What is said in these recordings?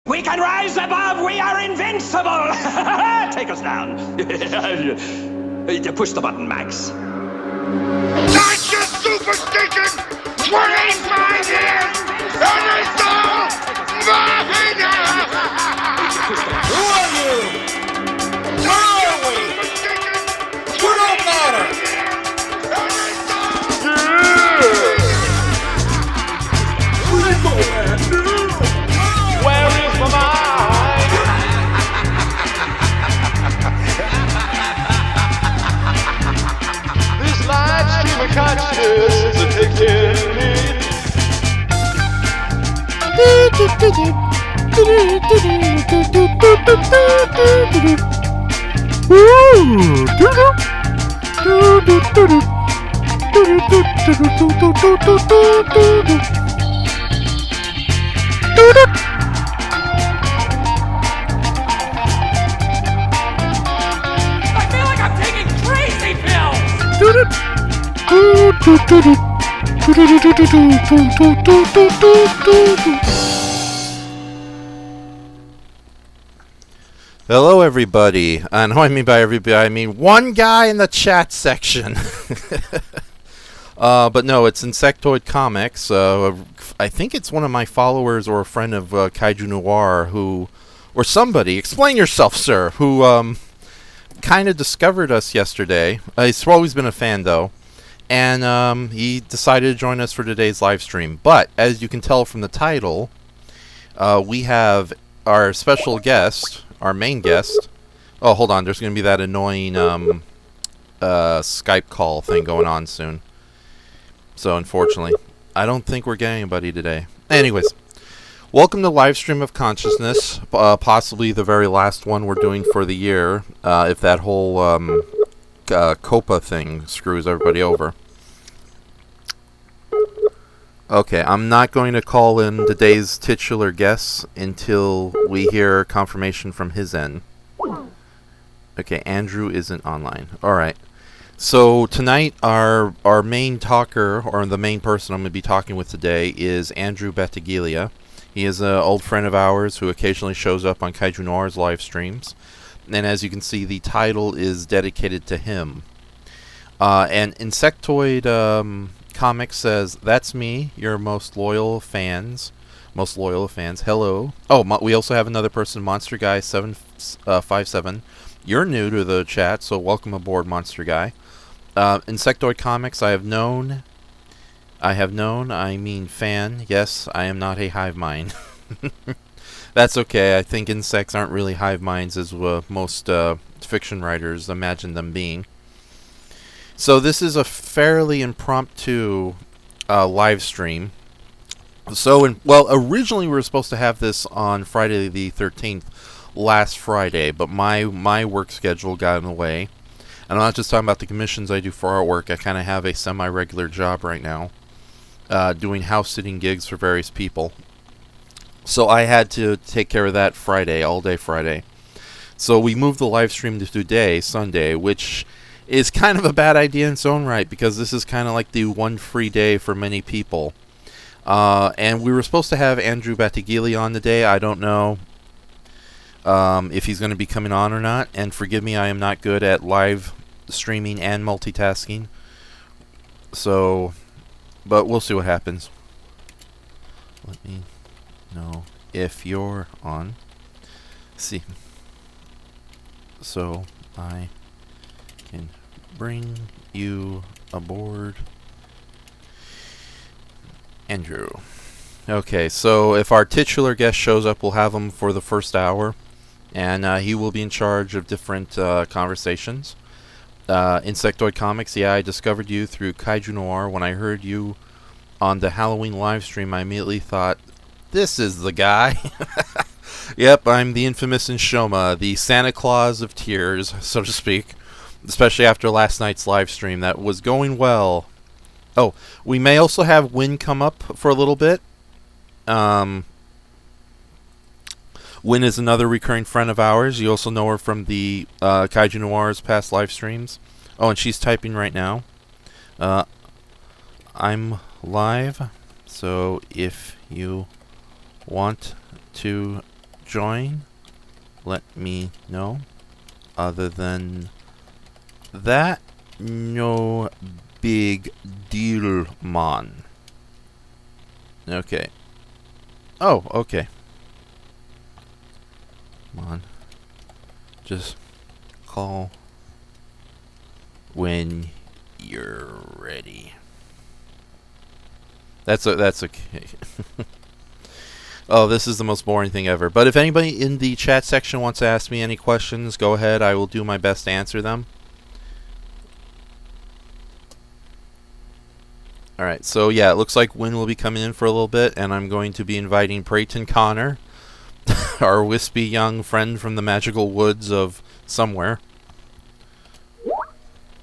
We can rise above, we are invincible! Take us down. Push the button, Max. Not your super stinking 25 years and it's all mine! Who are you? Where are we? You don't matter! Where is my mind? This live stream of consciousness is addicting me. I feel like I'm taking crazy pills! Hello, everybody. And what I mean by everybody, I mean one guy in the chat section. But no, it's Insectoid Comics. I think it's one of my followers or a friend of Kaiju Noir who, or somebody, explain yourself, sir, who kind of discovered us yesterday. He's always been a fan, though. And he decided to join us for today's live stream. But, as you can tell from the title, we have our special guest, our main guest. Oh, hold on. There's going to be that annoying Skype call thing going on soon. So, unfortunately, I don't think we're getting anybody today. Anyways, welcome to Livestream of Consciousness. Possibly the very last one we're doing for the year. If that whole COPA thing screws everybody over. Okay, I'm not going to call in today's titular guest until we hear confirmation from his end. Okay, Andrew isn't online. Alright. So tonight our main talker, or the main person I'm going to be talking with today, is Andrew Battagila. He is an old friend of ours who occasionally shows up on Kaiju Noir's live streams. And as you can see, the title is dedicated to him. And Insectoid Comics says, "That's me, your most loyal fans. Hello." Oh, we also have another person, Monster Guy 757. You're new to the chat, so welcome aboard, Monster Guy. Insectoid Comics, I mean fan. Yes, I am not a hive mind. That's okay. I think insects aren't really hive minds as most fiction writers imagine them being. So this is a fairly impromptu live stream. So, originally we were supposed to have this on Friday the 13th, last Friday, but my work schedule got in the way. And I'm not just talking about the commissions I do for artwork. I kind of have a semi-regular job right now, doing house-sitting gigs for various people. So I had to take care of that Friday, all day Friday. So we moved the live stream to today, Sunday, which is kind of a bad idea in its own right, because this is kind of like the one free day for many people. And we were supposed to have Andrew Battagila on today. I don't know if he's going to be coming on or not. And forgive me, I am not good at live streaming and multitasking. So, but we'll see what happens. Let me know if you're on. See. So, I can bring you aboard. Andrew. Okay, so if our titular guest shows up, we'll have him for the first hour. And he will be in charge of different conversations. Insectoid Comics, yeah, I discovered you through Kaiju Noir. When I heard you on the Halloween live stream, I immediately thought, this is the guy. Yep, I'm the infamous Inshoma, the Santa Claus of tears, so to speak. Especially after last night's live stream. That was going well. Oh, we may also have Win come up for a little bit. Win is another recurring friend of ours. You also know her from the Kaiju Noir's past live streams. Oh, and she's typing right now. I'm live, so if you want to join, let me know. Other than that, no big deal, man. Okay. Oh, okay. Come on. Just call when you're ready. That's okay. Oh, this is the most boring thing ever. But if anybody in the chat section wants to ask me any questions, go ahead. I will do my best to answer them. Alright, so yeah, it looks like Wynn will be coming in for a little bit, and I'm going to be inviting Brayton Connor, our wispy young friend from the magical woods of somewhere.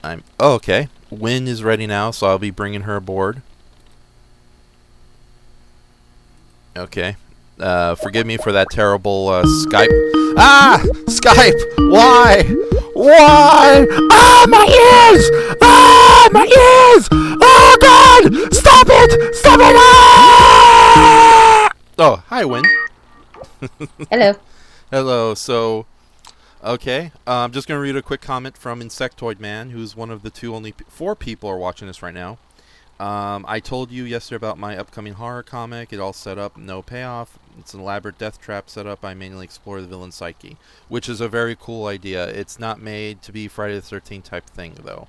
Oh, okay. Wynn is ready now, so I'll be bringing her aboard. Okay. Forgive me for that terrible Skype. Ah! Skype! Why? Why? Ah, my ears! Ah, my ears! Oh, God! Stop it! Stop it! Ah! Oh, hi, Wynn. Hello. Hello. So, okay. I'm just going to read a quick comment from Insectoid Man, who's one of the only 4 people are watching this right now. I told you yesterday about my upcoming horror comic. It all set up, no payoff. It's an elaborate death trap set up. I mainly explore the villain psyche, which is a very cool idea. It's not made to be Friday the 13th type thing, though.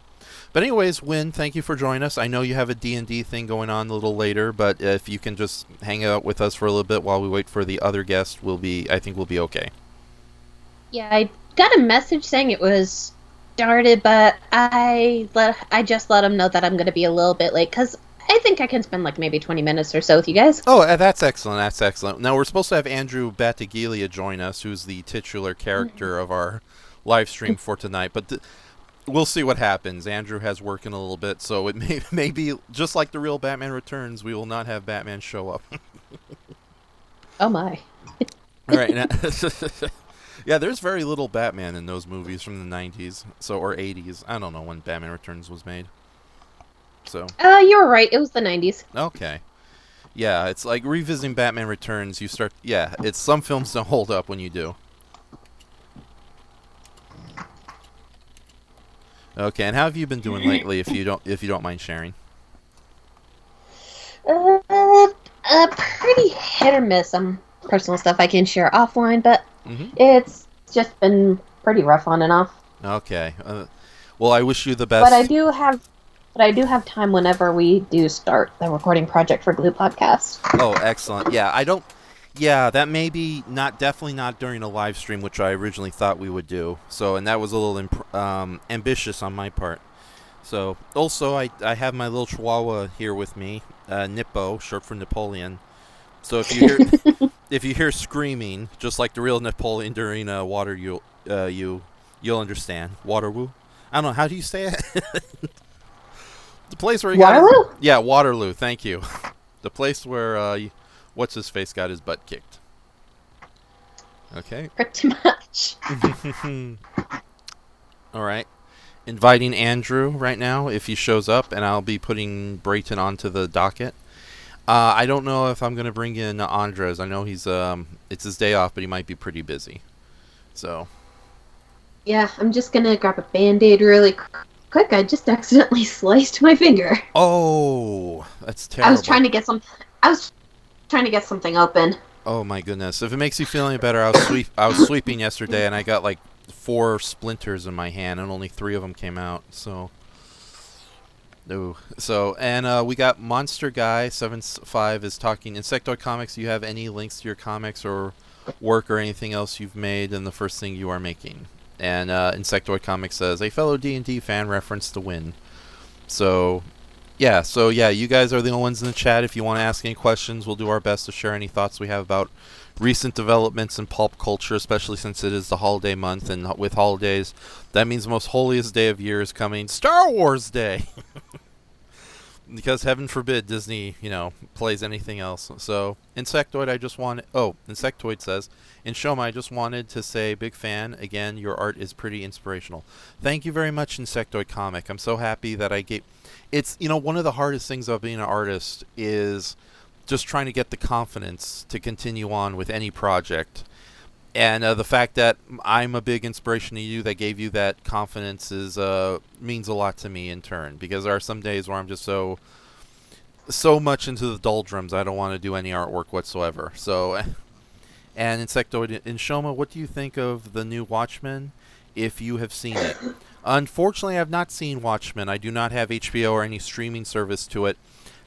But anyways, Wynn, thank you for joining us. I know you have a D&D thing going on a little later, but if you can just hang out with us for a little bit while we wait for the other guest, I think we'll be okay. Yeah, I got a message saying it was started, but I just let them know that I'm going to be a little bit late, because I think I can spend like maybe 20 minutes or so with you guys. Oh, that's excellent. That's excellent. Now, we're supposed to have Andrew Battagila join us, who's the titular character of our live stream for tonight, but we'll see what happens. Andrew has work in a little bit, so it may be just like the real Batman Returns. We will not have Batman show up. Oh my. All right. Now, yeah, there's very little Batman in those movies from the 90s, or 80s. I don't know when Batman Returns was made. So. You were right. It was the 90s. Okay. Yeah, it's like revisiting Batman Returns. It's some films don't hold up when you do. Okay, and how have you been doing lately? If you don't mind sharing. Pretty hit or miss. Some personal stuff I can share offline, but it's just been pretty rough on and off. Okay. Well, I wish you the best. But I do have time whenever we do start the recording project for Glue Podcast. Oh, excellent. Yeah, that may be definitely not during a live stream, which I originally thought we would do. So, and that was a little ambitious on my part. So, also, I have my little chihuahua here with me, Nippo, short for Napoleon. So if you hear screaming, just like the real Napoleon during water, you'll understand. Waterloo? I don't know, how do you say it? The place where Waterloo? Yeah, Waterloo. Thank you. The place where what's his face got his butt kicked. Okay. Pretty much. All right. Inviting Andrew right now if he shows up, and I'll be putting Brayton onto the docket. I don't know if I'm gonna bring in Andres. I know he's it's his day off, but he might be pretty busy. So. Yeah, I'm just gonna grab a Band-Aid really quick. I just accidentally sliced my finger. Oh, that's terrible. I was trying to get something open. Oh my goodness! If it makes you feel any better, I was sweeping yesterday, and I got like 4 splinters in my hand, and only 3 of them came out. So. Ooh. So, and we got Monster Guy 75 is talking Insectoid Comics. Do you have any links to your comics or work or anything else you've made in the first thing you are making? And Insectoid Comics says a fellow D&D fan reference to Win. So yeah, you guys are the only ones in the chat. If you want to ask any questions, we'll do our best to share any thoughts we have about recent developments in pulp culture, especially since it is the holiday month, and with holidays, that means the most holiest day of year is coming, Star Wars Day. Because heaven forbid Disney, plays anything else. So, Insectoid, Insectoid says, in Shoma, I just wanted to say, big fan. Again, your art is pretty inspirational. Thank you very much, Insectoid Comic. I'm so happy that it's, one of the hardest things about being an artist is just trying to get the confidence to continue on with any project. And the fact that I'm a big inspiration to you, that gave you that confidence, is means a lot to me in turn. Because there are some days where I'm just so much into the doldrums, I don't want to do any artwork whatsoever. So, and Insectoid and Shoma, what do you think of the new Watchmen, if you have seen it? Unfortunately, I have not seen Watchmen. I do not have HBO or any streaming service to it.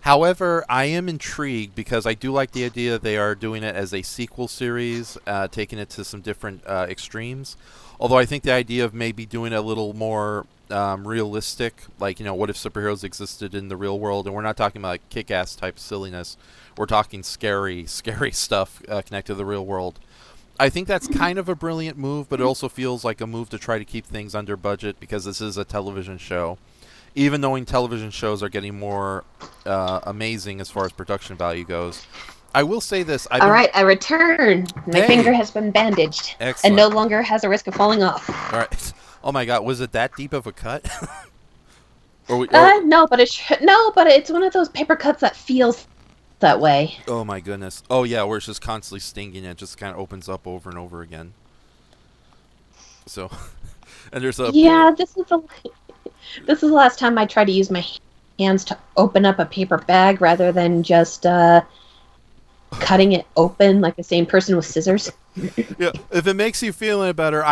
However, I am intrigued because I do like the idea they are doing it as a sequel series, taking it to some different extremes. Although I think the idea of maybe doing it a little more realistic, like, what if superheroes existed in the real world? And we're not talking about like kick-ass type silliness. We're talking scary stuff connected to the real world. I think that's kind of a brilliant move, but it also feels like a move to try to keep things under budget because this is a television show. Even knowing television shows are getting more amazing as far as production value goes. I will say this. All right, I return. My finger has been bandaged. Excellent. And no longer has a risk of falling off. All right. Oh my God, was it that deep of a cut? No, but it's one of those paper cuts that feels that way. Oh my goodness. Oh yeah, where it's just constantly stinging and it just kind of opens up over and over again. So, and there's a This is the last time I tried to use my hands to open up a paper bag rather than just cutting it open like the same person with scissors. Yeah, if it makes you feel any better,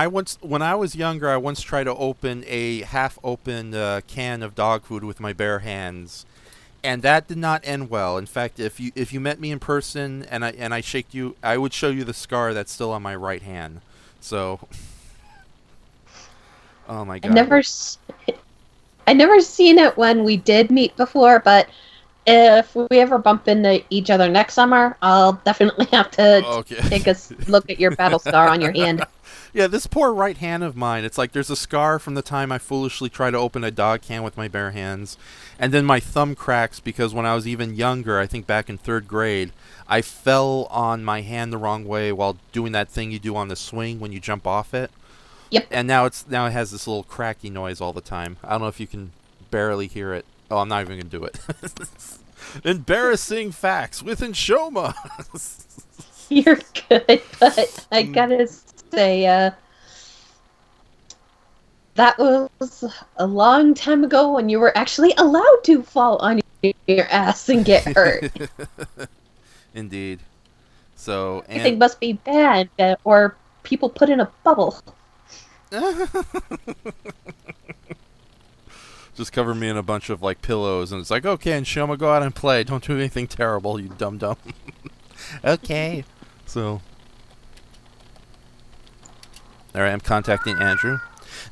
when I was younger, I once tried to open a half-opened can of dog food with my bare hands, and that did not end well. In fact, if you met me in person and I shake you, I would show you the scar that's still on my right hand. So, oh my God. I never seen it when we did meet before, but if we ever bump into each other next summer, I'll definitely have to take a look at your battle scar on your hand. Yeah, this poor right hand of mine, it's like there's a scar from the time I foolishly tried to open a dog can with my bare hands. And then my thumb cracks because when I was even younger, I think back in 3rd grade, I fell on my hand the wrong way while doing that thing you do on the swing when you jump off it. Yep. And now it has this little cracky noise all the time. I don't know if you can barely hear it. Oh, I'm not even going to do it. Embarrassing facts with Nshoma. You're good, but I gotta say, that was a long time ago when you were actually allowed to fall on your ass and get hurt. Indeed. So, Everything must be bad, or people put in a bubble. Just cover me in a bunch of like pillows, and it's like, okay, Nshoma, go out and play. Don't do anything terrible, you dum dum. Okay. So, all right, I'm contacting Andrew.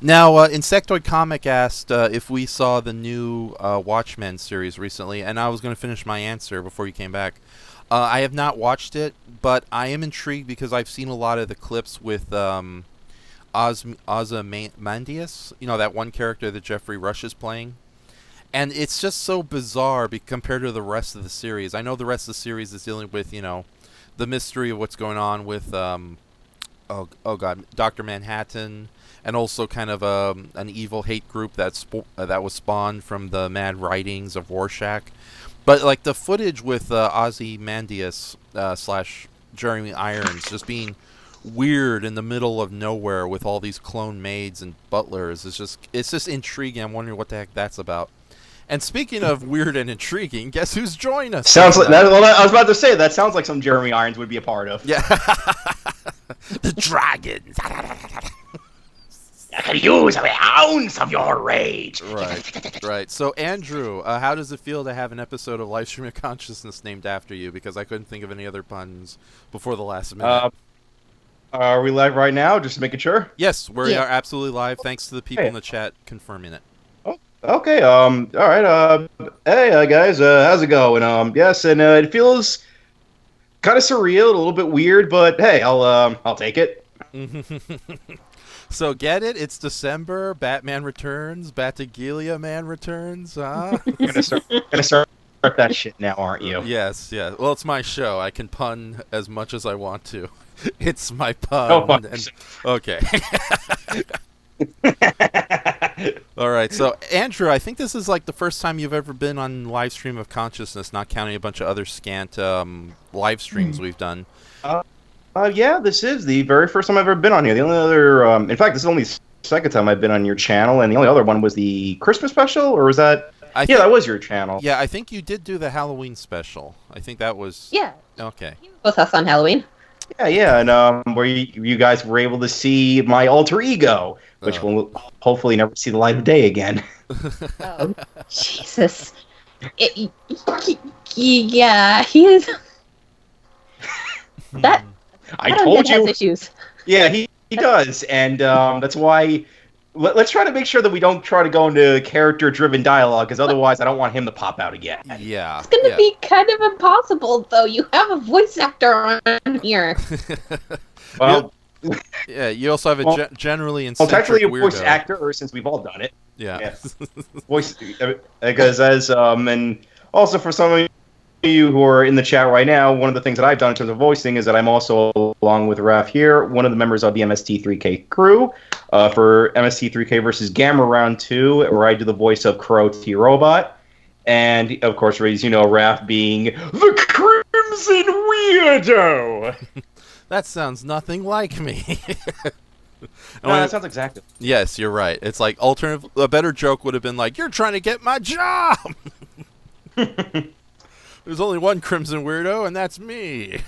Now, Insectoid Comic asked if we saw the new Watchmen series recently, and I was going to finish my answer before you came back. I have not watched it, but I am intrigued because I've seen a lot of the clips with Ozymandias, that one character that Jeffrey Rush is playing. And it's just so bizarre compared to the rest of the series. I know the rest of the series is dealing with, the mystery of what's going on with, Dr. Manhattan, and also kind of an evil hate group that was spawned from the mad writings of Rorschach. But like the footage with Ozymandias / Jeremy Irons just being weird in the middle of nowhere with all these clone maids and butlers, it's just intriguing. I'm wondering what the heck that's about. And speaking of weird and intriguing, guess who's joined us? Sounds like that. Well, I was about to say that sounds like some Jeremy Irons would be a part of. Yeah. The dragons. I can use every ounce of your rage. Right. So, Andrew, how does it feel to have an episode of Livestream of Consciousness named after you? Because I couldn't think of any other puns before the last minute. Are we live right now? Just making sure. Yes, we are absolutely live. Thanks to the people in the chat confirming it. Okay. All right. Hey, guys. How's it going? Yes, and it feels kind of surreal, a little bit weird, but hey, I'll take it. So get it? It's December. Batman returns. Battagila man returns. Huh? Gonna start that shit now, aren't you? Yes. Yeah. Well, it's my show. I can pun as much as I want to. It's my pun. Okay. All right. So, Andrew, I think this is like the first time you've ever been on Livestream of Consciousness, not counting a bunch of other scant live streams we've done. Yeah, this is the very first time I've ever been on here. The only other, in fact, this is only the second time I've been on your channel, and the only other one was the Christmas special, or was that? Yeah, that was your channel. Yeah, I think you did do the Halloween special. I think that was. Yeah. Okay. With us on Halloween. Yeah, and where you guys were able to see my alter ego, which will hopefully never see the light of day again. Oh, Jesus. Yeah, he is. That. I told you. Has issues. Yeah, he does, and that's why. Let's try to make sure that we don't try to go into character-driven dialogue, because otherwise I don't want him to pop out again. Yeah. It's going to be kind of impossible, though. You have a voice actor on here. Well, yeah, you also have a generally eccentric well, technically a weirdo. voice actor, since we've all done it. Yeah. Voice, because and also for some of you who are in the chat right now, one of the things that I've done in terms of voicing is that I'm also, along with Raph here, one of the members of the MST3K crew for MST3K versus Gamma Round 2, where I do the voice of Crow T Robot. And, of course, as you know, Raph being the Crimson Weirdo! That sounds nothing like me. No, that sounds exactly. Yes, you're right. It's like a better joke would have been like, "You're trying to get my job." There's only one Crimson Weirdo, and that's me.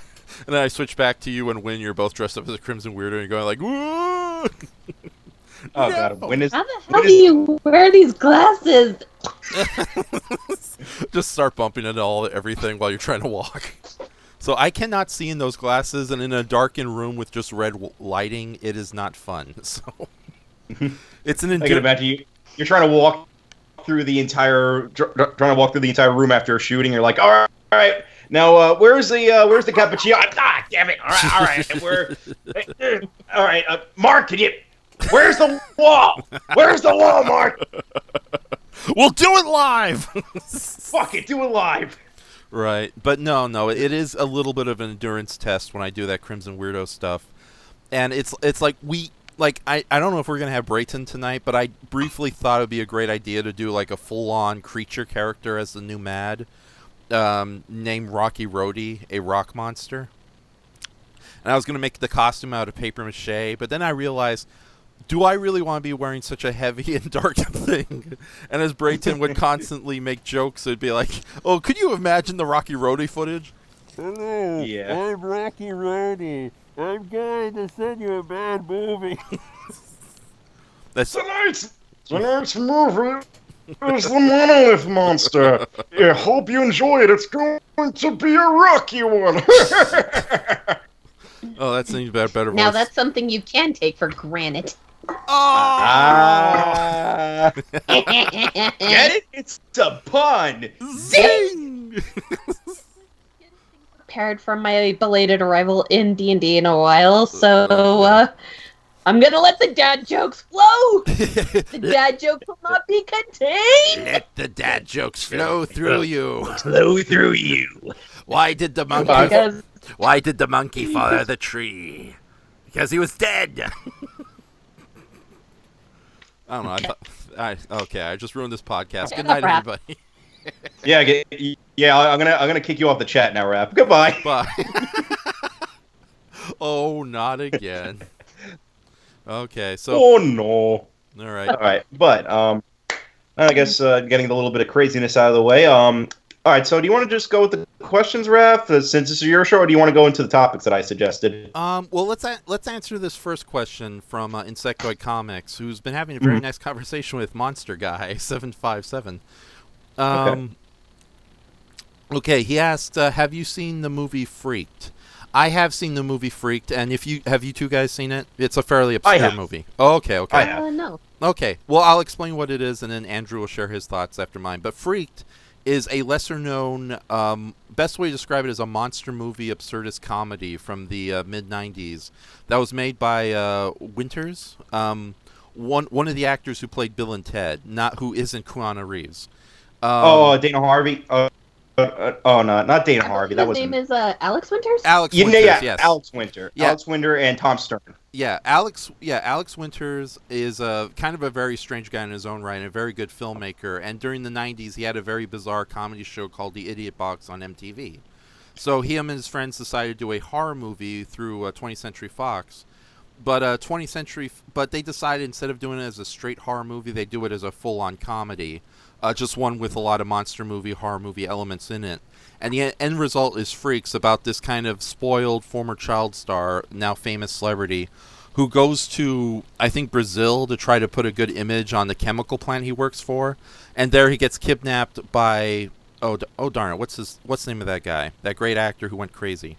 And then I switch back to you and Win. You're both dressed up as a Crimson Weirdo, and you're going like, "Woo!" Oh God, Win is. How the hell do you wear these glasses? Just start bumping into everything while you're trying to walk. So I cannot see in those glasses, and in a darkened room with just red lighting, it is not fun. So it's an. I can imagine you're trying to walk through the entire room after a shooting. You're like, all right, now where's the cappuccino? Ah, damn it! All right. All right, Mark, can you? Where's the wall? Where's the wall, Mark? We'll do it live. Fuck it, do it live. Right, but no, it is a little bit of an endurance test when I do that Crimson Weirdo stuff, and it's like I don't know if we're gonna have Brayton tonight, but I briefly thought it would be a great idea to do like a full-on creature character as the new Mad, named Rocky Roadie, a rock monster, and I was gonna make the costume out of paper mache, but then I realized, do I really want to be wearing such a heavy and dark thing? And as Brayton would constantly make jokes, it'd be like, "Oh, could you imagine the Rocky Roadie footage?" Hello, yeah. I'm Rocky Roadie. I'm going to send you a bad movie. Tonight's movie is the Monolith Monster. I hope you enjoy it. It's going to be a rocky one. Oh, that seems better. Now voice. that's something you can take for granted. Ah. Get it? It's a pun. Zing! Prepared for my belated arrival in D&D in a while, so I'm gonna let the dad jokes flow. The dad jokes will not be contained. Let the dad jokes flow through you. Flow through you. Why did the monkey? Because Why did the monkey fall out of the tree? Because he was dead. I don't know. I just ruined this podcast. Good night, everybody. I'm gonna kick you off the chat now, Raph. Goodbye. Bye. Oh, not again. Okay, so. Oh no. All right. All right, but I guess getting the little bit of craziness out of the way. All right, so do you want to just go with the questions, Raph, since this is your show, or do you want to go into the topics that I suggested? Well, let's answer this first question from Insectoid Comics, who's been having a very nice conversation with Monster Guy 757. Okay, he asked, "Have you seen the movie Freaked?" I have seen the movie Freaked, and have you two guys seen it? It's a fairly obscure movie. Oh, okay. I have. no. Okay, well, I'll explain what it is, and then Andrew will share his thoughts after mine. But Freaked is a lesser-known, best way to describe it is a monster movie absurdist comedy from the mid-'90s that was made by Winters, one of the actors who played Bill and Ted, who isn't Keanu Reeves. Dana Harvey. No, not Dana Harvey. That was his name is Alex Winters. Alex Winters, yes. Alex Winter. Yeah. Alex Winter and Tom Stern. Yeah, Alex Winters is kind of a very strange guy in his own right and a very good filmmaker. And during the 90s, he had a very bizarre comedy show called The Idiot Box on MTV. So he and his friends decided to do a horror movie through 20th Century Fox. But but they decided instead of doing it as a straight horror movie, they do it as a full-on comedy, just one with a lot of monster movie, horror movie elements in it. And the end result is Freaks, about this kind of spoiled former child star, now famous celebrity, who goes to, I think, Brazil to try to put a good image on the chemical plant he works for, and there he gets kidnapped by oh darn it, what's the name of that guy, that great actor who went crazy?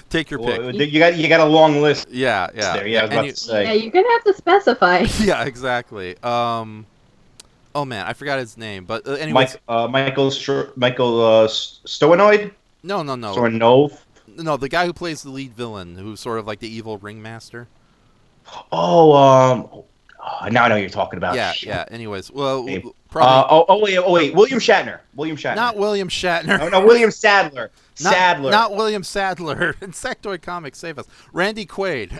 Take your pick. You got a long list. Yeah. There. Yeah, I was about to say. Yeah, you're gonna have to specify. Yeah, exactly. Oh man, I forgot his name. But anyway, Michael Stoanoid. No. Stoanov. No, the guy who plays the lead villain, who's sort of like the evil ringmaster. Now I know who you're talking about. Yeah. Anyways, well, probably. Wait. William Shatner. Not William Shatner. No, William Sadler. Not William Sadler. Insectoid Comics, save us. Randy Quaid.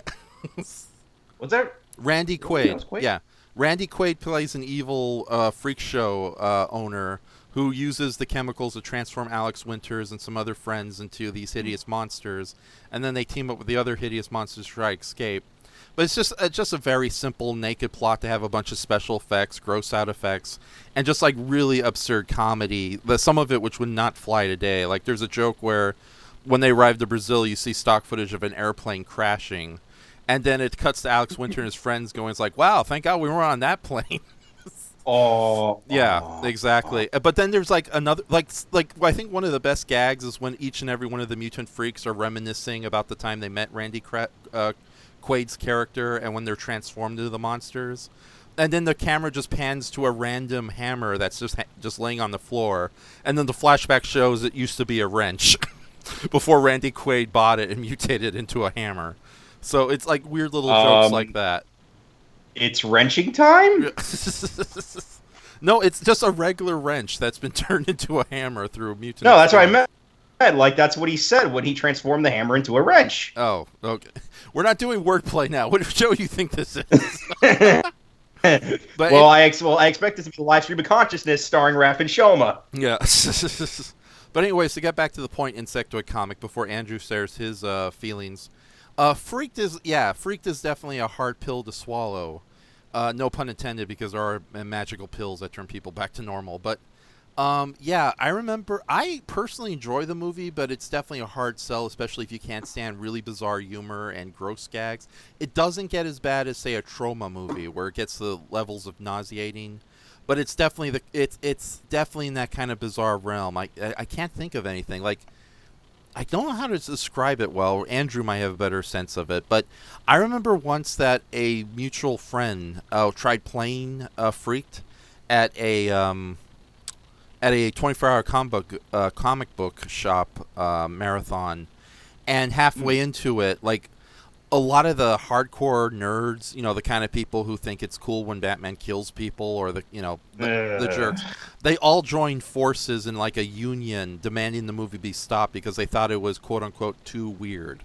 What's that? Randy Quaid. Yeah. Randy Quaid plays an evil freak show owner who uses the chemicals to transform Alex Winters and some other friends into these hideous monsters, and then they team up with the other hideous monsters to try to escape. But it's just a very simple, naked plot to have a bunch of special effects, gross out effects, and just like really absurd comedy. Some of it which would not fly today. Like there's a joke where when they arrive to Brazil, you see stock footage of an airplane crashing, and then it cuts to Alex Winter and his friends going, "It's like, wow, thank God we weren't on that plane." Exactly. But then there's like another, like I think one of the best gags is when each and every one of the mutant freaks are reminiscing about the time they met Randy Quaid's character and when they're transformed into the monsters, and then the camera just pans to a random hammer that's just laying on the floor, and then the flashback shows it used to be a wrench before Randy Quaid bought it and mutated into a hammer. So it's like weird little jokes like that. It's wrenching time? No, it's just a regular wrench that's been turned into a hammer through a mutant. No, that's what I meant. Like, that's what he said when he transformed the hammer into a wrench. Oh, okay. We're not doing wordplay now. What show do you think this is? I expect this to be a live stream of consciousness starring Raph and Shoma. Yeah. But anyways, to get back to the point, Insectoid Comic, before Andrew shares his feelings. Freaked is definitely a hard pill to swallow. No pun intended, because there are magical pills that turn people back to normal. But I remember, I personally enjoy the movie, but it's definitely a hard sell, especially if you can't stand really bizarre humor and gross gags. It doesn't get as bad as, say, a trauma movie, where it gets the levels of nauseating. But it's definitely it's definitely in that kind of bizarre realm. I can't think of anything. Like, I don't know how to describe it well. Andrew might have a better sense of it. But I remember once that a mutual friend tried playing Freaked at a 24-hour comic book shop marathon, and halfway into it, like, a lot of the hardcore nerds, the kind of people who think it's cool when Batman kills people, or the jerks, they all joined forces in like a union demanding the movie be stopped because they thought it was quote unquote too weird.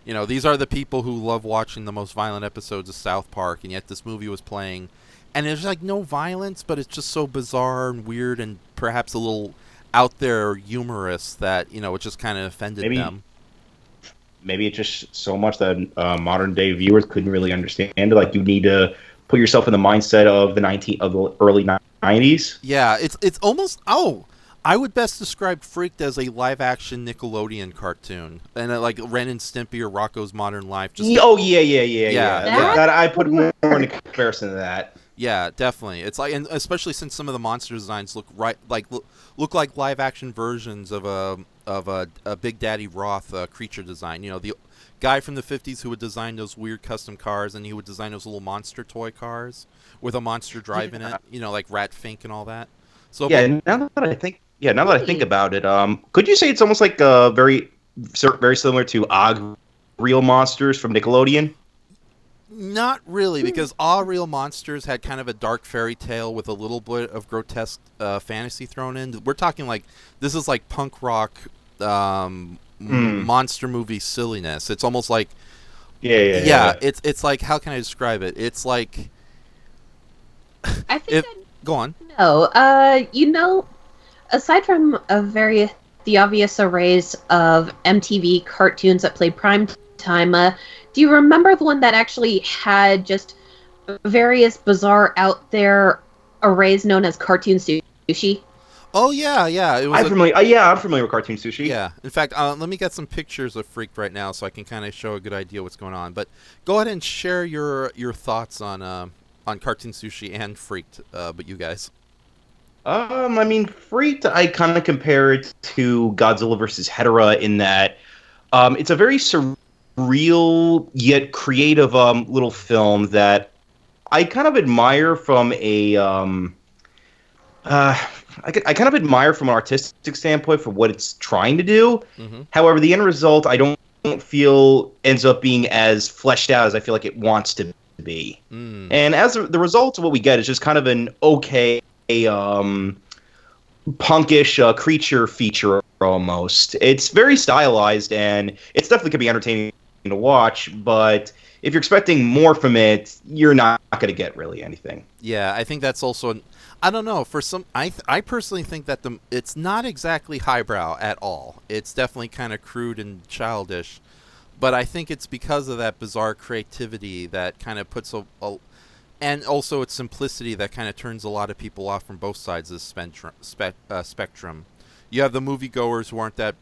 These are the people who love watching the most violent episodes of South Park, and yet this movie was playing, and there's like no violence, but it's just so bizarre and weird and perhaps a little out there humorous that it just kind of offended them. Maybe it's just so much that modern day viewers couldn't really understand it. Like, you need to put yourself in the mindset of the early 90s. Yeah, it's almost I would best describe Freaked as a live action Nickelodeon cartoon, and like Ren and Stimpy or Rocko's Modern Life. Yeah. That I put more in comparison to that. Yeah, definitely. It's like, and especially since some of the monster designs look like live action versions of a Big Daddy Roth creature design. The guy from the 50s who would design those weird custom cars, and he would design those little monster toy cars with a monster drive in it. Like Rat Fink and all that. So now that I think about it, could you say it's almost like very similar to Og Real Monsters from Nickelodeon? Not really, because All Real Monsters had kind of a dark fairy tale with a little bit of grotesque fantasy thrown in. We're talking like, this is like punk rock monster movie silliness. It's almost like it's like, how can I describe it? It's like, I think go on. No, aside from a very the obvious arrays of MTV cartoons that played prime time, do you remember the one that actually had just various bizarre out there arrays known as Cartoon Sushi? Oh yeah, yeah. It was I'm familiar with Cartoon Sushi. Yeah. In fact, let me get some pictures of Freaked right now so I can kind of show a good idea what's going on. But go ahead and share your thoughts on Cartoon Sushi and Freaked. But you guys. I mean, Freaked, I kind of compare it to Godzilla vs. Hedorah in that it's a very surreal yet creative little film that I kind of admire from a I kind of admire from an artistic standpoint for what it's trying to do. Mm-hmm. However, the end result I don't feel ends up being as fleshed out as I feel like it wants to be. Mm. And as the result of what we get is just kind of an okay punkish creature feature almost. It's very stylized and it's definitely could be entertaining to watch, but if you're expecting more from it, you're not going to get really anything. Yeah, I think that's also I don't know. For some, I personally think that it's not exactly highbrow at all. It's definitely kind of crude and childish, but I think it's because of that bizarre creativity that kind of puts and also its simplicity that kind of turns a lot of people off from both sides of the spectrum. You have the moviegoers who aren't that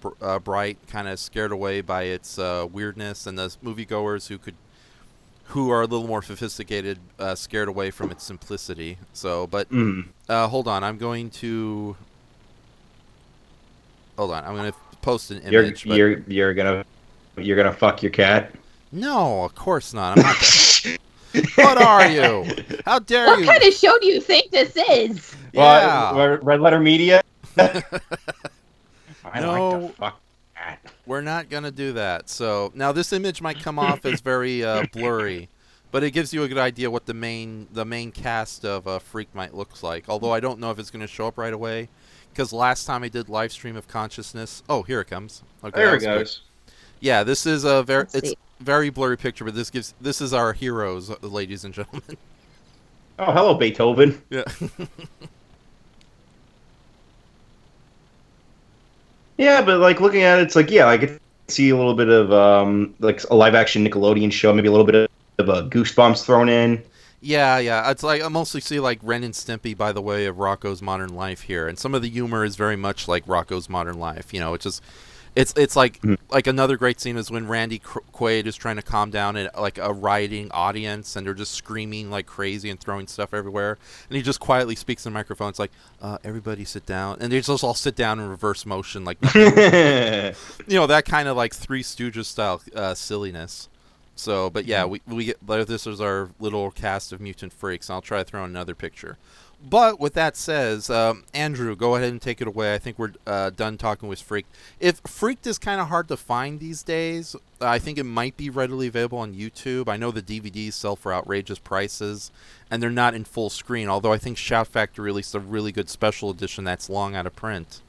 bright, kind of scared away by its weirdness, and the moviegoers who are a little more sophisticated, scared away from its simplicity. So, but hold on, I'm going to post an image. You're gonna fuck your cat? No, of course not. I'm not. What are you? How dare you? What kind of show do you think this is? Yeah, Red Letter Media. I no. like to fuck. We're not going to do that. So now this image might come off as very blurry, but it gives you a good idea what the main cast of Freak might look like. Although I don't know if it's going to show up right away, because last time I did live stream of consciousness. Oh, here it comes. Okay, there it goes. Quick. Yeah, this is a very blurry picture, but this is our heroes, ladies and gentlemen. Oh, hello, Beethoven. Yeah. Yeah, but like looking at it, it's like I could see a little bit of like a live action Nickelodeon show, maybe a little bit of Goosebumps thrown in. Yeah. It's like I mostly see like Ren and Stimpy by the way of Rocko's Modern Life here, and some of the humor is very much like Rocko's Modern Life. You know, it's like like another great scene is when Randy Quaid is trying to calm down like a rioting audience, and they're just screaming like crazy and throwing stuff everywhere, and he just quietly speaks in the microphone. It's like, everybody sit down, and they just all sit down in reverse motion, like you know, that kind of like Three Stooges style silliness. So, but yeah, we get this is our little cast of mutant freaks. And I'll try to throw in another picture. But with that says, Andrew, go ahead and take it away. I think we're done talking with Freaked. If Freaked is kind of hard to find these days, I think it might be readily available on YouTube. I know the DVDs sell for outrageous prices, and they're not in full screen, although I think Shout Factory released a really good special edition that's long out of print.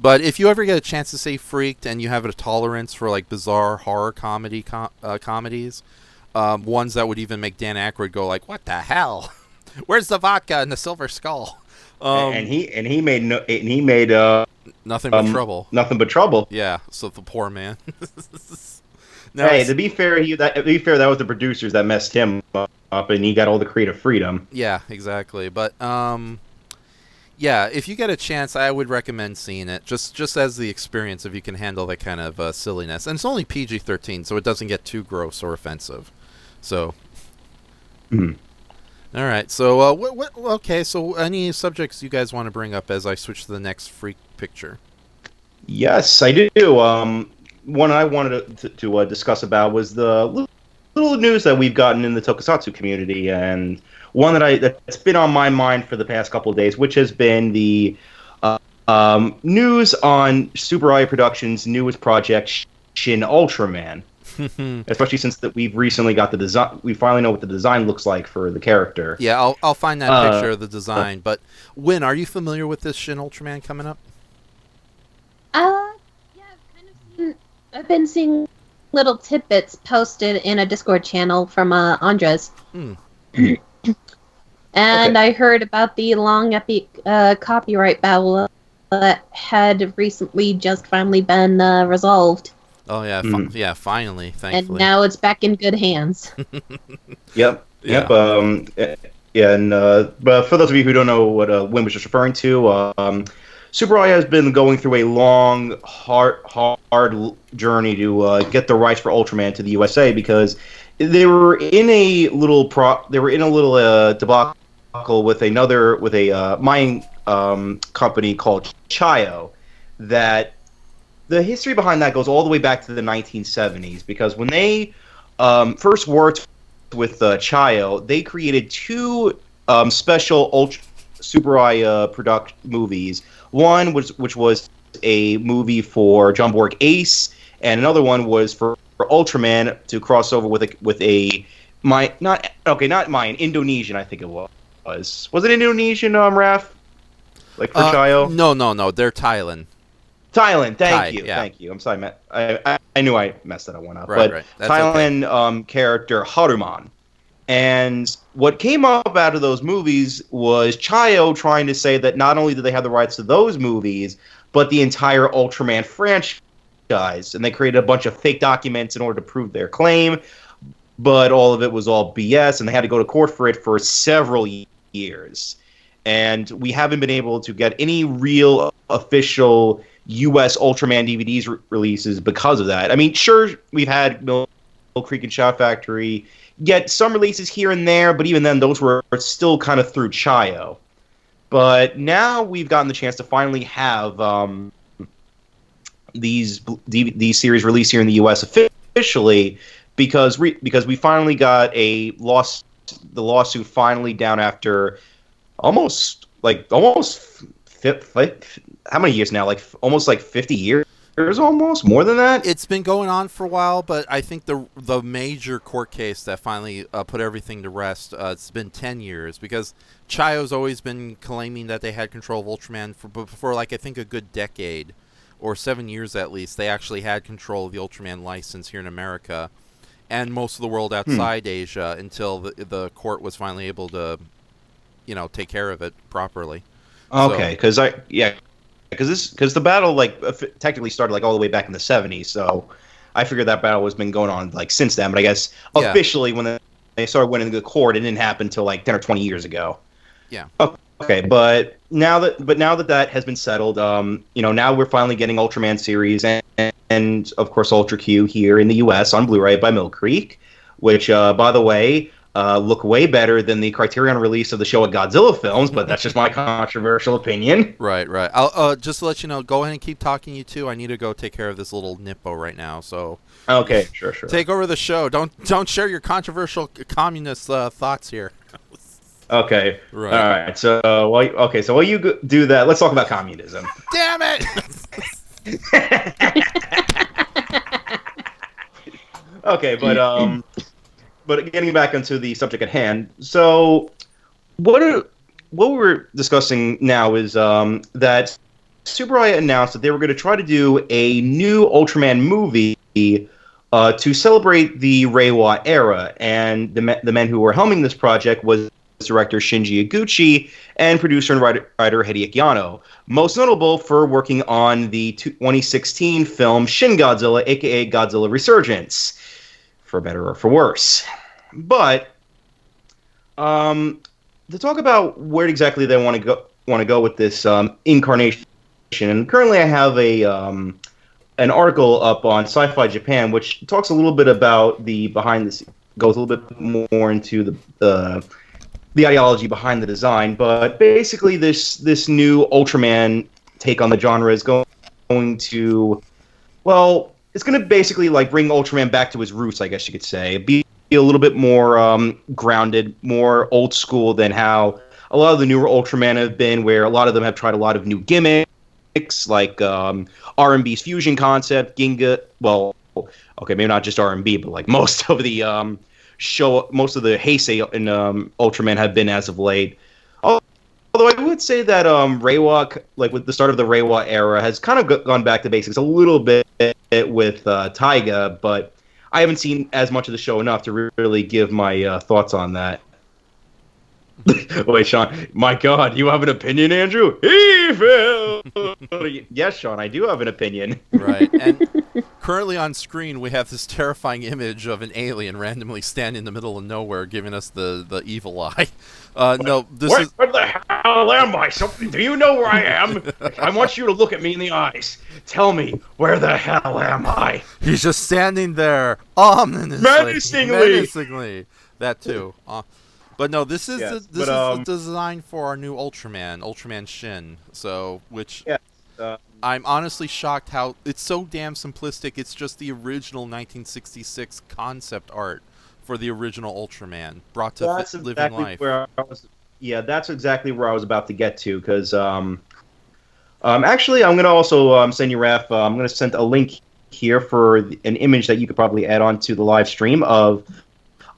But if you ever get a chance to say Freaked and you have a tolerance for like bizarre horror comedies, ones that would even make Dan Aykroyd go like, "What the hell? Where's the vodka and the silver skull?" And he made nothing but trouble. Nothing but trouble. Yeah. So the poor man. Now, hey, to be fair, that was the producers that messed him up, and he got all the creative freedom. Yeah, exactly. But yeah, if you get a chance, I would recommend seeing it, just as the experience, if you can handle that kind of silliness. And it's only PG-13, so it doesn't get too gross or offensive. So. All right. So, okay. So, any subjects you guys want to bring up as I switch to the next Freak picture? Yes, I do. One I wanted to discuss about was the little news that we've gotten in the Tokusatsu community, and one that's been on my mind for the past couple of days, which has been the news on Super I Productions' newest project, Shin Ultraman. Especially since that we've recently got the design, we finally know what the design looks like for the character. Yeah, I'll find that picture of the design. But Win, are you familiar with this Shin Ultraman coming up? Yeah, I've been seeing little tidbits posted in a Discord channel from Andres. And I heard about the long epic copyright battle had recently just finally been resolved. Oh yeah, finally, thankfully. And now it's back in good hands. Yep. Yeah. Yeah, and but for those of you who don't know what Wim was just referring to, Super I has been going through a long, hard journey to get the rights for Ultraman to the USA because they were in a little debacle with a mining company called Chayo. That the history behind that goes all the way back to the 1970s because when they first worked with Chayo, they created two special Super I product movies. One which was a movie for Jumbo Ace, and another one was for Ultraman to cross over with Indonesian, I think it was. Was it Indonesian, Raph? Like for Chayo? No, they're Thailand. Thailand, Thai, thank you. I'm sorry, Matt. I knew I messed that one up. Right, but right. That's Thailand character Haruman. And what came up out of those movies was Chayo trying to say that not only did they have the rights to those movies, but the entire Ultraman franchise. And they created a bunch of fake documents in order to prove their claim, but all of it was all BS, and they had to go to court for it for several years. And we haven't been able to get any real official U.S. Ultraman DVDs releases because of that. I mean, sure, we've had Mill Creek and Shout Factory get some releases here and there, but even then, those were still kind of through Chayo. But now we've gotten the chance to finally have these series released here in the U.S. officially because we finally got the lawsuit finally down after almost how many years now? Almost 50 years, almost more than that. It's been going on for a while, but I think the major court case that finally put everything to rest, it's been 10 years because Chayo's always been claiming that they had control of Ultraman for I think a good decade or 7 years at least. They actually had control of the Ultraman license here in America and most of the world outside Asia until the court was finally able to, take care of it properly. Okay, because the battle technically started all the way back in the 70s, so I figured that battle has been going on since then. But I guess officially when they started winning the court, it didn't happen until 10 or 20 years ago. Yeah. Okay, but now that has been settled, now we're finally getting Ultraman series and of course Ultra Q here in the U.S. on Blu-ray by Mill Creek, which by the way. Look way better than the Criterion release of the Showa Godzilla films, but that's just my controversial opinion. Right. I'll just to let you know, go ahead and keep talking, you two. I need to go take care of this little nippo right now, so... Okay, sure. Take over the show. Don't share your controversial communist thoughts here. Okay. Right. All right. So, while you do that, let's talk about communism. Damn it! Okay, but getting back into the subject at hand, so what we're discussing now is that Super I announced that they were going to try to do a new Ultraman movie to celebrate the Reiwa era, and the men who were helming this project was director Shinji Iguchi and producer and writer Hideaki Anno, most notable for working on the 2016 film Shin Godzilla, aka Godzilla Resurgence. For better or for worse. But to talk about where exactly they want to go with this incarnation, and currently I have an article up on Sci-Fi Japan which talks a little bit about the behind the scenes, goes a little bit more into the ideology behind the design. But basically, this new Ultraman take on the genre is going to, well, it's going to basically bring Ultraman back to his roots, I guess you could say. Be a little bit more grounded, more old school than how a lot of the newer Ultraman have been, where a lot of them have tried a lot of new gimmicks, like R&B's fusion concept, Ginga. Well, okay, maybe not just R&B, but most of the most of the Heisei in Ultraman have been as of late. Although I would say that Reiwa, with the start of the Reiwa era, has kind of gone back to basics a little bit with Taiga, but I haven't seen as much of the show enough to really give my thoughts on that. Wait, Sean. My God, you have an opinion, Andrew? Evil. Yes, Sean, I do have an opinion. Right. And currently on screen, we have this terrifying image of an alien randomly standing in the middle of nowhere, giving us the evil eye. No, this Where is. the hell am I? Do you know where I am? I want you to look at me in the eyes. Tell me, where the hell am I? He's just standing there, ominously, menacingly. That too. But no, this is the design for our new Ultraman Shin. So, which I'm honestly shocked how it's so damn simplistic. It's just the original 1966 concept art for the original Ultraman brought to living life. That's exactly where I was about to get to, because actually, I'm going to also send you, Raph, I'm going to send a link here for an image that you could probably add on to the live stream of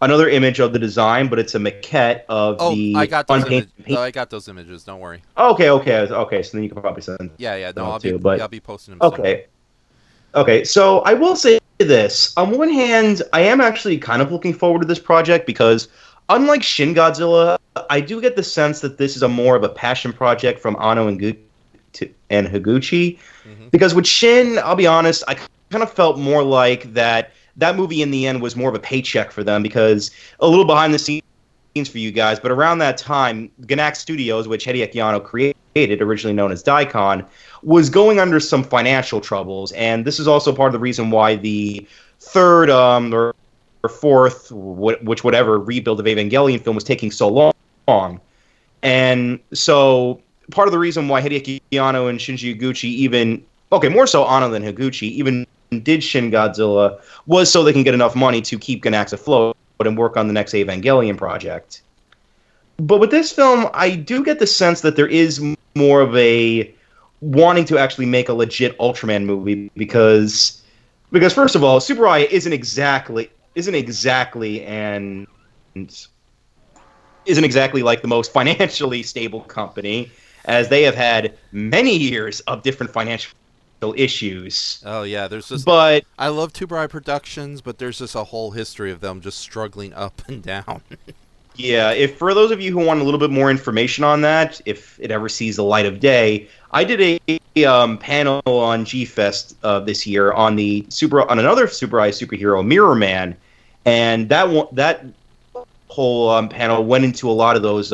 another image of the design, but it's a maquette of the... I got those images. Don't worry. Okay. So then you can probably send. Yeah. No, I'll be posting them. Okay. Okay. So I will say this: on one hand, I am actually kind of looking forward to this project because, unlike Shin Godzilla, I do get the sense that this is more of a passion project from Anno and Higuchi. Mm-hmm. Because with Shin, I'll be honest, I kind of felt more like that movie in the end was more of a paycheck for them, because a little behind the scenes for you guys, but around that time, Gainax Studios, which Hideaki Anno created, originally known as Daikon, was going under some financial troubles, and this is also part of the reason why the third or fourth, whatever, rebuild of Evangelion film was taking so long. And so part of the reason why Hideaki Anno and Shinji Higuchi more so Anno than Higuchi, even did Shin Godzilla, was so they can get enough money to keep Gainax afloat and work on the next Evangelion project. But with this film, I do get the sense that there is more of a wanting to actually make a legit Ultraman movie, because first of all, Super Eye isn't exactly like the most financially stable company, as they have had many years of different financial issues. Oh yeah, there's just. But I love Tuburai Productions, but there's just a whole history of them just struggling up and down. Yeah, if for those of you who want a little bit more information on that, if it ever sees the light of day, I did a panel on G-Fest this year on another Super Eye superhero, Mirror Man, and that whole panel went into a lot of those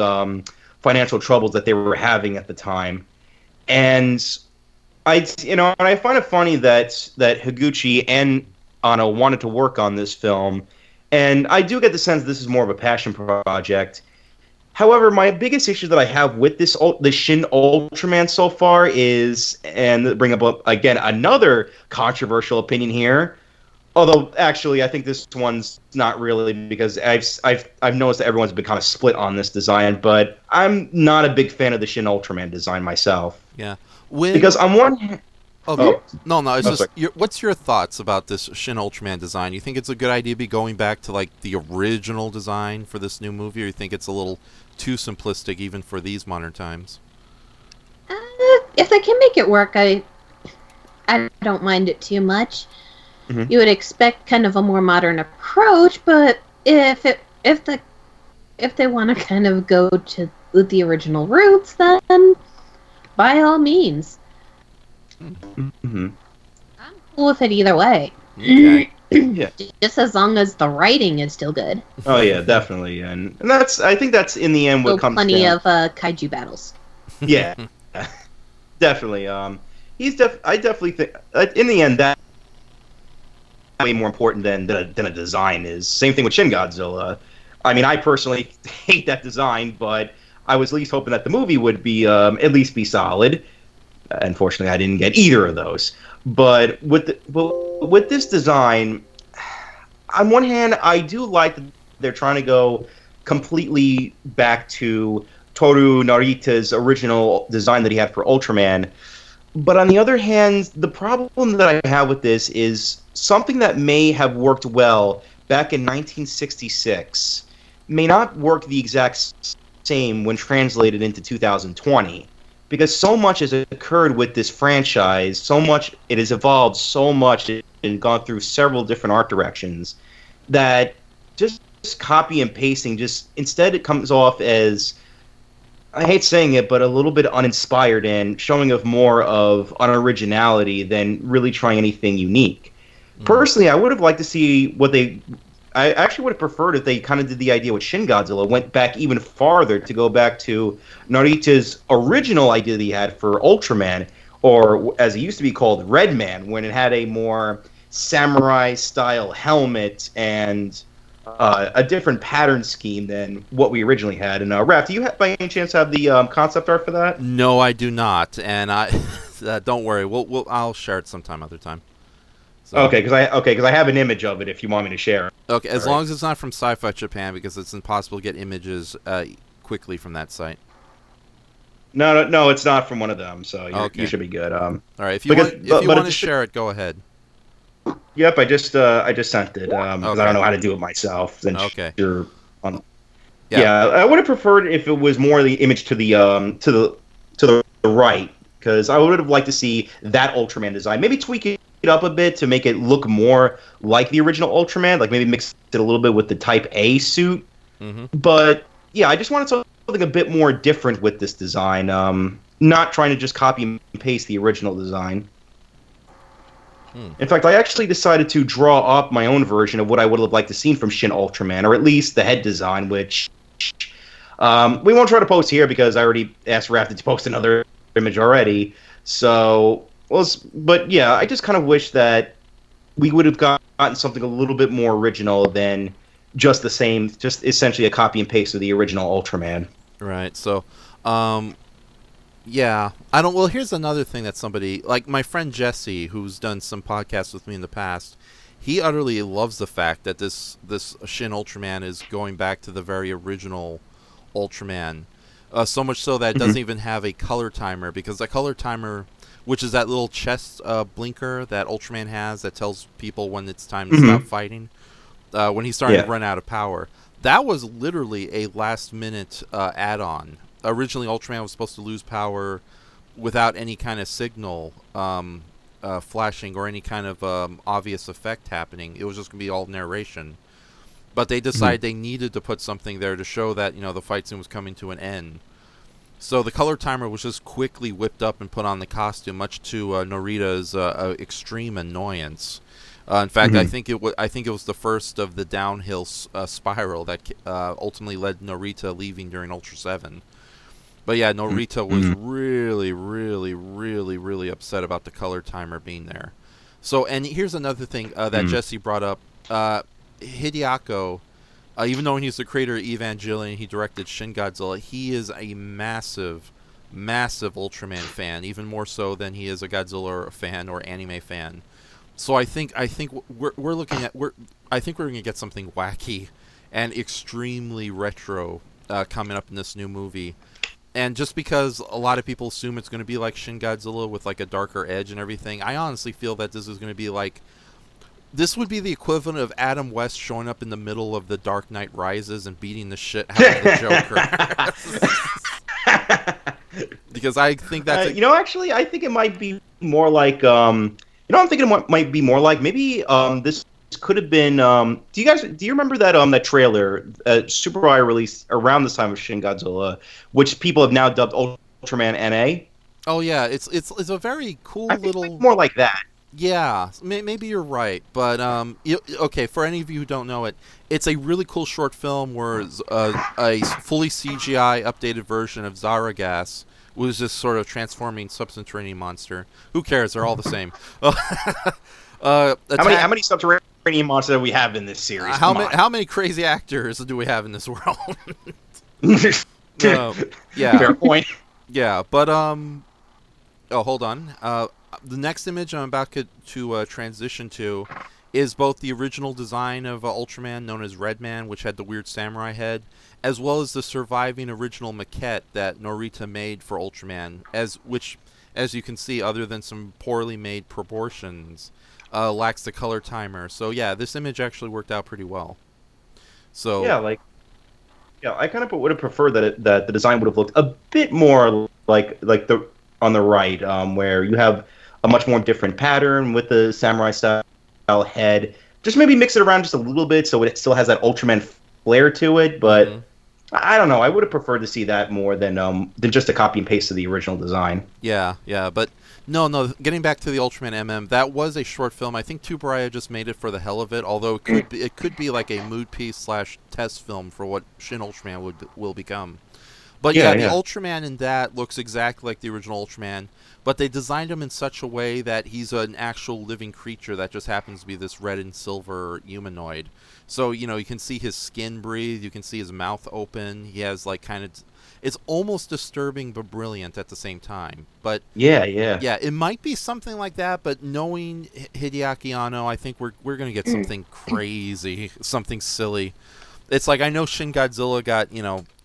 financial troubles that they were having at the time, and I find it funny that Higuchi and Anno wanted to work on this film, and I do get the sense this is more of a passion project. However, my biggest issue that I have with the Shin Ultraman so far is, and bring up again another controversial opinion here, although actually I think this one's not really, because I've noticed that everyone's been kind of split on this design, but I'm not a big fan of the Shin Ultraman design myself. Yeah. Because on one hand... What's your thoughts about this Shin Ultraman design? You think it's a good idea to be going back to like the original design for this new movie, or you think it's a little too simplistic even for these modern times? If they can make it work, I don't mind it too much. Mm-hmm. You would expect kind of a more modern approach, but if they want to kind of go to the original roots, then by all means. Mm-hmm. I'm cool with it either way. Okay. Yeah. Just as long as the writing is still good. Oh yeah, definitely, and I think that's in the end what comes down. Plenty of kaiju battles. Yeah, definitely. I definitely think in the end that way more important than a design is. Same thing with Shin Godzilla. I mean, I personally hate that design, but I was at least hoping that the movie would be at least be solid. Unfortunately, I didn't get either of those. But with this design, on one hand, I do like that they're trying to go completely back to Toru Narita's original design that he had for Ultraman. But on the other hand, the problem that I have with this is something that may have worked well back in 1966 may not work the exact same when translated into 2020. Because so much has occurred with this franchise, so much it has evolved so much and gone through several different art directions that just copy and pasting. Just instead, it comes off as, I hate saying it, but a little bit uninspired and showing of more of unoriginality than really trying anything unique. Personally, I would have liked to see what I actually would have preferred if they kind of did the idea with Shin Godzilla, went back even farther to go back to Narita's original idea that he had for Ultraman, or as it used to be called, Red Man, when it had a more samurai-style helmet and a different pattern scheme than what we originally had. And Raph, do you by any chance have the concept art for that? No, I do not, and I don't worry. I'll share it sometime, other time. So. Okay, because I have an image of it if you want me to share it. Okay, as long as it's not from Sci-Fi Japan, because it's impossible to get images quickly from that site. No, it's not from one of them, so you should be good. All right, if you want to share it, go ahead. Yep, I just sent it. I don't know how to do it myself. Okay. You're on. Yeah, I would have preferred if it was more the image to the right, because I would have liked to see that Ultraman design. Maybe tweak it up a bit to make it look more like the original Ultraman, like maybe mix it a little bit with the Type A suit. Mm-hmm. But yeah, I just wanted something a bit more different with this design. Not trying to just copy and paste the original design. In fact, I actually decided to draw up my own version of what I would have liked to see from Shin Ultraman, or at least the head design, which we won't try to post here because I already asked Raph to post another image already. So, but yeah, I just kind of wish that we would have gotten something a little bit more original than just the same, just essentially a copy and paste of the original Ultraman. Right. So, yeah, I don't. Well, here's another thing that somebody like my friend Jesse, who's done some podcasts with me in the past. He utterly loves the fact that this Shin Ultraman is going back to the very original Ultraman. So much so that it doesn't even have a color timer, because the color timer, which is that little chest blinker that Ultraman has that tells people when it's time to stop fighting, when he's starting to run out of power. That was literally a last-minute add-on. Originally, Ultraman was supposed to lose power without any kind of signal flashing or any kind of obvious effect happening. It was just going to be all narration. But they decided they needed to put something there to show that, the fight scene was coming to an end. So the color timer was just quickly whipped up and put on the costume, much to Norita's extreme annoyance. In fact, I think it was the first of the downhill spiral that ultimately led Norita leaving during Ultra 7. But yeah, Norita was really, really, really, really upset about the color timer being there. So, and here's another thing that Jesse brought up. Hideaki, even though he's the creator of Evangelion, he directed Shin Godzilla, he is a massive, massive Ultraman fan, even more so than he is a Godzilla fan or anime fan. So I think we're looking at I think we're going to get something wacky and extremely retro coming up in this new movie. And just because a lot of people assume it's going to be like Shin Godzilla with like a darker edge and everything, I honestly feel that this is going to be like, this would be the equivalent of Adam West showing up in the middle of The Dark Knight Rises and beating the shit out of the Joker. Because I think that's actually, I think it might be more like I'm thinking it might be more like maybe this could have been. Do you remember that trailer Super Bowl released around this time of Shin Godzilla, which people have now dubbed Ultraman NA? Oh yeah, it's a very cool little. More like that. Yeah, maybe you're right, but okay. For any of you who don't know it, it's a really cool short film where a fully CGI updated version of Zaragas was just sort of transforming subterranean monster. Who cares? They're all the same. How many subterranean monsters do we have in this series? How many crazy actors do we have in this world? Yeah. Fair point. Yeah, but oh, hold on. The next image I'm about to transition to is both the original design of Ultraman, known as Red Man, which had the weird samurai head, as well as the surviving original maquette that Norita made for Ultraman, which, as you can see, other than some poorly made proportions, lacks the color timer. So yeah, this image actually worked out pretty well. So I kind of would have preferred that the design would have looked a bit more like the on the right, where you have a much more different pattern with the samurai style head. Just maybe mix it around just a little bit so it still has that Ultraman flair to it, but Mhm. I don't know. I would have preferred to see that more than just a copy and paste of the original design. Yeah, but no. Getting back to the Ultraman MM, that was a short film. I think Tubaraya just made it for the hell of it. Although it could be like a mood piece / test film for what Shin Ultraman will become. But Yeah, the yeah. Ultraman in that looks exactly like the original Ultraman, but they designed him in such a way that he's an actual living creature that just happens to be this red and silver humanoid. So, you can see his skin breathe, you can see his mouth open, he has like it's almost disturbing but brilliant at the same time. But Yeah. yeah, it might be something like that, but knowing Hideaki Anno, I think we're going to get something crazy, something silly. It's like, I know Shin Godzilla got,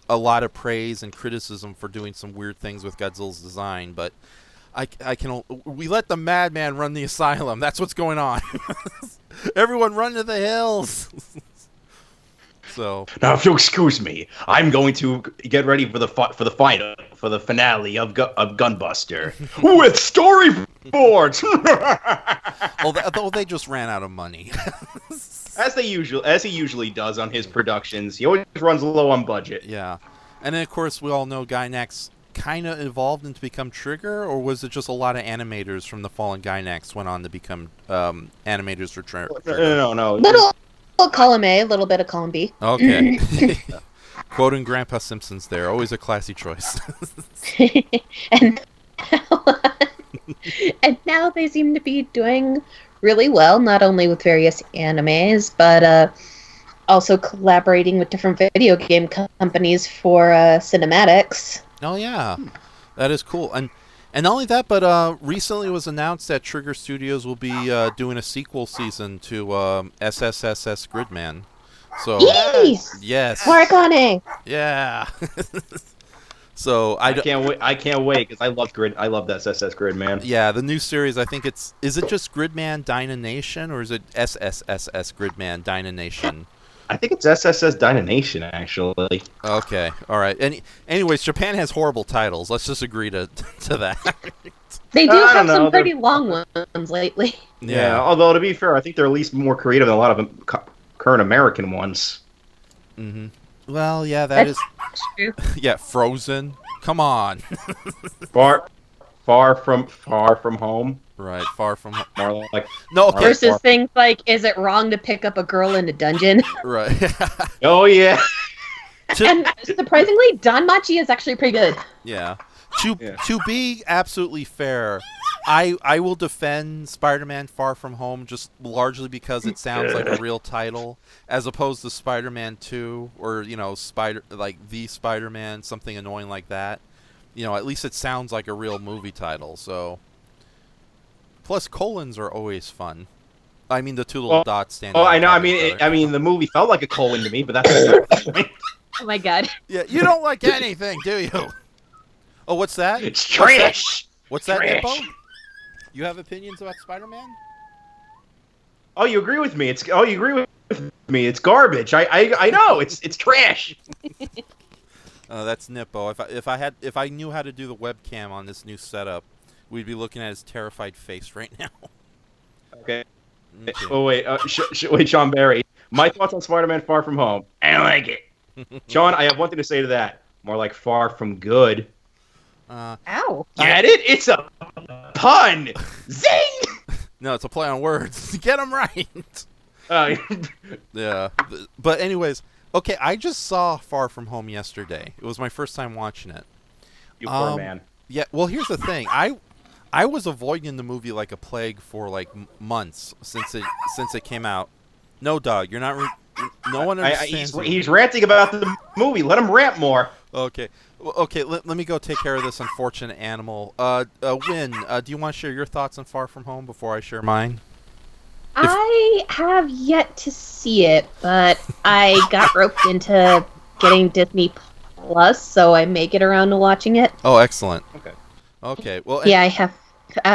a lot of praise and criticism for doing some weird things with Godzilla's design, but we let the madman run the asylum. That's what's going on. Everyone run to the hills. So Now, if you'll excuse me, I'm going to get ready for the final, for the finale of Gunbuster with storyboards. although they just ran out of money. as he usually does on his productions, he always runs low on budget. Yeah, and then of course we all know Gainax kind of evolved into become Trigger, or was it just a lot of animators from the fallen Gainax went on to become animators for Trigger? No. Little column A, a little bit of column B. Okay. Quoting Grandpa Simpsons there, always a classy choice. and and now they seem to be doing really well, not only with various animes, but also collaborating with different video game companies for cinematics. Oh yeah, that is cool. And not only that, but recently it was announced that Trigger Studios will be doing a sequel season to SSSS Gridman. So Yay! yes, Work on it. yeah. So I can't wait because I love that SS Gridman. Yeah, the new series. I think is it just Gridman Dynanation, or is it SSSS Gridman Dynanation? I think it's SSS Dynanation, actually. Okay, all right. Anyways, Japan has horrible titles. Let's just agree to that. They do I have don't know, some pretty long ones lately. Yeah, although to be fair, I think they're at least more creative than a lot of current American ones. Mm-hmm. Well, yeah, That's true. Yeah, Frozen. Come on. Far from home. Right, far from home. More like No, okay. Versus things like, is it wrong to pick up a girl in a dungeon? Right. Oh yeah. And surprisingly, Danmachi is actually pretty good. Yeah. To be absolutely fair, I will defend Spider-Man Far From Home just largely because it sounds like a real title, as opposed to Spider-Man 2 or the Spider-Man, something annoying like that. At least it sounds like a real movie title. So, plus colons are always fun. I mean, the two little dots standing. Oh, I know. I mean, the movie felt like a colon to me, but that's the point. Oh my god. Yeah, you don't like anything, do you? Oh, what's that? It's trash. What's that, Trash. Nippo? You have opinions about Spider-Man? Oh, you agree with me? It's It's garbage. I know. It's trash. That's Nippo. If I knew how to do the webcam on this new setup, we'd be looking at his terrified face right now. Okay. Oh wait, wait, Sean Barry. My thoughts on Spider-Man: Far From Home. I don't like it. Sean, I have one thing to say to that. More like Far From Good. Ow. Get it? It's a pun. Zing. No, it's a play on words. Get them right. Yeah. But anyways, okay, I just saw Far From Home yesterday. It was my first time watching it. You poor man. Yeah, well, here's the thing. I was avoiding the movie like a plague for like months since it came out. No, dog, you're not. No one understands. He's ranting about the movie. Let him rant more. Okay. Well, okay, let me go take care of this unfortunate animal. Win, do you want to share your thoughts on Far From Home before I share mine? I have yet to see it, but I got roped into getting Disney Plus, so I may get around to watching it. Oh, excellent. Okay. Well, Yeah, I have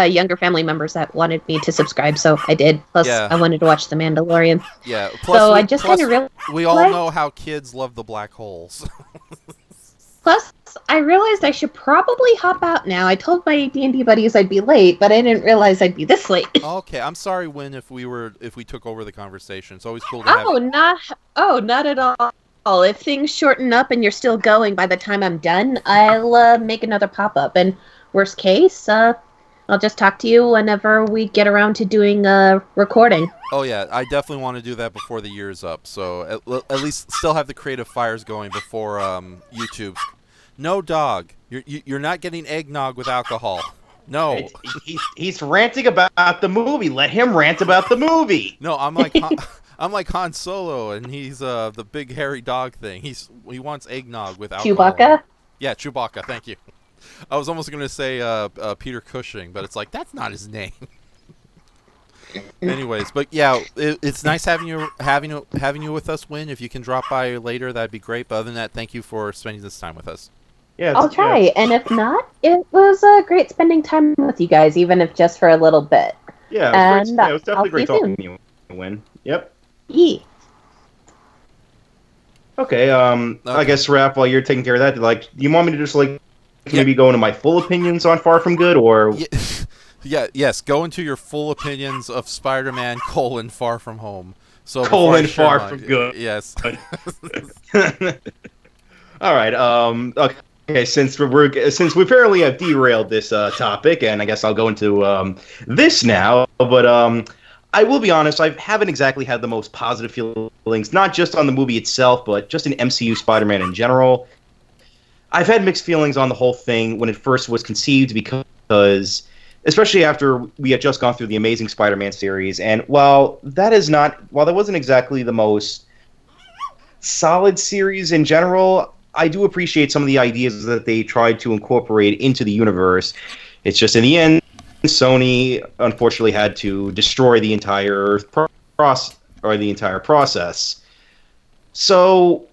younger family members that wanted me to subscribe, so I did. Plus, Yeah. I wanted to watch The Mandalorian. yeah. Plus, So I just kind of realized. we all know how kids love the black holes. Plus, I realized I should probably hop out now. I told my D&D buddies I'd be late, but I didn't realize I'd be this late. Okay, I'm sorry, Win, if we took over the conversation. It's always cool to have. Not at all. if things shorten up and you're still going by the time I'm done, I'll make another pop-up. And worst case, I'll just talk to you whenever we get around to doing a recording. Oh yeah, I definitely want to do that before the year's up. So at least still have the creative fires going before YouTube. No, dog, you're not getting eggnog with alcohol. No. He's ranting about the movie. Let him rant about the movie. No, I'm like Han Solo, and he's the big hairy dog thing. He wants eggnog with alcohol. Chewbacca? Yeah, Chewbacca. Thank you. I was almost going to say Peter Cushing, but it's like that's not his name. Anyways, but yeah, it's nice having you with us, Win. If you can drop by later, that'd be great. But other than that, thank you for spending this time with us. Yeah, I'll try. And if not, it was great spending time with you guys, even if just for a little bit. Yeah, it was definitely great talking to you, Win. Yep. Yeah. Okay, I guess, Raph, while you're taking care of that, do you want me to just, maybe go into my full opinions on Far From Good, or... Yes, go into your full opinions of Spider-Man, Far From Home. So Far From Good. Yes. All right, okay, since we apparently have derailed this topic, and I guess I'll go into this now, but I will be honest, I haven't exactly had the most positive feelings, not just on the movie itself, but just in MCU Spider-Man in general. I've had mixed feelings on the whole thing when it first was conceived because, especially after we had just gone through the Amazing Spider-Man series, and while that wasn't exactly the most solid series in general, I do appreciate some of the ideas that they tried to incorporate into the universe. It's just in the end, Sony unfortunately had to destroy the entire process. So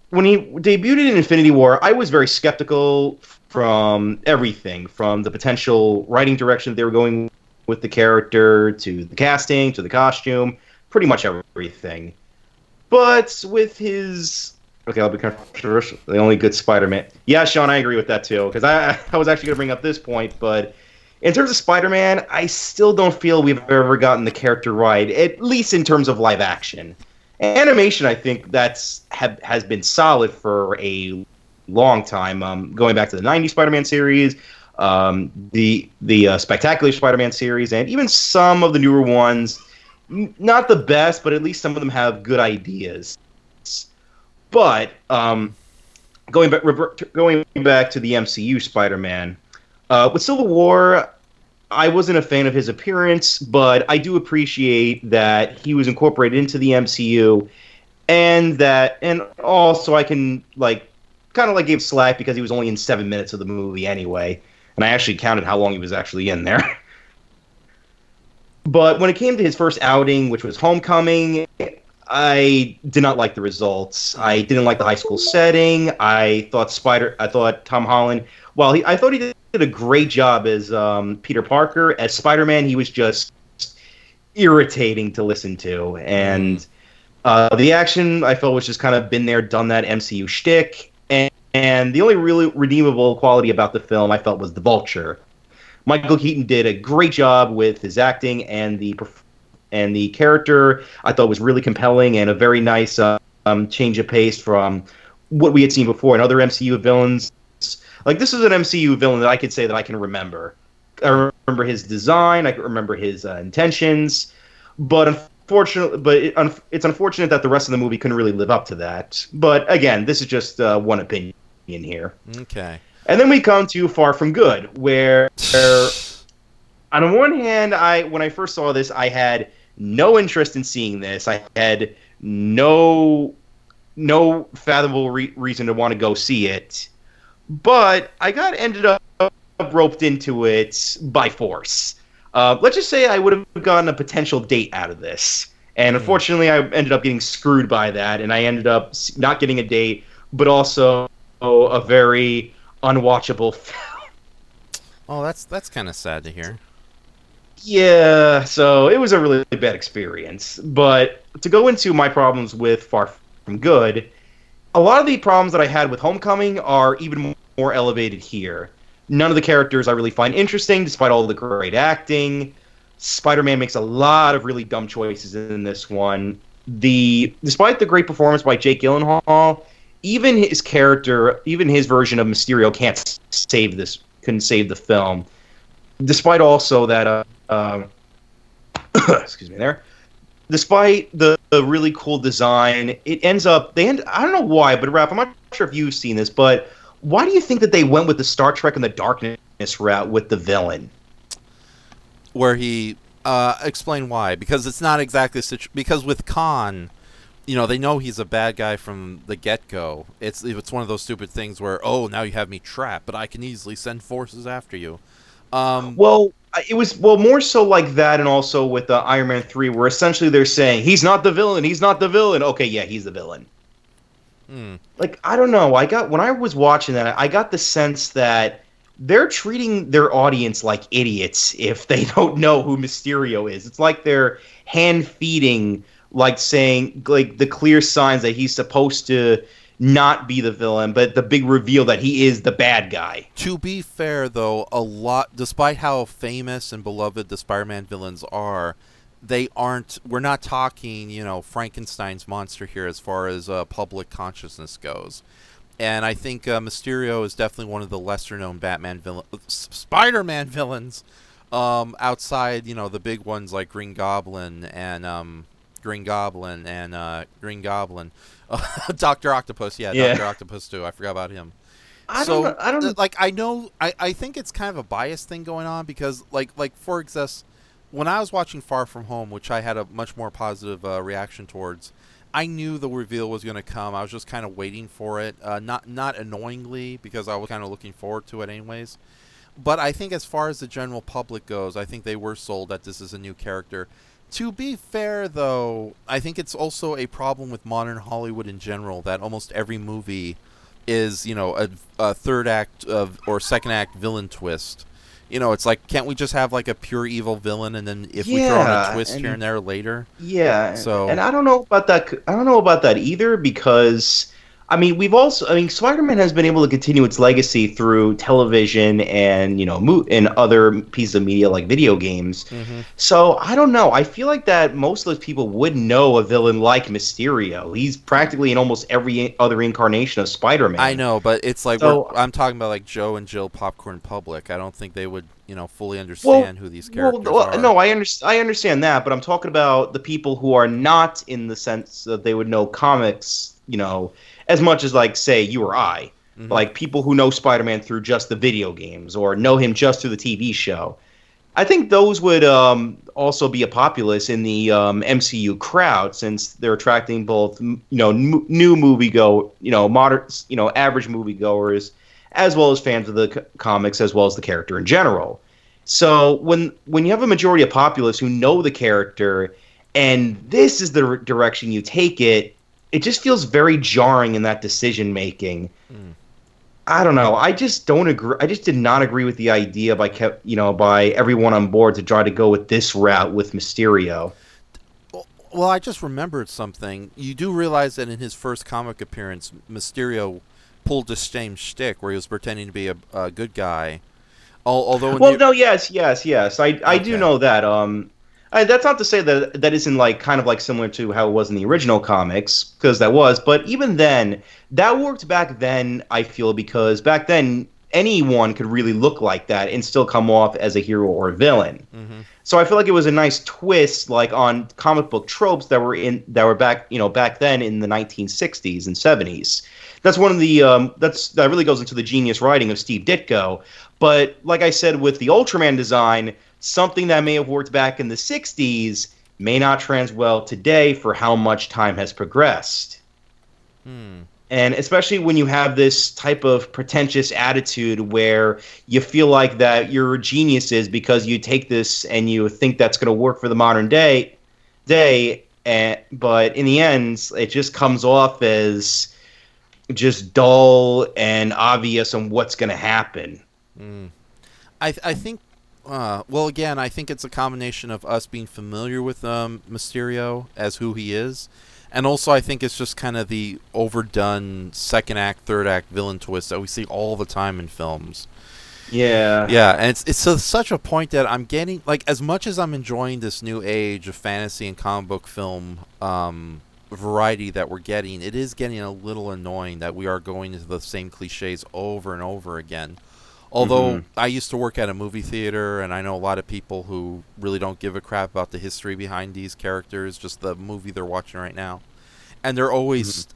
when he debuted in Infinity War, I was very skeptical from everything, from the potential writing direction that they were going with the character, to the casting, to the costume, pretty much everything. But with his... Okay, I'll be controversial. The only good Spider-Man... Yeah, Sean, I agree with that too, because I was actually going to bring up this point, but in terms of Spider-Man, I still don't feel we've ever gotten the character right, at least in terms of live action. Animation, I think has been solid for a long time, going back to the 90s Spider-Man series, the Spectacular Spider-Man series, and even some of the newer ones. Not the best, but at least some of them have good ideas. But going back to the MCU Spider-Man, with Civil War, I wasn't a fan of his appearance, but I do appreciate that he was incorporated into the MCU, and also I can gave slack because he was only in 7 minutes of the movie anyway, and I actually counted how long he was actually in there. But when it came to his first outing, which was Homecoming, I did not like the results. I didn't like the high school setting. I thought Tom Holland, I thought he did a great job as Peter Parker. As Spider-Man, he was just irritating to listen to. And the action, I felt, was just kind of been there, done that MCU shtick. And the only really redeemable quality about the film, I felt, was the Vulture. Michael Keaton did a great job with his acting, and the character, I thought, was really compelling and a very nice change of pace from what we had seen before in other MCU villains. This is an MCU villain that I could say that I can remember. I remember his design, I can remember his intentions, but it's unfortunate that the rest of the movie couldn't really live up to that. But again, this is just one opinion here. Okay. And then we come to Far From Good, where on the one hand, when I first saw this, I had no interest in seeing this. I had no fathomable reason to want to go see it. But I ended up roped into it by force. Let's just say I would have gotten a potential date out of this. And unfortunately, I ended up getting screwed by that, and I ended up not getting a date, but also a very unwatchable film. Oh, that's kind of sad to hear. Yeah, so it was a really bad experience. But to go into my problems with Far From Good, a lot of the problems that I had with Homecoming are even more elevated here. None of the characters I really find interesting, despite all the great acting. Spider-Man makes a lot of really dumb choices in this one. despite the great performance by Jake Gyllenhaal, even his character, even his version of Mysterio couldn't save the film. Despite also that, excuse me there. Despite the really cool design, I don't know why, but Raph, I'm not sure if you've seen this, but why do you think that they went with the Star Trek and the Darkness route with the villain? Where he, explain why. Because it's not exactly because with Khan, they know he's a bad guy from the get-go. It's one of those stupid things where, oh, now you have me trapped, but I can easily send forces after you. It was more so like that, and also with Iron Man 3, where essentially they're saying he's not the villain. Okay, yeah, he's the villain. Like, I don't know. When I was watching that, I got the sense that they're treating their audience like idiots if they don't know who Mysterio is. It's like they're hand feeding, like saying like the clear signs that he's supposed to not be the villain, but the big reveal that he is the bad guy. To be fair, though, despite how famous and beloved the Spider-Man villains are, we're not talking, Frankenstein's monster here as far as public consciousness goes. And I think Mysterio is definitely one of the lesser-known Spider-Man villains, outside, the big ones like Green Goblin and Dr. Octopus, Dr. Octopus too. I forgot about him. I think it's kind of a biased thing going on because, like for example, when I was watching Far From Home, which I had a much more positive reaction towards, I knew the reveal was going to come. I was just kind of waiting for it, not annoyingly, because I was kind of looking forward to it anyways. But I think as far as the general public goes, I think they were sold that this is a new character. To be fair, though, I think it's also a problem with modern Hollywood in general that almost every movie is, a third act or second act villain twist. It's like, can't we just have like a pure evil villain, and then if we throw in a twist here and there later? Yeah. So, and I don't know about that either, because Spider-Man has been able to continue its legacy through television and and other pieces of media like video games. Mm-hmm. So I don't know. I feel like that most of those people would know a villain like Mysterio. He's practically in almost every other incarnation of Spider-Man. I know, but it's like I'm talking about like Joe and Jill Popcorn Public. I don't think they would fully understand who these characters are. No, I understand that, but I'm talking about the people who are not in the sense that they would know comics, as much as, like, say, you or I. Mm-hmm. Like, people who know Spider-Man through just the video games or know him just through the TV show. I think those would also be a populace in the MCU crowd, since they're attracting both, new modern, average moviegoers, as well as fans of the comics, as well as the character in general. So when you have a majority of populace who know the character, and this is the direction you take it, it just feels very jarring in that decision making. I don't know. I just don't agree. I just did not agree with the idea by everyone on board to try to go with this route with Mysterio. Well, I just remembered something. You do realize that in his first comic appearance, Mysterio pulled the same shtick where he was pretending to be a good guy. Yes. I do know that. That's not to say that isn't kind of similar to how it was in the original comics, because that was. But even then, that worked back then, I feel, because back then anyone could really look like that and still come off as a hero or a villain. Mm-hmm. So I feel like it was a nice twist, on comic book tropes that were back then in the 1960s and 70s. That's one of the that really goes into the genius writing of Steve Ditko. But like I said, with the Ultraman design, something that may have worked back in the 60s may not trans well today for how much time has progressed. And especially when you have this type of pretentious attitude where you feel like that you're geniuses because you take this and you think that's going to work for the modern day, but in the end, it just comes off as just dull and obvious on what's going to happen. I think, again, I think it's a combination of us being familiar with Mysterio as who he is, and also I think it's just kind of the overdone second act, third act villain twist that we see all the time in films. Yeah. Yeah, and it's to such a point that I'm getting, like, as much as I'm enjoying this new age of fantasy and comic book film variety that we're getting, it is getting a little annoying that we are going into the same cliches over and over again. Although I used to work at a movie theater, and I know a lot of people who really don't give a crap about the history behind these characters, just the movie they're watching right now. And they're always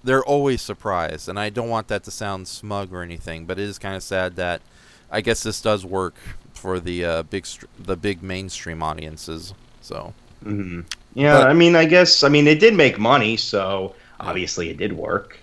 surprised, and I don't want that to sound smug or anything, but it is kind of sad that I guess this does work for the big mainstream audiences. So, yeah, but, I mean, I guess, I mean, it did make money, so obviously it did work.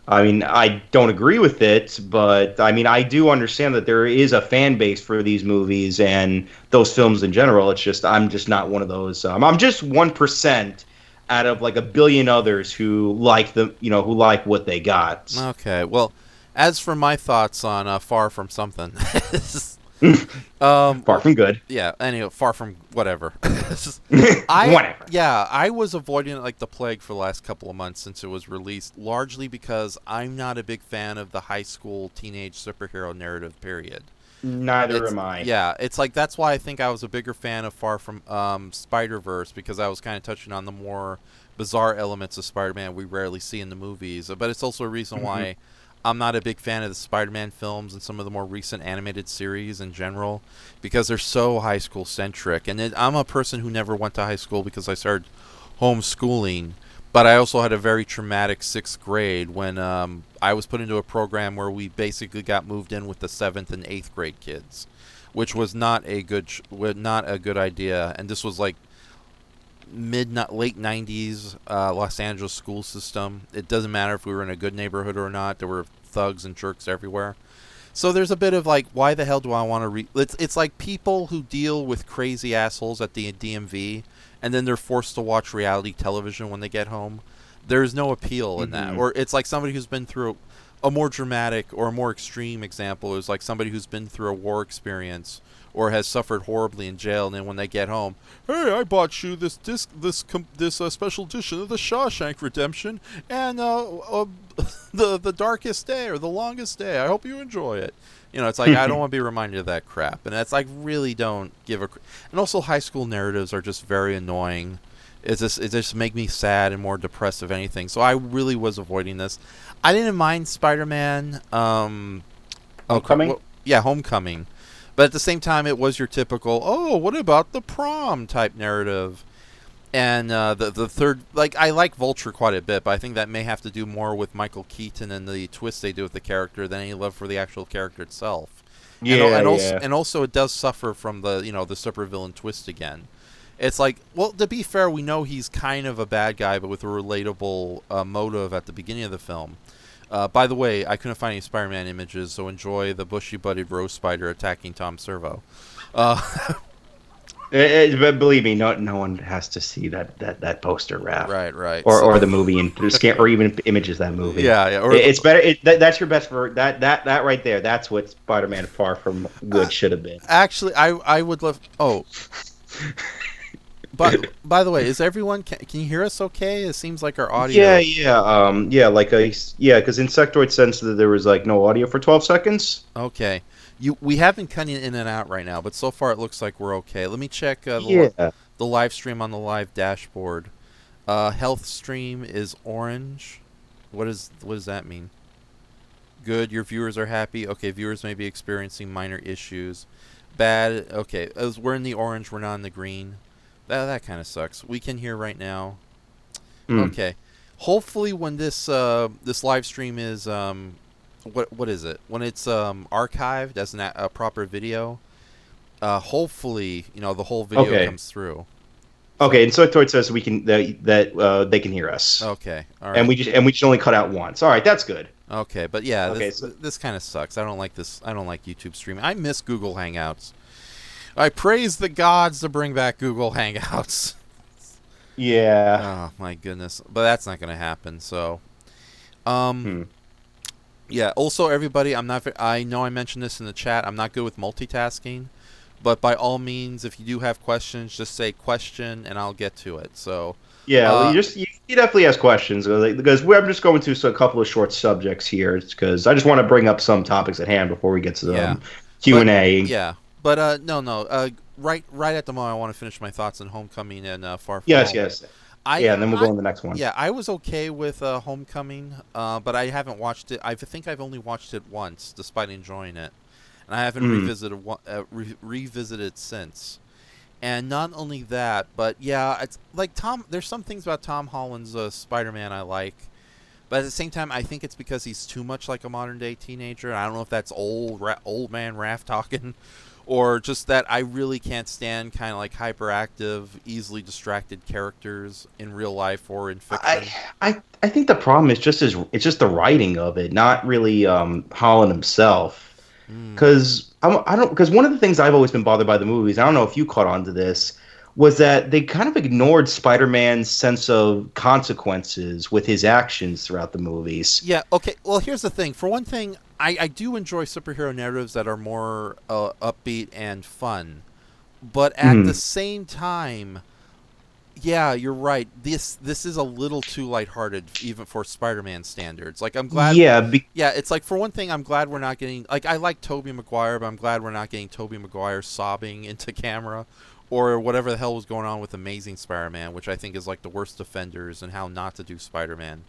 I mean, I don't agree with it, but I mean, I do understand that there is a fan base for these movies and those films in general. It's just I'm just not one of those. I'm just 1% out of like a billion others who like who like what they got. Okay, well, as for my thoughts on Far From Something, Far from good. Yeah, anyway, Far From whatever. Whatever. Yeah, I was avoiding it like the plague for the last couple of months since it was released, largely because I'm not a big fan of the high school teenage superhero narrative period. Neither am I. Yeah, it's like that's why I think I was a bigger fan of Far From Spider-Verse, because I was kind of touching on the more bizarre elements of Spider-Man we rarely see in the movies. But it's also a reason why I'm not a big fan of the Spider-Man films and some of the more recent animated series in general, because they're so high school centric. And I'm a person who never went to high school because I started homeschooling. But I also had a very traumatic 6th grade when I was put into a program where we basically got moved in with the 7th and 8th grade kids, which was not a good idea. And this was like late 90s Los Angeles school system. It doesn't matter if we were in a good neighborhood or not. There were thugs and jerks everywhere. So there's a bit of like, why the hell do I want to it's like people who deal with crazy assholes at the DMV and then they're forced to watch reality television when they get home. There's no appeal in that. Or it's like somebody who's been through a more dramatic or a more extreme example is like somebody who's been through a war experience or has suffered horribly in jail, and then when they get home, hey, I bought you this special edition of the Shawshank Redemption and the Darkest Day or the Longest Day. I hope you enjoy it. You know, it's like I don't want to be reminded of that crap, and that's like really don't give a. And also, high school narratives are just very annoying. It just make me sad and more depressed if anything. So I really was avoiding this. I didn't mind Spider-Man. Homecoming. Homecoming. But at the same time, it was your typical, oh, what about the prom type narrative? And the third, like, I like Vulture quite a bit, but I think that may have to do more with Michael Keaton and the twist they do with the character than any love for the actual character itself. And also it does suffer from the supervillain twist again. It's like, well, to be fair, we know he's kind of a bad guy, but with a relatable motive at the beginning of the film. By the way, I couldn't find any Spider-Man images, so enjoy the bushy-butted Rose Spider attacking Tom Servo. Believe me, no one has to see that poster, Raph. Right. Or the movie, or even images of that movie. Yeah. It's better. That's your best for that right there. That's what Spider-Man Far From Good should have been. Actually, I would love. Oh. But by the way, is everyone? Can you hear us? Okay, it seems like our audio. Because Insectoid said that there was like no audio for 12 seconds. Okay, we have been cutting in and out right now, but so far it looks like we're okay. Let me check the live stream on the live dashboard. Health stream is orange. What does that mean? Good, your viewers are happy. Okay, viewers may be experiencing minor issues. Bad. Okay, as we're in the orange, we're not in the green. That kind of sucks. We can hear right now. Okay. Hopefully when this live stream is what is it? When it's archived as a proper video, hopefully, the whole video comes through. Okay, and Insectoid says we can that they can hear us. Okay. All right. And we just only cut out once. All right, that's good. Okay, but yeah, this kind of sucks. I don't like this. I don't like YouTube streaming. I miss Google Hangouts. I praise the gods to bring back Google Hangouts. Yeah. Oh my goodness, but that's not going to happen. So, yeah. Also, everybody, I know I mentioned this in the chat. I'm not good with multitasking, but by all means, if you do have questions, just say question, and I'll get to it. So. Yeah, you definitely ask questions because I'm just going through a couple of short subjects here because I just want to bring up some topics at hand before we get to them. Q&A. Yeah, but no. Right at the moment, I want to finish my thoughts on Homecoming and Far From Yes, Home. yes. And then we'll go on the next one. Yeah, I was okay with Homecoming, but I haven't watched it. I think I've only watched it once, despite enjoying it, and I haven't revisited since. And not only that, but yeah, it's like there's some things about Tom Holland's Spider-Man I like, but at the same time, I think it's because he's too much like a modern-day teenager. And I don't know if that's old man Raph talking, or just that I really can't stand kind of like hyperactive, easily distracted characters in real life or in fiction. I think the problem is it's just the writing of it, not really Holland himself. Because because one of the things I've always been bothered by the movies, I don't know if you caught on to this, was that they kind of ignored Spider-Man's sense of consequences with his actions throughout the movies. Yeah, okay. Well, here's the thing. For one thing, I do enjoy superhero narratives that are more upbeat and fun. But at the same time, yeah, you're right. This is a little too lighthearted, even for Spider-Man standards. Like, I'm glad... Yeah, it's like, for one thing, I'm glad we're not getting... Like, I like Tobey Maguire, but I'm glad we're not getting Tobey Maguire sobbing into camera. Or whatever the hell was going on with Amazing Spider-Man, which I think is like the worst offenders and how not to do Spider-Man.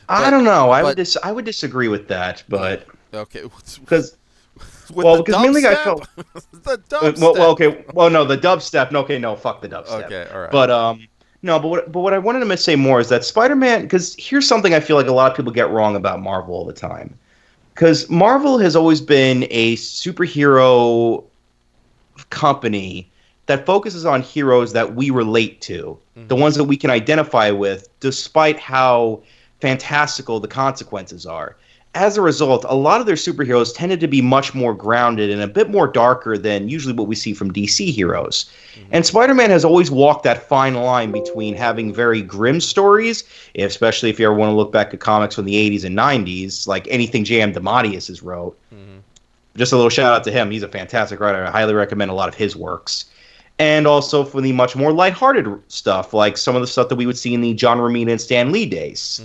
I don't know. I would disagree with that, but... Okay. Because mainly I felt... the dubstep. The dubstep. Okay, no, fuck the dubstep. Okay, all right. But, but what I wanted to say more is that Spider-Man... Because here's something I feel like a lot of people get wrong about Marvel all the time. Because Marvel has always been a superhero company that focuses on heroes that we relate to, the ones that we can identify with, despite how fantastical the consequences are. As a result, a lot of their superheroes tended to be much more grounded and a bit more darker than usually what we see from DC heroes. And Spider-Man has always walked that fine line between having very grim stories, especially if you ever want to look back at comics from the 80s and 90s, like anything J.M. DeMatteis has wrote. Just a little shout out to him. He's a fantastic writer. I highly recommend a lot of his works. And also for the much more lighthearted stuff, like some of the stuff that we would see in the John Romita and Stan Lee days.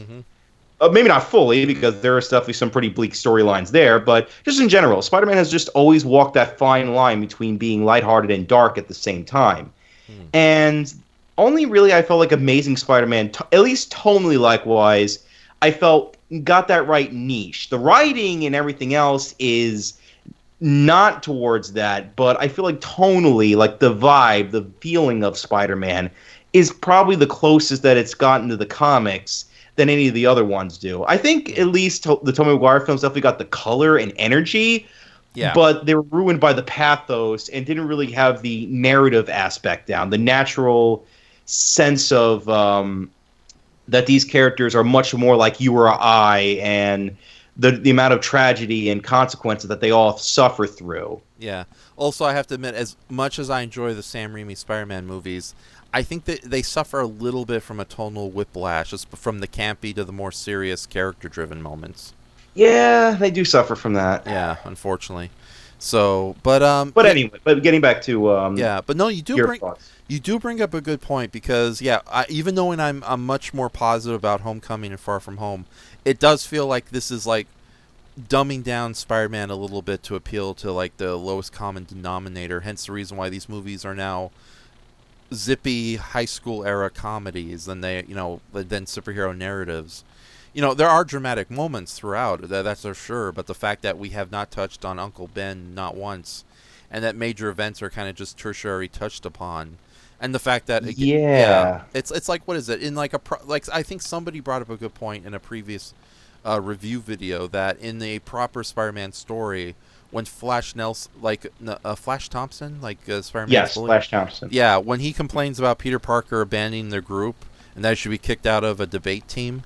Maybe not fully, because there are definitely some pretty bleak storylines there, but just in general, Spider-Man has just always walked that fine line between being lighthearted and dark at the same time. And only really I felt like Amazing Spider-Man, at least tonally likewise, I felt got that right niche. The writing and everything else is... not towards that, but I feel like tonally, like the vibe, the feeling of Spider-Man is probably the closest that it's gotten to the comics than any of the other ones do. I think at least the Tobey Maguire films definitely got the color and energy, but they were ruined by the pathos and didn't really have the narrative aspect down, the natural sense of that these characters are much more like you or I, and the amount of tragedy and consequences that they all suffer through. Yeah. Also, I have to admit, as much as I enjoy the Sam Raimi Spider-Man movies, I think that they suffer a little bit from a tonal whiplash, just from the campy to the more serious, character-driven moments. Yeah, they do suffer from that. Yeah, unfortunately. So, but anyway, getting back to but no, you do bring up a good point, because even though I'm much more positive about Homecoming and Far From Home, it does feel like this is like dumbing down Spider-Man a little bit to appeal to like the lowest common denominator. Hence the reason why these movies are now zippy high school era comedies than than superhero narratives. There are dramatic moments throughout, that's for sure, but the fact that we have not touched on Uncle Ben not once, and that major events are kind of just tertiary touched upon, and the fact that it's like, what is it, in like I think somebody brought up a good point in a previous review video, that in a proper Spider-Man story, when Flash Nelson, Flash Thompson, Spider-Man's bully? Flash Thompson. Yeah, when he complains about Peter Parker abandoning their group and that he should be kicked out of a debate team,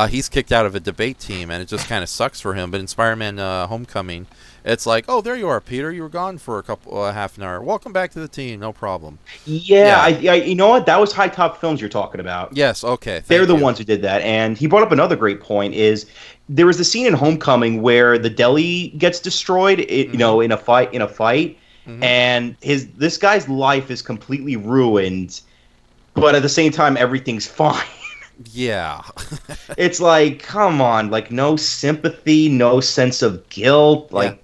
he's kicked out of a debate team, and it just kind of sucks for him. But in Spider-Man Homecoming, it's like, oh, there you are, Peter. You were gone for a half an hour. Welcome back to the team. No problem. Yeah. You know what? That was High Top Films you're talking about. Yes, okay. They're the ones who did that. And he brought up another great point, is there was the scene in Homecoming where the deli gets destroyed, in a fight. And this guy's life is completely ruined, but at the same time, everything's fine. Yeah. It's like, come on, like, no sympathy, no sense of guilt, like...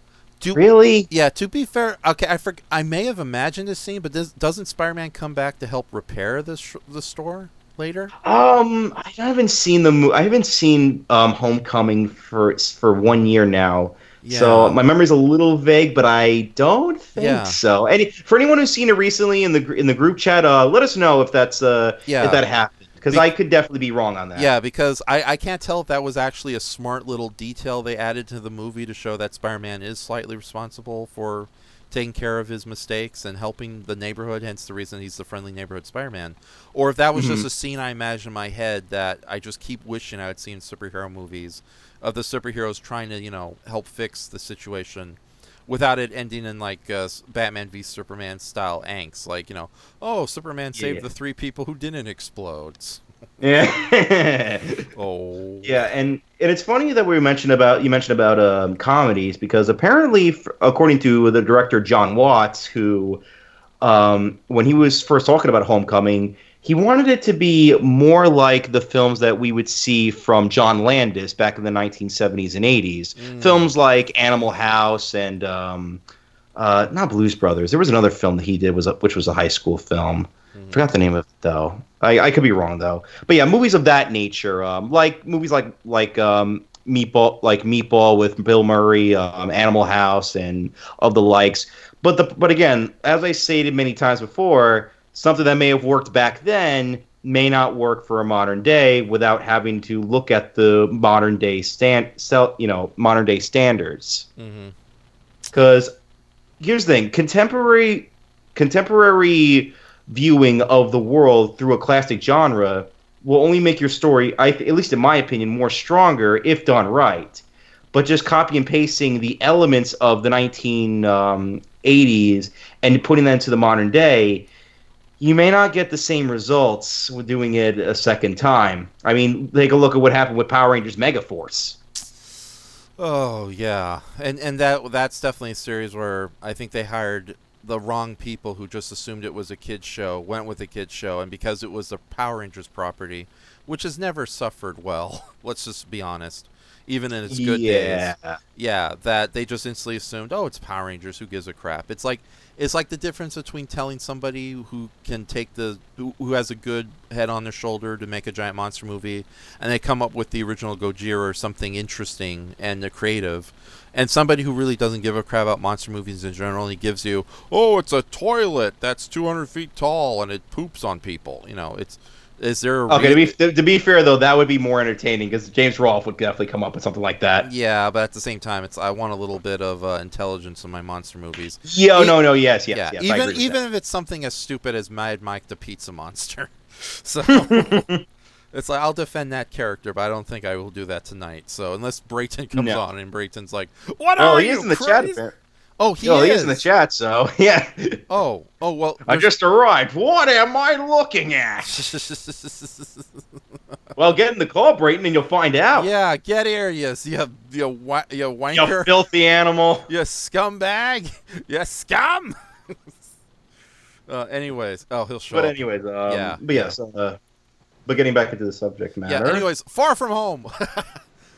Really? Yeah, to be fair, okay, I may have imagined this scene, but doesn't Spider-Man come back to help repair the store later? I haven't seen I haven't seen Homecoming for 1 year now. So Yeah. my memory's a little vague, but I don't think Yeah. so. For anyone who's seen it recently in the group chat, let us know if if that happened, because I could definitely be wrong on that. Yeah, because I can't tell if that was actually a smart little detail they added to the movie to show that Spider-Man is slightly responsible for taking care of his mistakes and helping the neighborhood, hence the reason he's the friendly neighborhood Spider-Man. Or if that was just a scene I imagine in my head that I just keep wishing I would see in superhero movies, of the superheroes trying to, help fix the situation without it ending in like Batman v Superman style angst, like, oh, Superman saved the 3 people who didn't explode. Yeah. Oh. Yeah, and it's funny that you mentioned about comedies, because apparently, according to the director John Watts, who when he was first talking about Homecoming, he wanted it to be more like the films that we would see from John Landis back in the 1970s and 80s. Films like Animal House and not Blues Brothers. There was another film that he did which was a high school film. Forgot the name of it though. I could be wrong though. But yeah, movies of that nature, like movies like Meatball with Bill Murray, Animal House, and of the likes. But again, as I stated many times before, something that may have worked back then may not work for a modern day without having to look at the modern day modern day standards. Because here's the thing: contemporary viewing of the world through a classic genre will only make your story, at least in my opinion, more stronger if done right. But just copy and pasting the elements of the 1980s and putting that into the modern day, you may not get the same results with doing it a second time. I mean, take a look at what happened with Power Rangers Megaforce. Oh yeah, and that's definitely a series where I think they hired the wrong people who just assumed it was a kids show, went with a kids show, and because it was the Power Rangers property, which has never suffered well, let's just be honest, even in its good days. Yeah, that they just instantly assumed, oh, it's Power Rangers, who gives a crap? It's like the difference between telling somebody who can take who has a good head on their shoulder to make a giant monster movie, and they come up with the original Gojira or something interesting and creative, and somebody who really doesn't give a crap about monster movies in general, he gives you, oh, it's a toilet that's 200 feet tall and it poops on people. Is there to be fair though, that would be more entertaining, because James Rolfe would definitely come up with something like that. Yeah, but at the same time, I want a little bit of intelligence in my monster movies. Yes. Even if it's something as stupid as Mad Mike the Pizza Monster. So it's like, I'll defend that character, but I don't think I will do that tonight. So unless Brayton comes on and Brayton's like, "What are you?" He's in the chat. Oh, he is in the chat, so yeah. Oh, well. I just arrived. What am I looking at? Well, get in the call, Brayton, and you'll find out. Yeah, get here, you wanker. You filthy animal. You scumbag. You scum. Anyways, he'll show up. But anyways, but getting back into the subject matter. Yeah, anyways, Far From Home.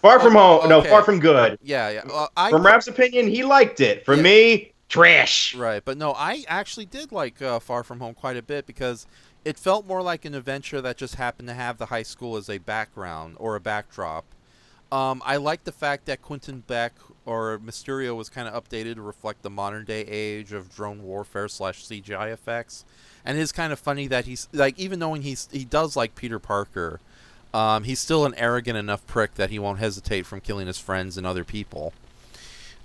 Far From Home. Okay. No, Far From Good. Yeah. From Rap's opinion, he liked it. For me, trash. Right, but no, I actually did like Far From Home quite a bit, because it felt more like an adventure that just happened to have the high school as a background or a backdrop. I like the fact that Quentin Beck or Mysterio was kind of updated to reflect the modern day age of drone warfare / CGI effects. And it is kind of funny that he's like, even knowing he does like Peter Parker, he's still an arrogant enough prick that he won't hesitate from killing his friends and other people.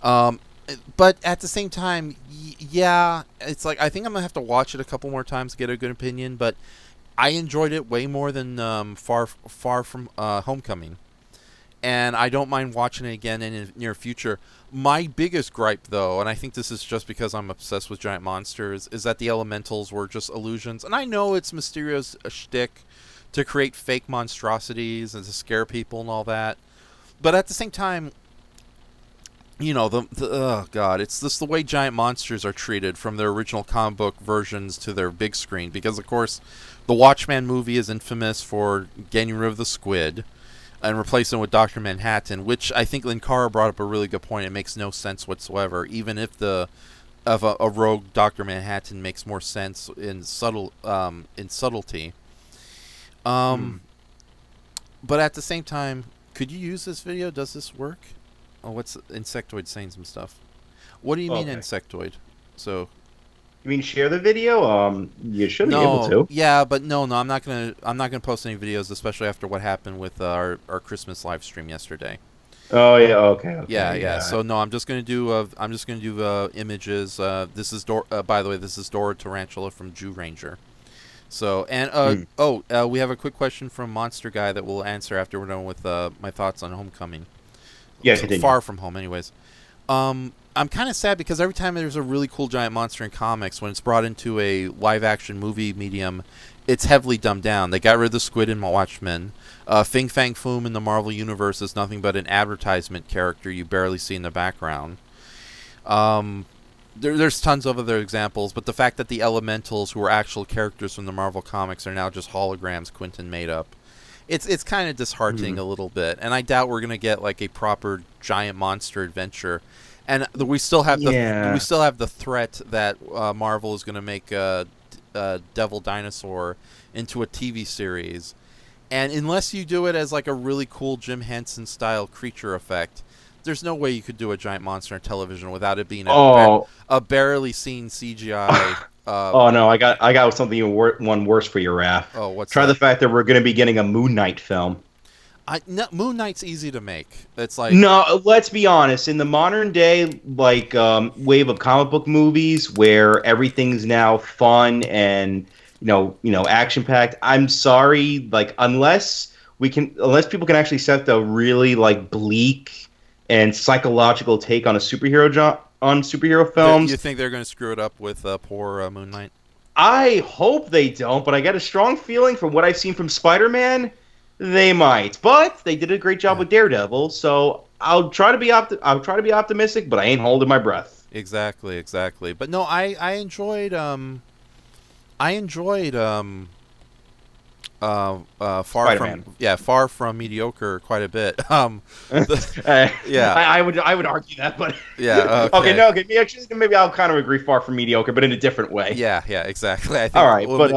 But at the same time, yeah, it's like, I think I'm going to have to watch it a couple more times to get a good opinion, but I enjoyed it way more than Far From Homecoming. And I don't mind watching it again in the near future. My biggest gripe, though, and I think this is just because I'm obsessed with giant monsters, is that the elementals were just illusions. And I know it's Mysterio's shtick to create fake monstrosities and to scare people and all that. But at the same time, oh god, it's just the way giant monsters are treated from their original comic book versions to their big screen. Because, of course, the Watchmen movie is infamous for getting rid of the squid. and replace him with Dr. Manhattan, which I think Linkara brought up a really good point. It makes no sense whatsoever, even if a rogue Dr. Manhattan makes more sense in subtlety. But at the same time, could you use this video? Does this work? Oh, what's Insectoid saying some stuff? What do you mean, Insectoid? So, you mean share the video? You should be able to. Yeah, but no, I'm not gonna post any videos, especially after what happened with our Christmas live stream yesterday. Oh yeah, okay. Yeah. So no, I'm just gonna do images. This is by the way, this is Dora Tarantula from Jew Ranger. So and we have a quick question from Monster Guy that we'll answer after we're done with my thoughts on Homecoming. Yeah, so Far From Home, anyways. I'm kind of sad because every time there's a really cool giant monster in comics, when it's brought into a live-action movie medium, it's heavily dumbed down. They got rid of the squid in Watchmen. Fing Fang Foom in the Marvel Universe is nothing but an advertisement character you barely see in the background. There's tons of other examples, but the fact that the Elementals, who are actual characters from the Marvel Comics, are now just holograms Quentin made up, it's kind of disheartening a little bit. And I doubt we're going to get like a proper giant monster adventure. And we still have the threat that Marvel is going to make Devil Dinosaur into a TV series, and unless you do it as like a really cool Jim Henson style creature effect, there's no way you could do a giant monster on television without it being a barely seen CGI. Oh no, I got something one worse for you, Raph. Oh, what's Try that? the fact that we're going to be getting a Moon Knight film. No, Moon Knight's easy to make. It's like no. Let's be honest. In the modern day, like wave of comic book movies, where everything's now fun and action packed. I'm sorry, like unless people can actually set the really like bleak and psychological take on superhero films. You think they're going to screw it up with poor Moon Knight? I hope they don't, but I got a strong feeling from what I've seen from Spider-Man. They might, but they did a great job with Daredevil, so I'll try to be optimistic, but I ain't holding my breath. Exactly. But no, I enjoyed Far From Mediocre quite a bit. I would argue that, but yeah. Okay. Maybe I'll kind of agree. Far From Mediocre, but in a different way. Yeah, exactly. I think all right, but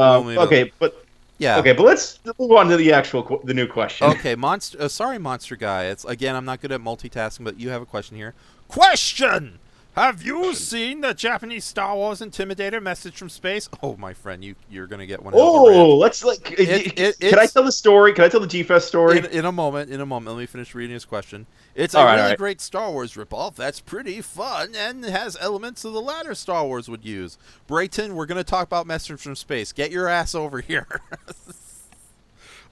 let's move on to the new question. Okay, Monster Guy. It's again, I'm not good at multitasking, but you have a question here. Question: Have you seen the Japanese Star Wars Intimidator Message from Space? Oh, my friend, you're gonna get one. Let's can I tell the story? Can I tell the G-Fest story? In a moment. Let me finish reading his question. It's a really great Star Wars ripoff that's pretty fun and has elements of the latter Star Wars would use. Brayton, we're going to talk about Message from Space. Get your ass over here.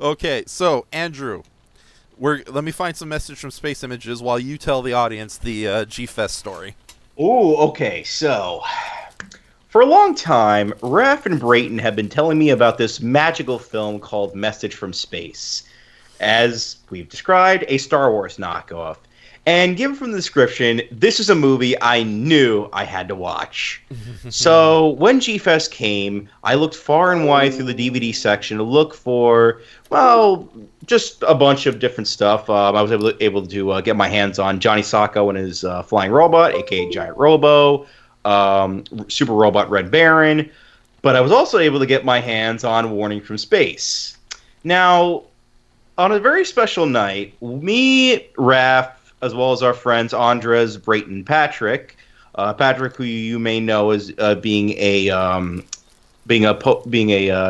Okay, so, Andrew, let me find some Message from Space images while you tell the audience the G-Fest story. Ooh, okay, so for a long time, Raph and Brayton have been telling me about this magical film called Message from Space. As we've described, a Star Wars knockoff. And given from the description, this is a movie I knew I had to watch. So when G-Fest came, I looked far and wide through the DVD section to look for, well, just a bunch of different stuff. I was able to get my hands on Johnny Sacco and his flying robot, aka Giant Robo, Super Robot Red Baron, but I was also able to get my hands on Warning from Space. Now, on a very special night, me, Raph, as well as our friends Andres, Brayton, Patrick, who you may know as being a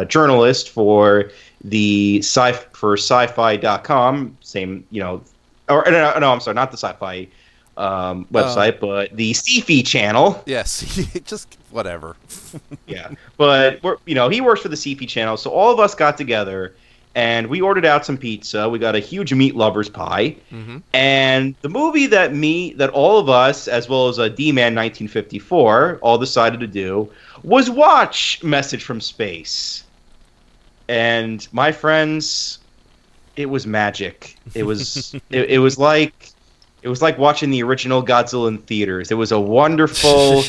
journalist for the sci-fi.com, same, no, I'm sorry, not the sci-fi website, but the sci-fi channel. Yes, just whatever. Yeah, but he works for the sci-fi channel, so all of us got together. And we ordered out some pizza. We got a huge meat lover's pie. Mm-hmm. And the movie that all of us, as well as D-Man 1954, all decided to do was watch Message from Space. And my friends, it was magic. It was it was like watching the original Godzilla in theaters. It was a wonderful,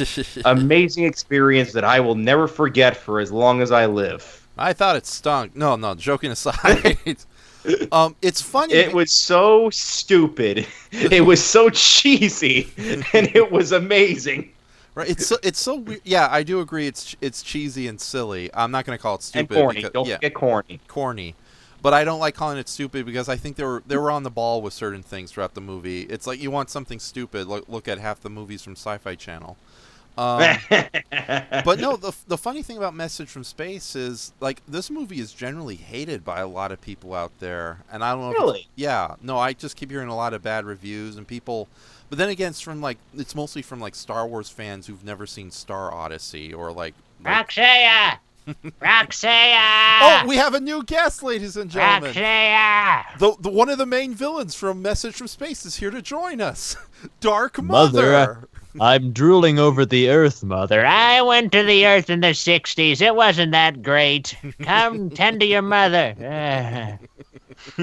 amazing experience that I will never forget for as long as I live. I thought it stunk. No, joking aside. It's funny. It was so stupid. It was so cheesy, and it was amazing. Right, it's so weird. Yeah, I do agree. It's cheesy and silly. I'm not going to call it And stupid. corny. Because, Don't forget corny. Corny, but I don't like calling it stupid because I think they were on the ball with certain things throughout the movie. It's like you want something stupid. Look at half the movies from Sci-Fi Channel. But no, the funny thing about Message from Space is like this movie is generally hated by a lot of people out there, and I don't know. Really? Yeah. No, I just keep hearing a lot of bad reviews and people. But then again, it's mostly from like Star Wars fans who've never seen Star Odyssey or like Roxaya! Roxaya! Oh, we have a new guest, ladies and gentlemen. Roxaya! The one of the main villains from Message from Space is here to join us. Dark Mother, Mother. I'm drooling over the Earth, Mother. I went to the Earth in the 60s. It wasn't that great. Come tend to your mother.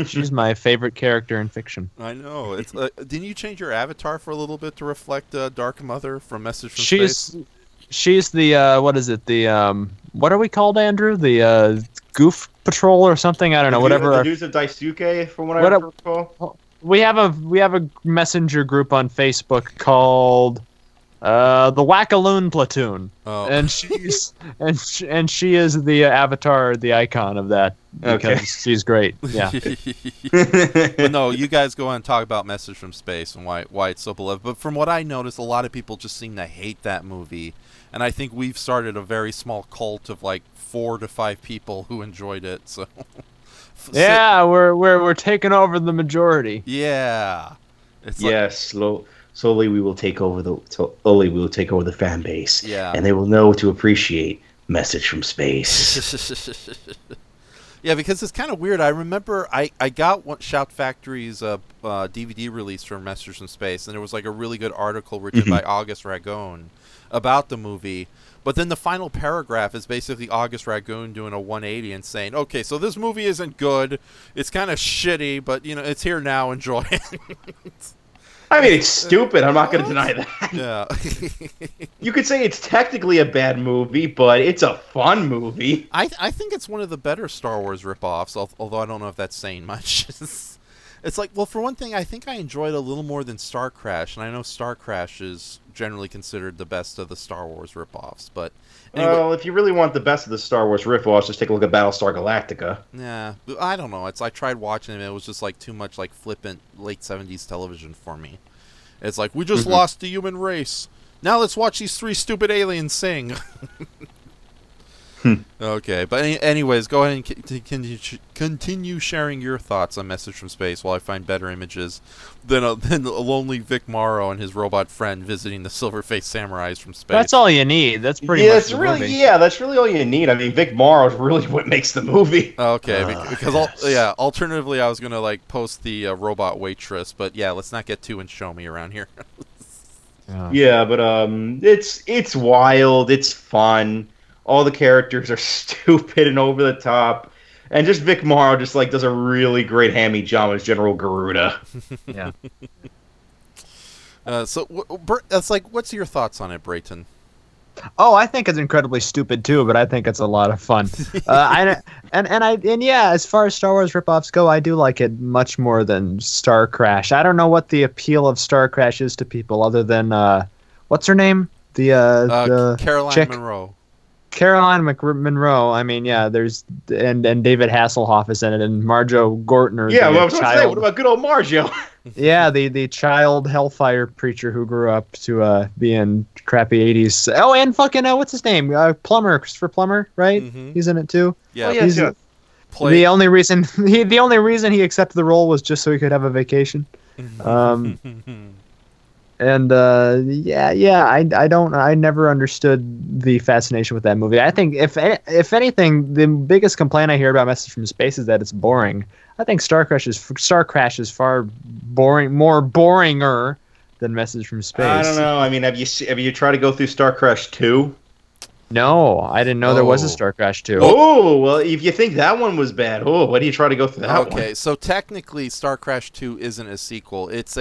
She's my favorite character in fiction. I know. It's didn't you change your avatar for a little bit to reflect Dark Mother from Message from Space? She's the what is it? The what are we called, Andrew? The Goof Patrol or something? I don't know. Whatever. The News of Daisuke, from what I recall. We have a messenger group on Facebook called the Wackaloon Platoon, and she's and she is the avatar, the icon of that because she's great. Yeah. But no, you guys go on and talk about Message from Space and why it's so beloved. But from what I noticed, a lot of people just seem to hate that movie, and I think we've started a very small cult of like 4 to 5 people who enjoyed it. So. Yeah, we're taking over the majority. Yeah. It's Slowly we will take over the fan base. Yeah. And they will know to appreciate Message from Space. Yeah, because it's kind of weird. I remember I got Shout Factory's DVD release for Message from Space, and there was like a really good article written by August Ragone about the movie. But then the final paragraph is basically August Ragone doing a 180 and saying, okay, so this movie isn't good. It's kind of shitty, but, you know, it's here now. Enjoy it. I mean, it's stupid. I'm not going to deny that. Yeah. You could say it's technically a bad movie, but it's a fun movie. I think it's one of the better Star Wars ripoffs, although I don't know if that's saying much. It's like, well, for one thing, I think I enjoyed it a little more than Star Crash, and I know Star Crash is generally considered the best of the Star Wars ripoffs, but anyway. Well, if you really want the best of the Star Wars ripoffs, just take a look at Battlestar Galactica. Yeah, I don't know. I tried watching it, and it was just like too much like flippant late 70s television for me. It's like, we just lost the human race. Now let's watch these 3 stupid aliens sing. Okay, but anyways, go ahead and continue sharing your thoughts on Message from Space while I find better images than a lonely Vic Morrow and his robot friend visiting the silver-faced samurais from space. That's all you need. That's pretty much the movie. That's really all you need. I mean, Vic Morrow is really what makes the movie. Okay, because alternatively, I was gonna like post the robot waitress, but yeah, let's not get too and show me around here. Yeah, but it's wild. It's fun. All the characters are stupid and over the top, and just Vic Morrow just like does a really great hammy job as General Garuda. Yeah. So that's like, what's your thoughts on it, Brayton? Oh, I think it's incredibly stupid too, but I think it's a lot of fun. As far as Star Wars ripoffs go, I do like it much more than Star Crash. I don't know what the appeal of Star Crash is to people, other than what's her name? The Caroline chick? Munro. Caroline Monroe. I mean, yeah, there's and David Hasselhoff is in it, and Marjo Gortner. Yeah, well, I was going to say, what about good old Marjo? Yeah, the child hellfire preacher who grew up to be in crappy 80s. Oh, and fucking what's his name? Plummer, Christopher Plummer, right? Mm-hmm. He's in it too. Yeah, he's the only reason he accepted the role was just so he could have a vacation. And I never understood the fascination with that movie. I think if anything, the biggest complaint I hear about Message from Space is that it's boring. I think Star Crash is far more boringer than Message from Space. I don't know. I mean, have you tried to go through Star Crash 2? No, I didn't know there was a Star Crash 2. Oh, well, if you think that one was bad, why do you try to go through that one? Okay, so technically Star Crash 2 isn't a sequel. It's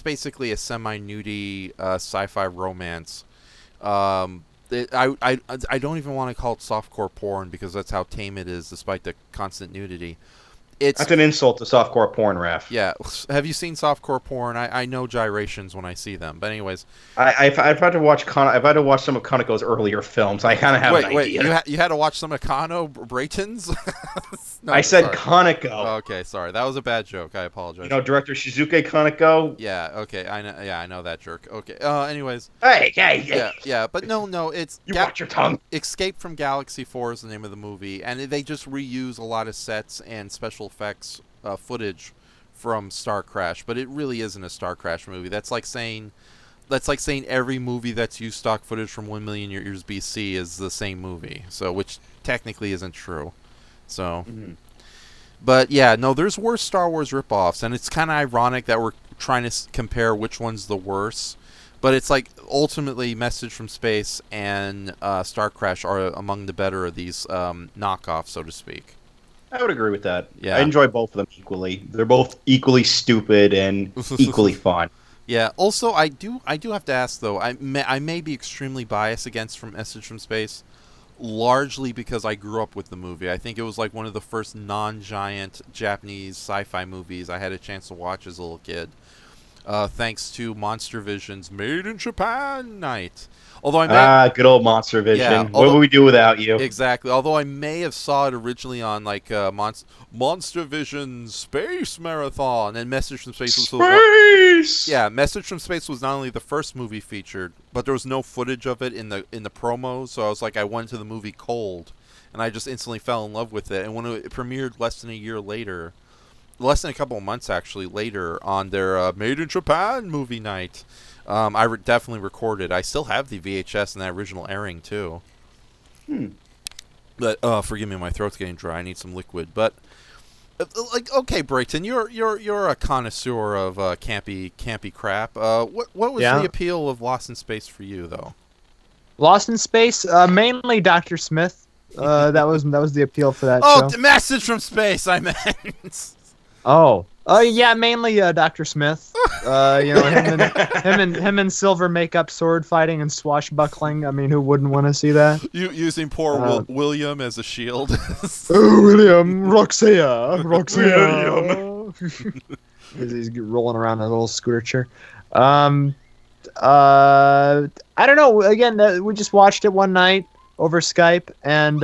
basically a semi-nudie sci-fi romance. I don't even want to call it softcore porn because that's how tame it is despite the constant nudity. That's an insult to softcore porn, Raph. Yeah. Have you seen softcore porn? I know gyrations when I see them. But anyways, I've had to watch I've had to watch some of Kaneko's earlier films. I kind of have an idea. Wait, you had to watch some of Kano Brayton's? No, I said sorry. Kaneko. Oh, okay, sorry. That was a bad joke. I apologize. You know, director Shizuke Kaneko. Yeah. Okay. I know. Yeah, I know that jerk. Okay. Anyways. Hey. Yeah. But no. It's You watch your tongue. Escape from Galaxy 4 is the name of the movie, and they just reuse a lot of sets and special effects footage from Star Crash, but it really isn't a Star Crash movie. That's like saying every movie that's used stock footage from 1 million years BC is the same movie. So, which technically isn't true. So, but yeah, no, there's worse Star Wars ripoffs, and it's kind of ironic that we're trying to compare which one's the worst. But it's like ultimately, Message from Space and Star Crash are among the better of these knockoffs, so to speak. I would agree with that. Yeah. I enjoy both of them equally. They're both equally stupid and equally fun. Yeah. Also, I do have to ask though. I may be extremely biased against from Message from Space, largely because I grew up with the movie. I think it was like one of the first non-giant Japanese sci-fi movies I had a chance to watch as a little kid. Thanks to Monster Vision's Made in Japan night. Although good old Monster Vision. Yeah, what would we do without you? Exactly. Although I may have saw it originally on like Monster Vision Space Marathon, and Message from Space was Message from Space was not only the first movie featured, but there was no footage of it in the promos. So I was like, I went to the movie cold, and I just instantly fell in love with it. And when it premiered less than a couple of months actually later on their Made in Japan movie night. I definitely recorded. I still have the VHS and that original airing too. But forgive me, my throat's getting dry. I need some liquid. But okay, Brayton, you're a connoisseur of campy crap. What was the appeal of Lost in Space for you though? Lost in Space, mainly Dr. Smith. That was the appeal for that show. Oh, Message from Space, I meant. Yeah, mainly Dr. Smith. Him and silver makeup, sword fighting, and swashbuckling. I mean, who wouldn't want to see that? You using poor William as a shield. Oh, William, Roxia. He's rolling around in a little scooter chair. I don't know. Again, we just watched it one night over Skype, and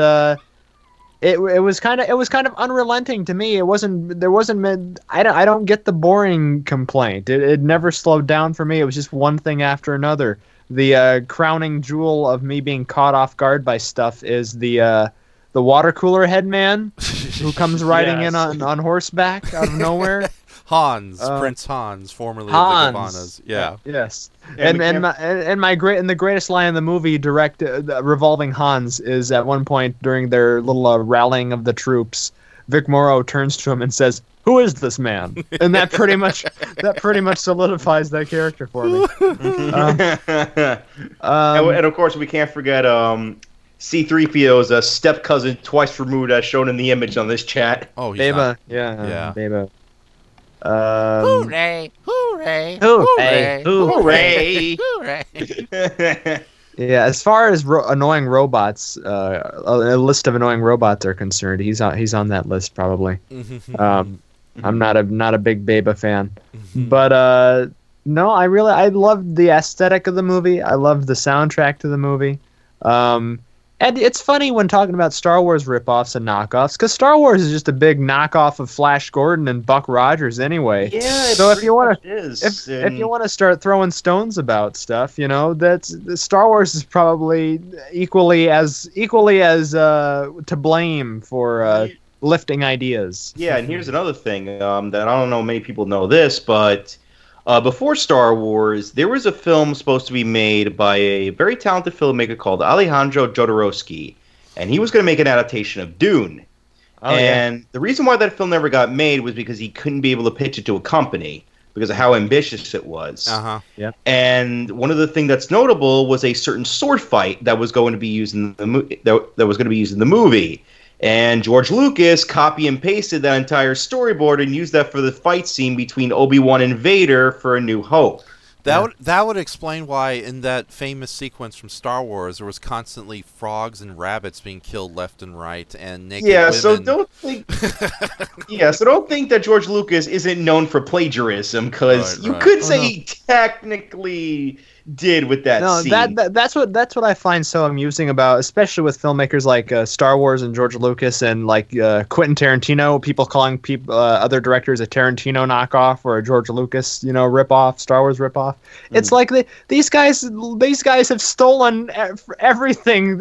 it was kind of unrelenting to me. I don't get the boring complaint. It never slowed down for me. It was just one thing after another. The crowning jewel of me being caught off guard by stuff is the water cooler head man who comes riding in on horseback out of nowhere. Prince Hans, formerly of the Gavanas. Yeah. Yes. And the greatest line in the movie, revolving Hans, is at one point during their little rallying of the troops, Vic Morrow turns to him and says, "Who is this man?" And that pretty much solidifies that character for me. And of course, we can't forget C-3PO's step cousin, twice removed, as shown in the image on this chat. Oh, he's Beba. not. Yeah. Beba. Hooray! Hooray! Hooray! Hooray! Hooray! Yeah, as far as annoying robots, a list of annoying robots are concerned, he's on that list probably. I'm not a big Beba fan, but no, I loved the aesthetic of the movie. I loved the soundtrack to the movie. And it's funny when talking about Star Wars ripoffs and knockoffs, because Star Wars is just a big knockoff of Flash Gordon and Buck Rogers anyway. Yeah, so if you want to start throwing stones about stuff, the Star Wars is probably equally as to blame for lifting ideas. Yeah, and here's another thing that I don't know many people know this, but before Star Wars, there was a film supposed to be made by a very talented filmmaker called Alejandro Jodorowsky, and he was going to make an adaptation of Dune. The reason why that film never got made was because he couldn't be able to pitch it to a company because of how ambitious it was. Yeah. And one of the things that's notable was a certain sword fight that was going to be used in the movie. And George Lucas copy and pasted that entire storyboard and used that for the fight scene between Obi-Wan and Vader for A New Hope. That would explain why in that famous sequence from Star Wars there was constantly frogs and rabbits being killed left and right and naked women. So don't think that George Lucas isn't known for plagiarism, because you could say he technically did with that scene. That's what I find so amusing about, especially with filmmakers like Star Wars and George Lucas and like Quentin Tarantino. People calling other directors a Tarantino knockoff or a George Lucas, ripoff, Star Wars ripoff. It's like these guys have stolen everything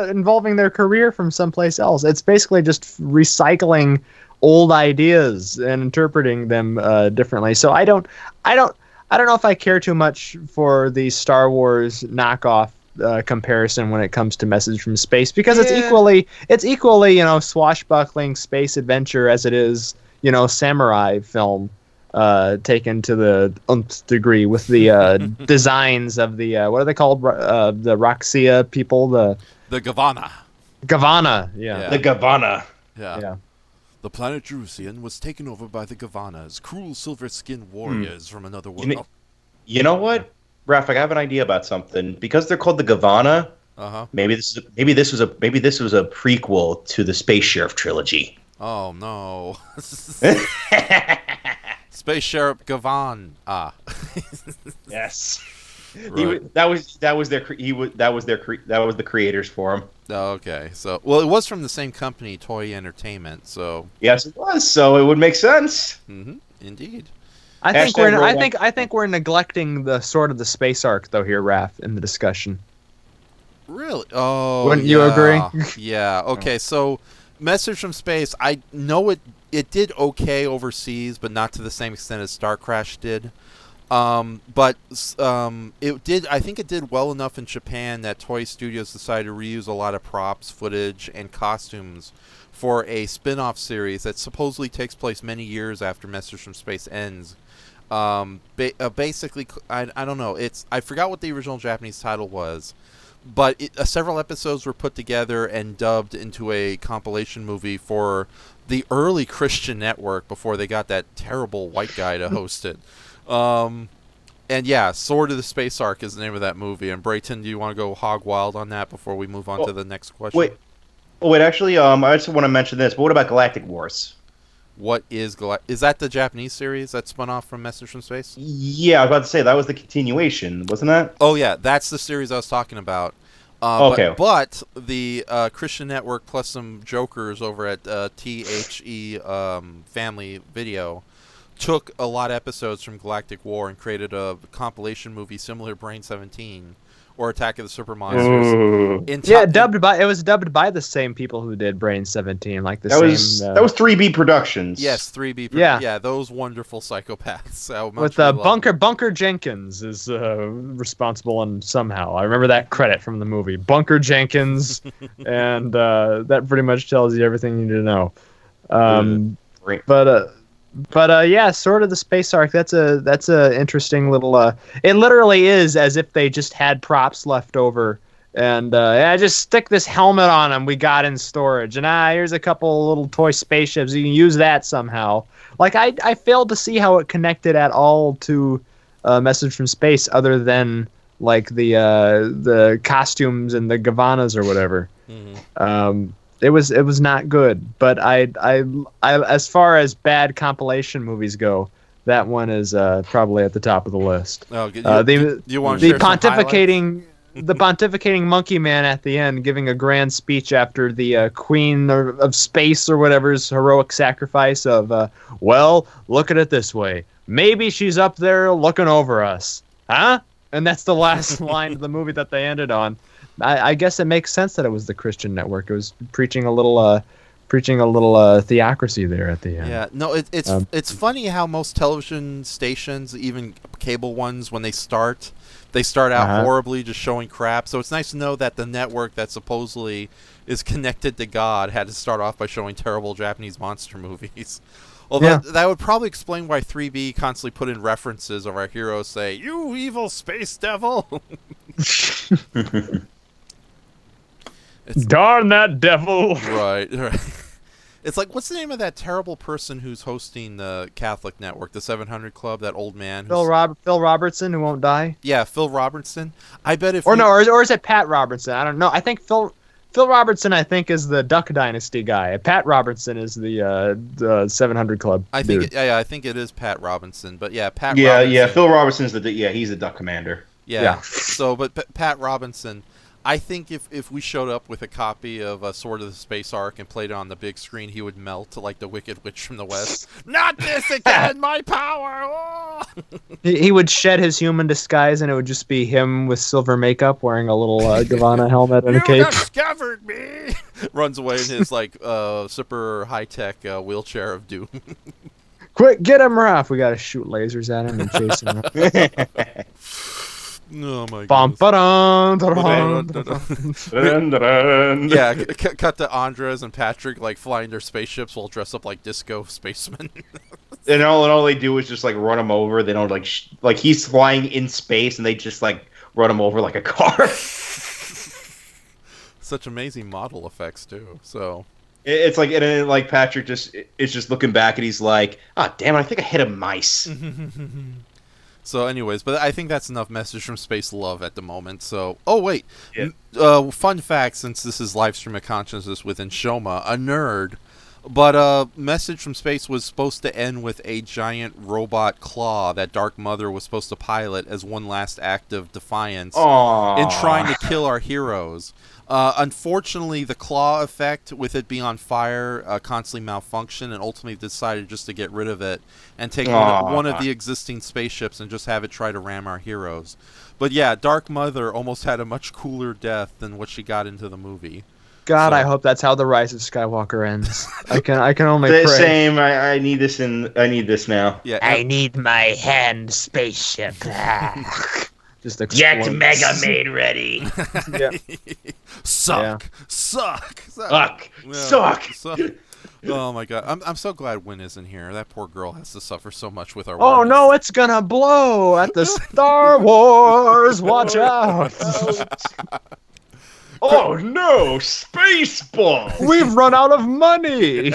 involving their career from someplace else. It's basically just recycling old ideas and interpreting them differently. So I don't know if I care too much for the Star Wars knockoff comparison when it comes to Message from Space, because it's equally swashbuckling space adventure as it is samurai film taken to the nth degree with the designs of the what are they called, the Roxia people, the Gavana. Yeah. The Gavana. Yeah. The planet Jerusalem was taken over by the Gavanas, cruel silver-skinned warriors from another world. You know what, Raph? I have an idea about something. Because they're called the Gavana. Maybe this was a prequel to the Space Sheriff trilogy. Oh no! Space Sheriff Gavan. Yes. Right. That was the creators for him. Oh, okay. So, well, it was from the same company, Toei Entertainment. So yes, it was. So it would make sense. Mm-hmm. Indeed. I think we're neglecting the space arc though here, Raph, in the discussion. Really? Oh, wouldn't you agree? Yeah. Okay. So, Message from Space. I know it did okay overseas, but not to the same extent as Star Crash did. But it did. I think it did well enough in Japan that Toei Studios decided to reuse a lot of props, footage, and costumes for a spin-off series that supposedly takes place many years after Message from Space ends. Basically, I don't know. I forgot what the original Japanese title was, but several episodes were put together and dubbed into a compilation movie for the early Christian network before they got that terrible white guy to host it. And yeah, Sword of the Space Arc is the name of that movie. And Brayton, do you want to go hog wild on that before we move on to the next question? Wait, actually, I just want to mention this. But what about Galactic Wars? What is is that the Japanese series that spun off from Message from Space? Yeah, I was about to say that was the continuation, wasn't that? Oh yeah, that's the series I was talking about. Okay. But the Christian Network plus some jokers over at THE Family Video took a lot of episodes from Galactic War and created a compilation movie similar to Brain 17 or Attack of the Super Monsters. It was dubbed by the same people who did Brain 17, like that was 3B Productions. Yes, 3B. Yeah, those wonderful psychopaths. With Bunker Jenkins is responsible in somehow. I remember that credit from the movie, Bunker Jenkins, and that pretty much tells you everything you need to know. But yeah, Sword of the Space Arc. That's a interesting little. It literally is as if they just had props left over, and just stick this helmet on them we got in storage, and here's a couple little toy spaceships. You can use that somehow. Like I failed to see how it connected at all to Message from Space, other than like the costumes and the Gavanas or whatever. Mm-hmm. It was not good, but I as far as bad compilation movies go, that one is probably at the top of the list. Oh, do you want to share the pontificating monkey man at the end giving a grand speech after the Queen of Space or whatever's heroic sacrifice of well, look at it this way, maybe she's up there looking over us, huh? And that's the last line of the movie that they ended on. I guess it makes sense that it was the Christian Network. It was preaching a little theocracy there at the end. Yeah, no, it's funny how most television stations, even cable ones, when they start out horribly, just showing crap. So it's nice to know that the network that supposedly is connected to God had to start off by showing terrible Japanese monster movies. Although that would probably explain why 3B constantly put in references of our heroes say, "You evil space devil." Darn that devil! Right. It's like, what's the name of that terrible person who's hosting the Catholic Network, the 700 Club? That old man. Phil Robertson, who won't die. Yeah, Phil Robertson. I bet if or is it Pat Robertson? I don't know. I think Phil Robertson, I think, is the Duck Dynasty guy. Pat Robertson is the 700 Club. I think I think it is Pat Robinson, but yeah, Pat. Yeah, Robinson. yeah. Phil Robinson's he's the Duck Commander. Yeah. So, but Pat Robinson, I think if we showed up with a copy of Sword of the Space Ark and played it on the big screen, he would melt like the Wicked Witch from the West. Not this again, my power! Oh! He would shed his human disguise, and it would just be him with silver makeup, wearing a little Gavanna helmet and a cape. You discovered me! Runs away in his super high-tech wheelchair of doom. Quick, get him, Raph! We gotta shoot lasers at him and chase him. Oh my god. Yeah, cut to Andres and Patrick flying their spaceships while dressed up like disco spacemen. And all they do is just run him over. They don't he's flying in space and they just run him over like a car. Such amazing model effects too. So it's and then Patrick is just looking back and he's like, "Ah, oh, damn it! I think I hit a mice." So anyways, but I think that's enough message from space love at the moment. So, oh wait, fun fact, since this is live stream of consciousness within Shoma, a nerd, but message from space was supposed to end with a giant robot claw that Dark Mother was supposed to pilot as one last act of defiance in trying to kill our heroes. Unfortunately, the claw effect, with it being on fire, constantly malfunctioned, and ultimately decided just to get rid of it and take one of the existing spaceships and just have it try to ram our heroes. But yeah, Dark Mother almost had a much cooler death than what she got into the movie. God, I hope that's how the Rise of Skywalker ends. I can only pray. Same. I need this I need this now. Yeah. I need my hand spaceship. Just Get Mega Maid ready. Yeah. Suck. Oh my god, I'm so glad Wynn isn't here. That poor girl has to suffer so much with our. Oh no, it's gonna blow at the Star Wars. Watch out. Oh no, Spaceball! We've run out of money.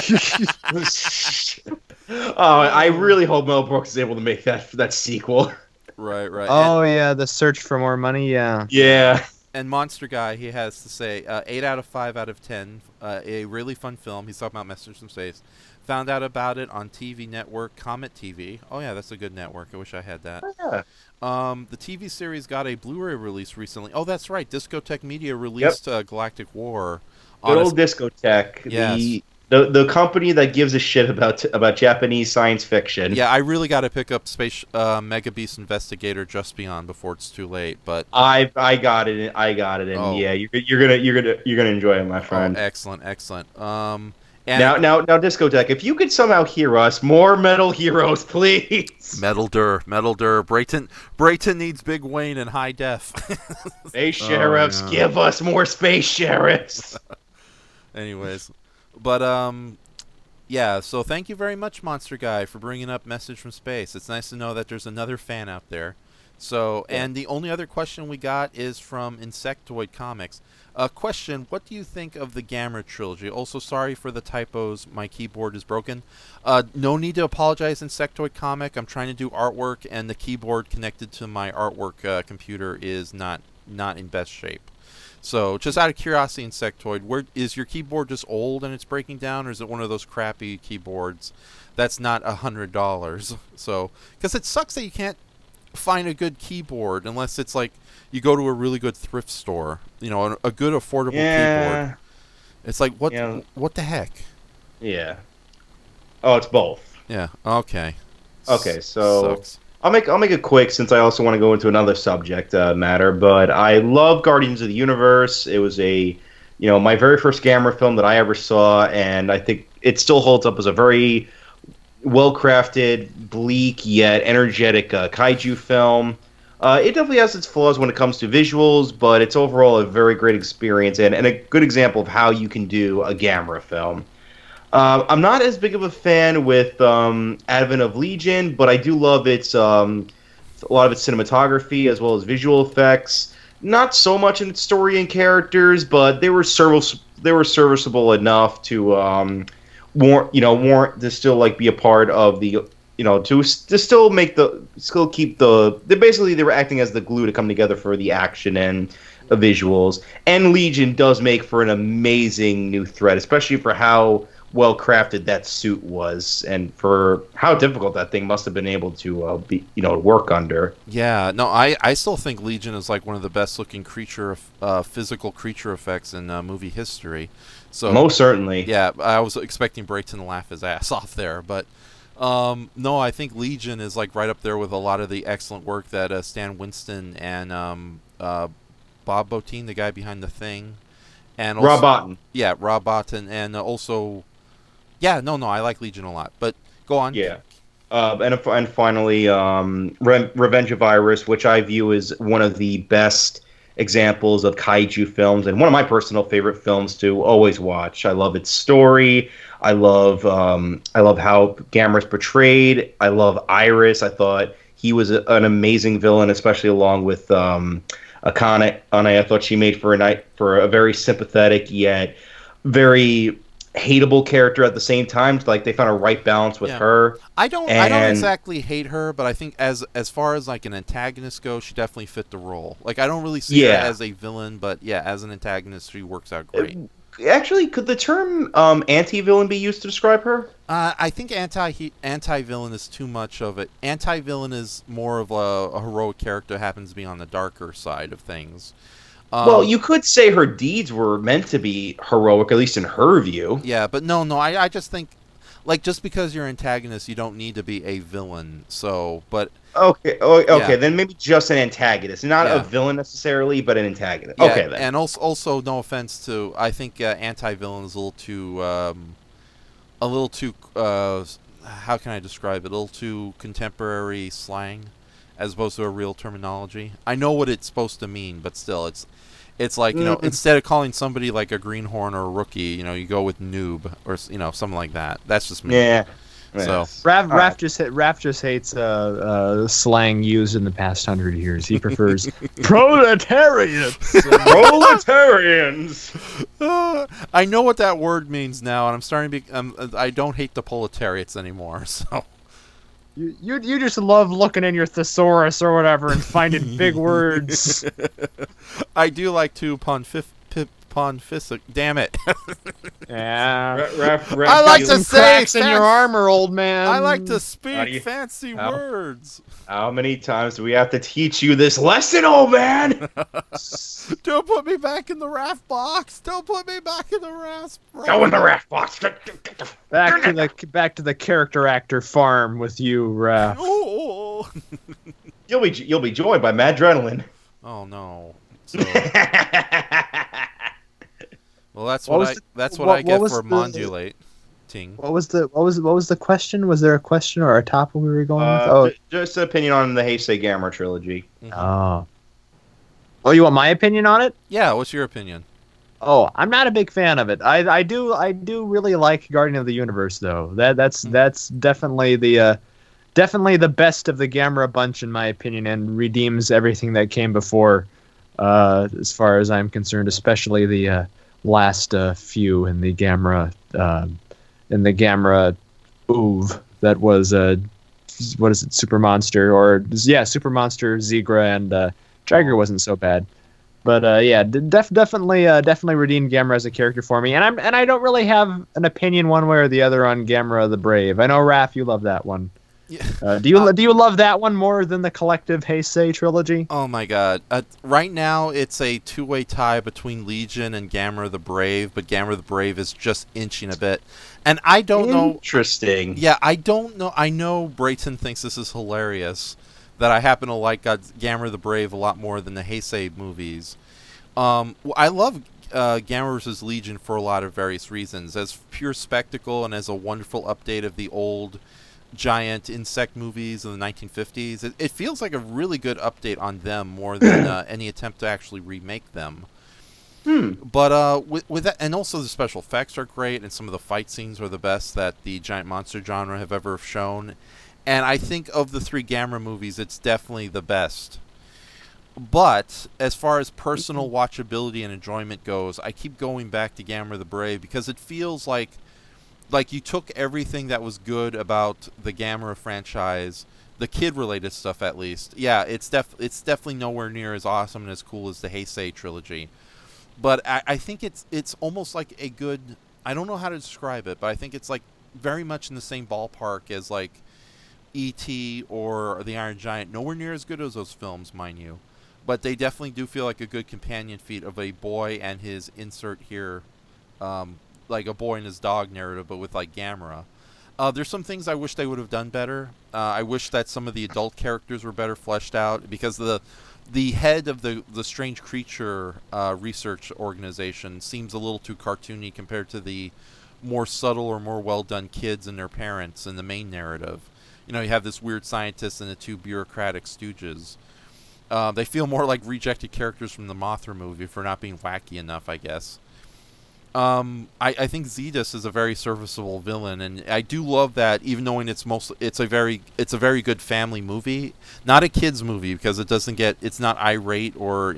I really hope Mel Brooks is able to make that sequel. Right. Oh yeah, the search for more money. Yeah. And Monster Guy, he has to say 8 out of 5 out of 10. A really fun film. He's talking about Message from Space. Found out about it on TV network Comet TV. Oh yeah, that's a good network. I wish I had that. Yeah. The TV series got a Blu-ray release recently. Oh, that's right. Discotech Media released Galactic War. Good old Discotech. Yes. The company that gives a shit about Japanese science fiction. Yeah, I really got to pick up Space Mega Beast Investigator Just Beyond before it's too late. But I got it. And yeah, you're gonna enjoy it, my friend. Oh, excellent. And now, Discotech, if you could somehow hear us, more Metal Heroes, please. Metal Dur. Brayton needs Big Wayne in high def. Space Sheriffs, give us more Space Sheriffs. Anyways. But, yeah, so thank you very much, Monster Guy, for bringing up Message from Space. It's nice to know that there's another fan out there. So, and the only other question we got is from Insectoid Comics. Question, what do you think of the Gamera trilogy? Also, sorry for the typos, my keyboard is broken. No need to apologize, Insectoid Comic. I'm trying to do artwork, and the keyboard connected to my artwork computer is not in best shape. So, just out of curiosity, Insectoid, where is your keyboard just old and it's breaking down, or is it one of those crappy keyboards that's not $100? So, because it sucks that you can't find a good keyboard unless it's you go to a really good thrift store, a good affordable keyboard. It's like, what the heck? Yeah. Oh, it's both. Yeah. Okay. Okay, so Sucks. I'll make it quick since I also want to go into another subject matter. But I love Guardians of the Universe. It was my very first Gamera film that I ever saw, and I think it still holds up as a very well-crafted, bleak yet energetic kaiju film. It definitely has its flaws when it comes to visuals, but it's overall a very great experience and a good example of how you can do a Gamera film. I'm not as big of a fan with Advent of Legion, but I do love a lot of its cinematography as well as visual effects. Not so much in its story and characters, but they were serviceable enough to warrant to still like be a part of the to still keep they were acting as the glue to come together for the action and the visuals. And Legion does make for an amazing new threat, especially for how well crafted that suit was and for how difficult that thing must have been able to work under. Yeah, no, I still think Legion is like one of the best looking physical creature effects in movie history. So most certainly. Yeah, I was expecting Brayton to laugh his ass off there, but no, I think Legion is like right up there with a lot of the excellent work that Stan Winston and Bob Bottin, the guy behind The Thing, and also, Rob Bottin. Yeah, Rob Bottin, and also, yeah, no, I like Legion a lot. But go on. Yeah. And finally, Revenge of Iris, which I view as one of the best examples of kaiju films and one of my personal favorite films to always watch. I love its story. I love how Gamera's portrayed. I love Iris. I thought he was an amazing villain, especially along with Akane. I thought she made for a very sympathetic yet very hateable character at the same time. Like they found a right balance with her. I don't exactly hate her, but I think as far as like an antagonist goes, she definitely fit the role. Like I don't really see her as a villain, but yeah, as an antagonist, she works out great. Actually, could the term anti-villain be used to describe her? I think anti-villain is too much of it. Anti-villain is more of a heroic character that happens to be on the darker side of things. Well, you could say her deeds were meant to be heroic, at least in her view. Yeah, but no, I just think, like, just because you're an antagonist, you don't need to be a villain. So, but okay, then maybe just an antagonist, not a villain necessarily, but an antagonist. Yeah, okay, then. And also, no offense to, I think anti-villain is a little too, how can I describe it? A little too contemporary slang, as opposed to a real terminology. I know what it's supposed to mean, but still, it's like, instead of calling somebody like a greenhorn or a rookie, you go with noob or something like that. That's just me. Yeah. So Raph just hates slang used in the past 100 years. He prefers proletarians. Proletarians. I know what that word means now, and I'm starting to I don't hate the proletariats anymore. So. You just love looking in your thesaurus or whatever and finding big words. I do like to pontific. Damn it! Yeah. I like to say cracks in your armor, old man. I like to speak fancy words. How many times do we have to teach you this lesson, old man? Don't put me back in the raft box. Don't put me back in the raft. Go in the raft box. Back to the character actor farm with you, Raph. Oh. You'll be joined by Madrenaline. Oh no. So, well, that's what I get for modulating. What was the question? Was there a question or a topic we were going with? Just an opinion on the Heisei Gamera trilogy. Mm-hmm. Oh, you want my opinion on it? Yeah, what's your opinion? Oh, I'm not a big fan of it. I do really like Guardian of the Universe though. That's definitely the best of the Gamera bunch in my opinion, and redeems everything that came before, as far as I'm concerned, especially the last few in the Gamera oeuvre that was what is it, Super Monster, or Super Monster, Zegra, and Jiger wasn't so bad. But definitely redeemed Gamera as a character for me, and I don't really have an opinion one way or the other on Gamera the Brave. I know Raph, you love that one. Yeah. Do you love that one more than the collective Heisei trilogy? Oh my god! Right now it's a two-way tie between Legion and Gamera the Brave, but Gamera the Brave is just inching a bit, and I don't know. Interesting. Yeah, I don't know. I know Brayton thinks this is hilarious, that I happen to like Gamera the Brave a lot more than the Heisei movies. I love Gamera vs. Legion for a lot of various reasons. As pure spectacle and as a wonderful update of the old giant insect movies in the 1950s. It feels like a really good update on them more than any attempt to actually remake them. But with that, and also the special effects are great, and some of the fight scenes are the best that the giant monster genre have ever shown. And I think of the three Gamera movies, it's definitely the best. But as far as personal watchability and enjoyment goes, I keep going back to Gamera the Brave because it feels like like you took everything that was good about the Gamera franchise, the kid-related stuff at least. Yeah, it's definitely nowhere near as awesome and as cool as the Heisei trilogy. But I think it's almost like a good. I don't know how to describe it, but I think it's like very much in the same ballpark as like E.T. or The Iron Giant. Nowhere near as good as those films, mind you. But they definitely do feel like a good companion feat of a boy and his insert here, like a boy and his dog narrative, but with like Gamera. There's some things I wish they would have done better. I wish that some of the adult characters were better fleshed out, because the head of the strange creature research organization seems a little too cartoony compared to the more subtle or more well done kids and their parents in the main narrative. You know, you have this weird scientist and the two bureaucratic stooges. They feel more like rejected characters from the Mothra movie for not being wacky enough, I guess. I think Zetus is a very serviceable villain, and I do love that, even though it's a very good family movie, not a kids movie, because it's not irate or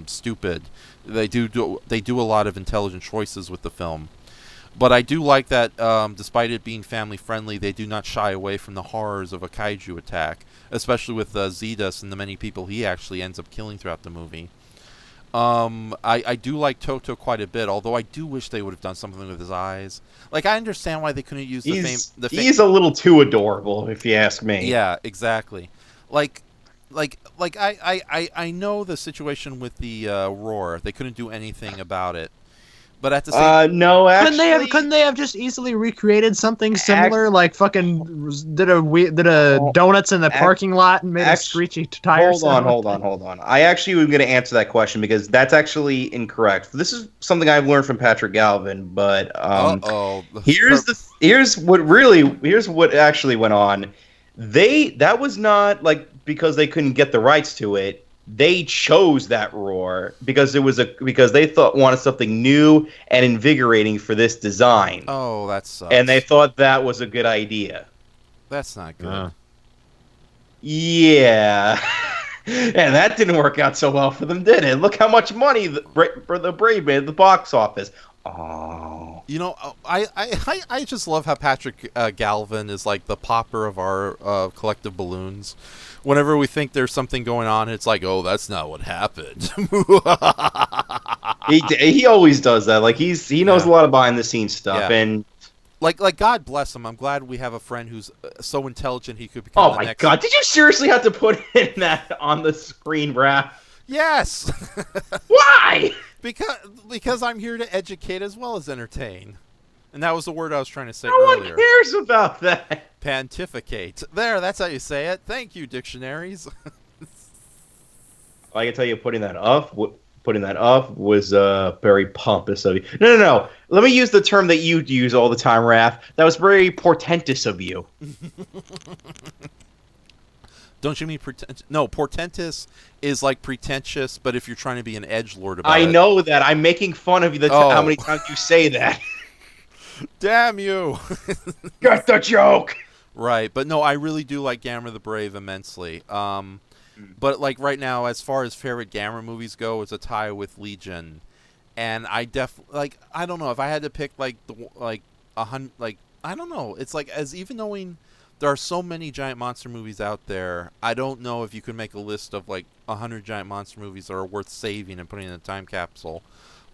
stupid. They do a lot of intelligent choices with the film. But I do like that, despite it being family friendly, they do not shy away from the horrors of a kaiju attack, especially with Zetus and the many people he actually ends up killing throughout the movie. I do like Toto quite a bit, although I do wish they would have done something with his eyes. Like, I understand why they couldn't use He's a little too adorable, if you ask me. Yeah, exactly. Like I know the situation with the roar. They couldn't do anything about it. But at the same no, actually, couldn't they have just easily recreated something similar, like fucking did a donuts in the parking lot and made a screechy tire sound? Hold on. I actually was going to answer that question, because that's actually incorrect. This is something I've learned from Patrick Galvin, but here's what actually went on. That was not like because they couldn't get the rights to it. They chose that roar because they wanted something new and invigorating for this design. Oh, that sucks. And they thought that was a good idea. That's not good. Yeah. And that didn't work out so well for them, did it? Look how much money for the Brave made at the box office. Oh. You know, I just love how Patrick Galvin is like the popper of our collective balloons. Whenever we think there's something going on, it's like, oh, that's not what happened. He always does that. Like he knows a lot of behind the scenes stuff, and like God bless him. I'm glad we have a friend who's so intelligent he could become. Oh my God! Did you seriously have to put in that on the screen, Raph? Yes. Why? Because I'm here to educate as well as entertain. And that was the word I was trying to say earlier. No one cares about that. Pontificate. There, that's how you say it. Thank you, dictionaries. I can tell you, putting that up was very pompous of you. No. Let me use the term that you use all the time, Raph. That was very portentous of you. Don't you mean pretentious? No, portentous is like pretentious, but if you're trying to be an edgelord about it. I know that. I'm making fun of you. How many times you say that. Damn you! Get the joke! Right, but no, I really do like Gamera the Brave immensely. But like right now, as far as favorite Gamera movies go, it's a tie with Legion. And I I don't know if I had to pick I don't know. It's like, as even knowing there are so many giant monster movies out there, I don't know if you could make a list of like 100 giant monster movies that are worth saving and putting in a time capsule.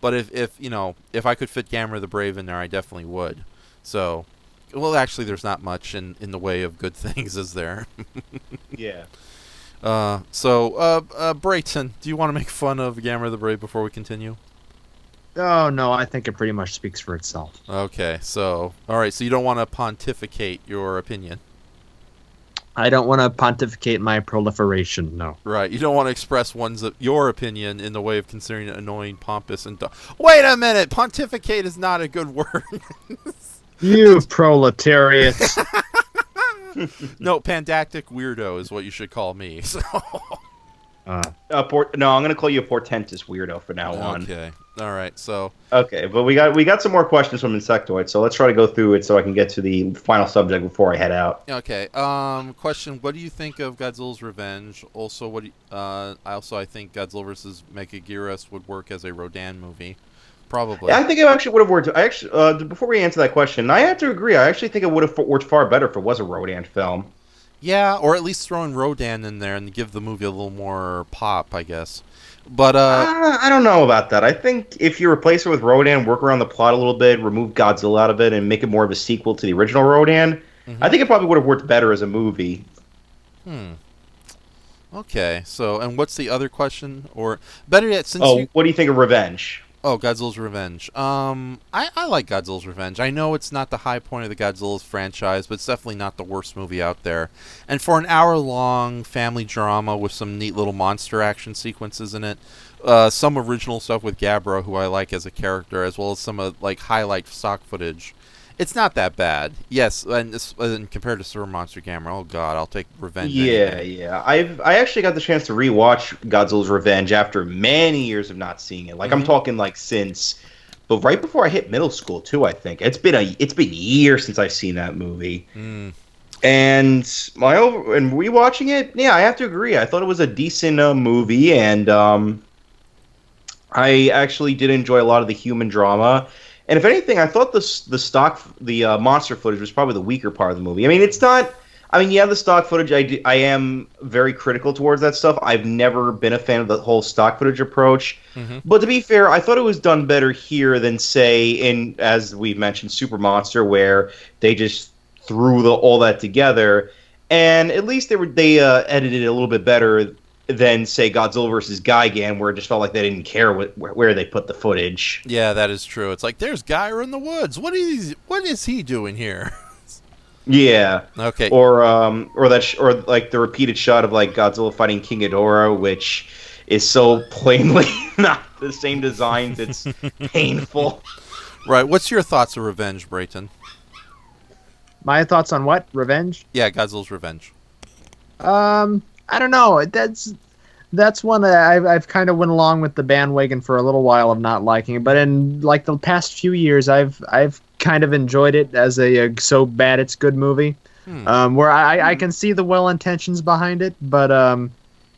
But if I could fit Gamera the Brave in there, I definitely would. So, well, actually, there's not much in the way of good things, is there? Yeah. So, Brayton, do you want to make fun of Gamera the Brave before we continue? Oh, no, I think it pretty much speaks for itself. Okay, so, all right, so you don't want to pontificate your opinion? I don't want to pontificate my proliferation, no. Right, you don't want to express your opinion in the way of considering it annoying, pompous, and... Wait a minute! Pontificate is not a good word. You proletariats. No, pandactic weirdo is what you should call me. So. No, I'm going to call you a portentous weirdo from now on. Okay. All right. So. Okay, but we got some more questions from Insectoid, so let's try to go through it so I can get to the final subject before I head out. Okay. Question: what do you think of Godzilla's Revenge? Also, I think Godzilla vs. Mechagodzilla would work as a Rodan movie. Probably. I think it actually would have worked. I actually, before we answer that question, I have to agree. I actually think it would have worked far better if it was a Rodan film. Yeah, or at least throwing Rodan in there and give the movie a little more pop, I guess. But I don't know about that. I think if you replace it with Rodan, work around the plot a little bit, remove Godzilla out of it, and make it more of a sequel to the original Rodan, I think it probably would have worked better as a movie. Okay, so, and what's the other question? Or, better yet, since what do you think of Revenge? Oh, Godzilla's Revenge. I like Godzilla's Revenge. I know it's not the high point of the Godzilla's franchise, but it's definitely not the worst movie out there. And for an hour-long family drama with some neat little monster action sequences in it, some original stuff with Gabra, who I like as a character, as well as some highlight stock footage, it's not that bad. Yes, and compared to Super Monster Gamera, oh god, I'll take Revenge. Yeah. I actually got the chance to rewatch Godzilla's Revenge after many years of not seeing it. Like I'm talking since, but right before I hit middle school too. I think it's been years since I've seen that movie. And rewatching it, yeah, I have to agree. I thought it was a decent movie, and I actually did enjoy a lot of the human drama. And if anything, I thought the monster footage was probably the weaker part of the movie. I mean, it's not. I mean, yeah, the stock footage. I am very critical towards that stuff. I've never been a fan of the whole stock footage approach. But to be fair, I thought it was done better here than say as we mentioned, Super Monster, where they just threw all that together. And at least they edited it a little bit better than say Godzilla versus Gigan, where it just felt like they didn't care where they put the footage. Yeah, that is true. It's like there's Gyra in the woods. What is he doing here? Yeah. Okay. Or like the repeated shot of like Godzilla fighting King Ghidorah, which is so plainly not the same designs. It's painful. Right. What's your thoughts of Revenge, Brayton? My thoughts on what? Revenge? Yeah, Godzilla's Revenge. I don't know. That's one that I've kind of went along with the bandwagon for a little while of not liking it. But in like the past few years, I've kind of enjoyed it as a so bad it's good movie. Where I can see the well intentions behind it, but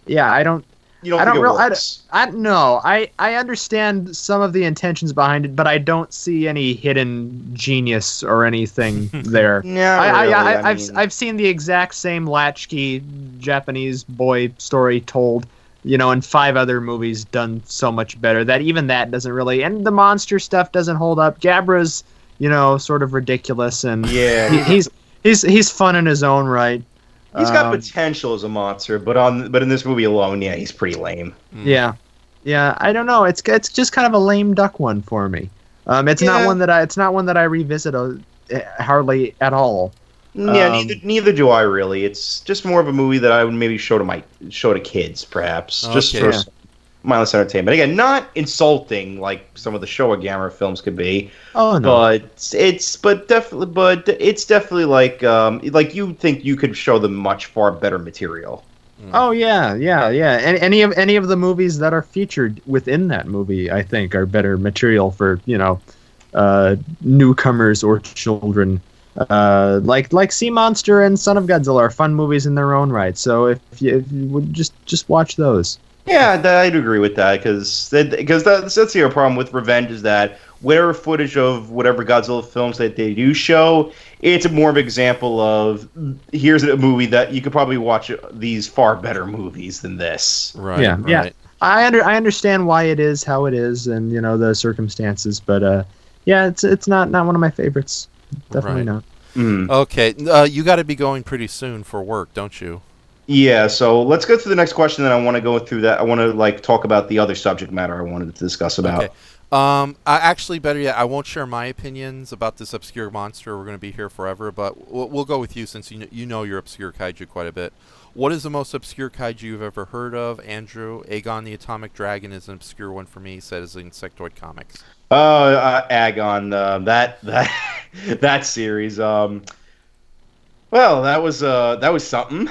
yeah, I don't. You don't think it works? I understand some of the intentions behind it, but I don't see any hidden genius or anything there. I've seen the exact same latchkey Japanese boy story told, in 5 other movies done so much better that even that doesn't really, and the monster stuff doesn't hold up. Gabra's, sort of ridiculous, and he's fun in his own right. He's got potential as a monster, but in this movie alone, yeah, he's pretty lame. Yeah, I don't know. It's just kind of a lame duck one for me. It's not one that I revisit hardly at all. Yeah, neither do I really. It's just more of a movie that I would maybe show to kids, perhaps, just for mindless entertainment. Again, not insulting like some of the Showa Gamera films could be. Oh no. But it's definitely like you think you could show them much far better material. Oh yeah. And any of the movies that are featured within that movie, I think, are better material for newcomers or children. Like Sea Monster and Son of Godzilla are fun movies in their own right. So if you would just watch those. Yeah, I'd agree with that because that's the other problem with Revenge is that whatever footage of whatever Godzilla films that they do show, it's more of an example of here's a movie that you could probably watch these far better movies than this. Right. Yeah. Yeah. I understand why it is how it is, and the circumstances, but yeah, it's not one of my favorites. Definitely not. Okay, you got to be going pretty soon for work, don't you? Yeah, so let's go through the next question. Then I want to go through that. I want to talk about the other subject matter I wanted to discuss about. Okay. Actually, better yet, I won't share my opinions about this obscure monster. We're going to be here forever, but we'll go with you since you know your obscure kaiju quite a bit. What is the most obscure kaiju you've ever heard of, Andrew? Agon the Atomic Dragon is an obscure one for me, set as Insectoid Comics. Agon, that series. Well, that was something.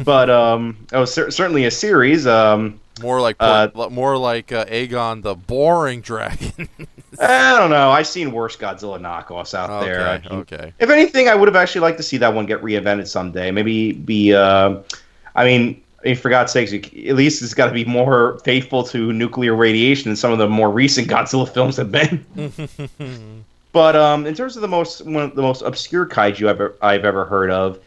But it was certainly a series. More like Agon the Boring Dragon. I don't know. I've seen worse Godzilla knockoffs out there. Okay. If anything, I would have actually liked to see that one get reinvented someday. Maybe be. I mean, mean, for God's sakes, at least it's got to be more faithful to nuclear radiation than some of the more recent Godzilla films have been. But in terms of one of the most obscure kaiju I've ever heard of,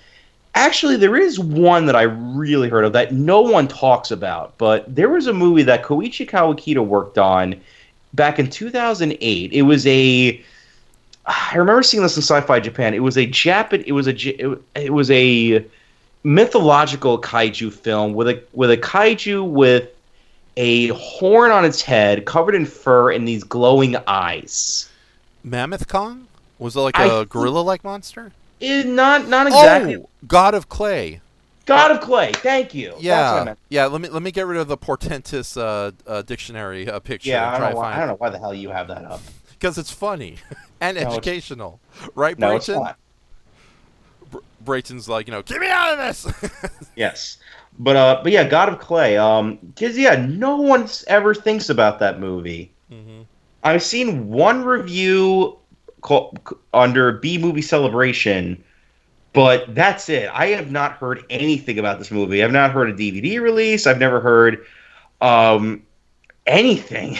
actually, there is one that I really heard of that no one talks about. But there was a movie that Koichi Kawakita worked on back in 2008. It was I remember seeing this in Sci-Fi Japan. It was a mythological kaiju film with a kaiju with a horn on its head, covered in fur, and these glowing eyes. Mammoth Kong? Was it like a gorilla-like monster? Not exactly. Oh, God of Clay. God of Clay. Thank you. Yeah, that's what I meant. yeah. Let me get rid of the portentous dictionary picture. Yeah, I don't know why the hell you have that up. Because it's funny and educational, right, No, Brayton? it's not. Brayton's like, get me out of this. Yes, but yeah, God of Clay. Because no one ever thinks about that movie. Mm-hmm. I've seen one review under B Movie Celebration, but that's it. I have not heard anything about this movie. I've not heard a DVD release. I've never heard anything.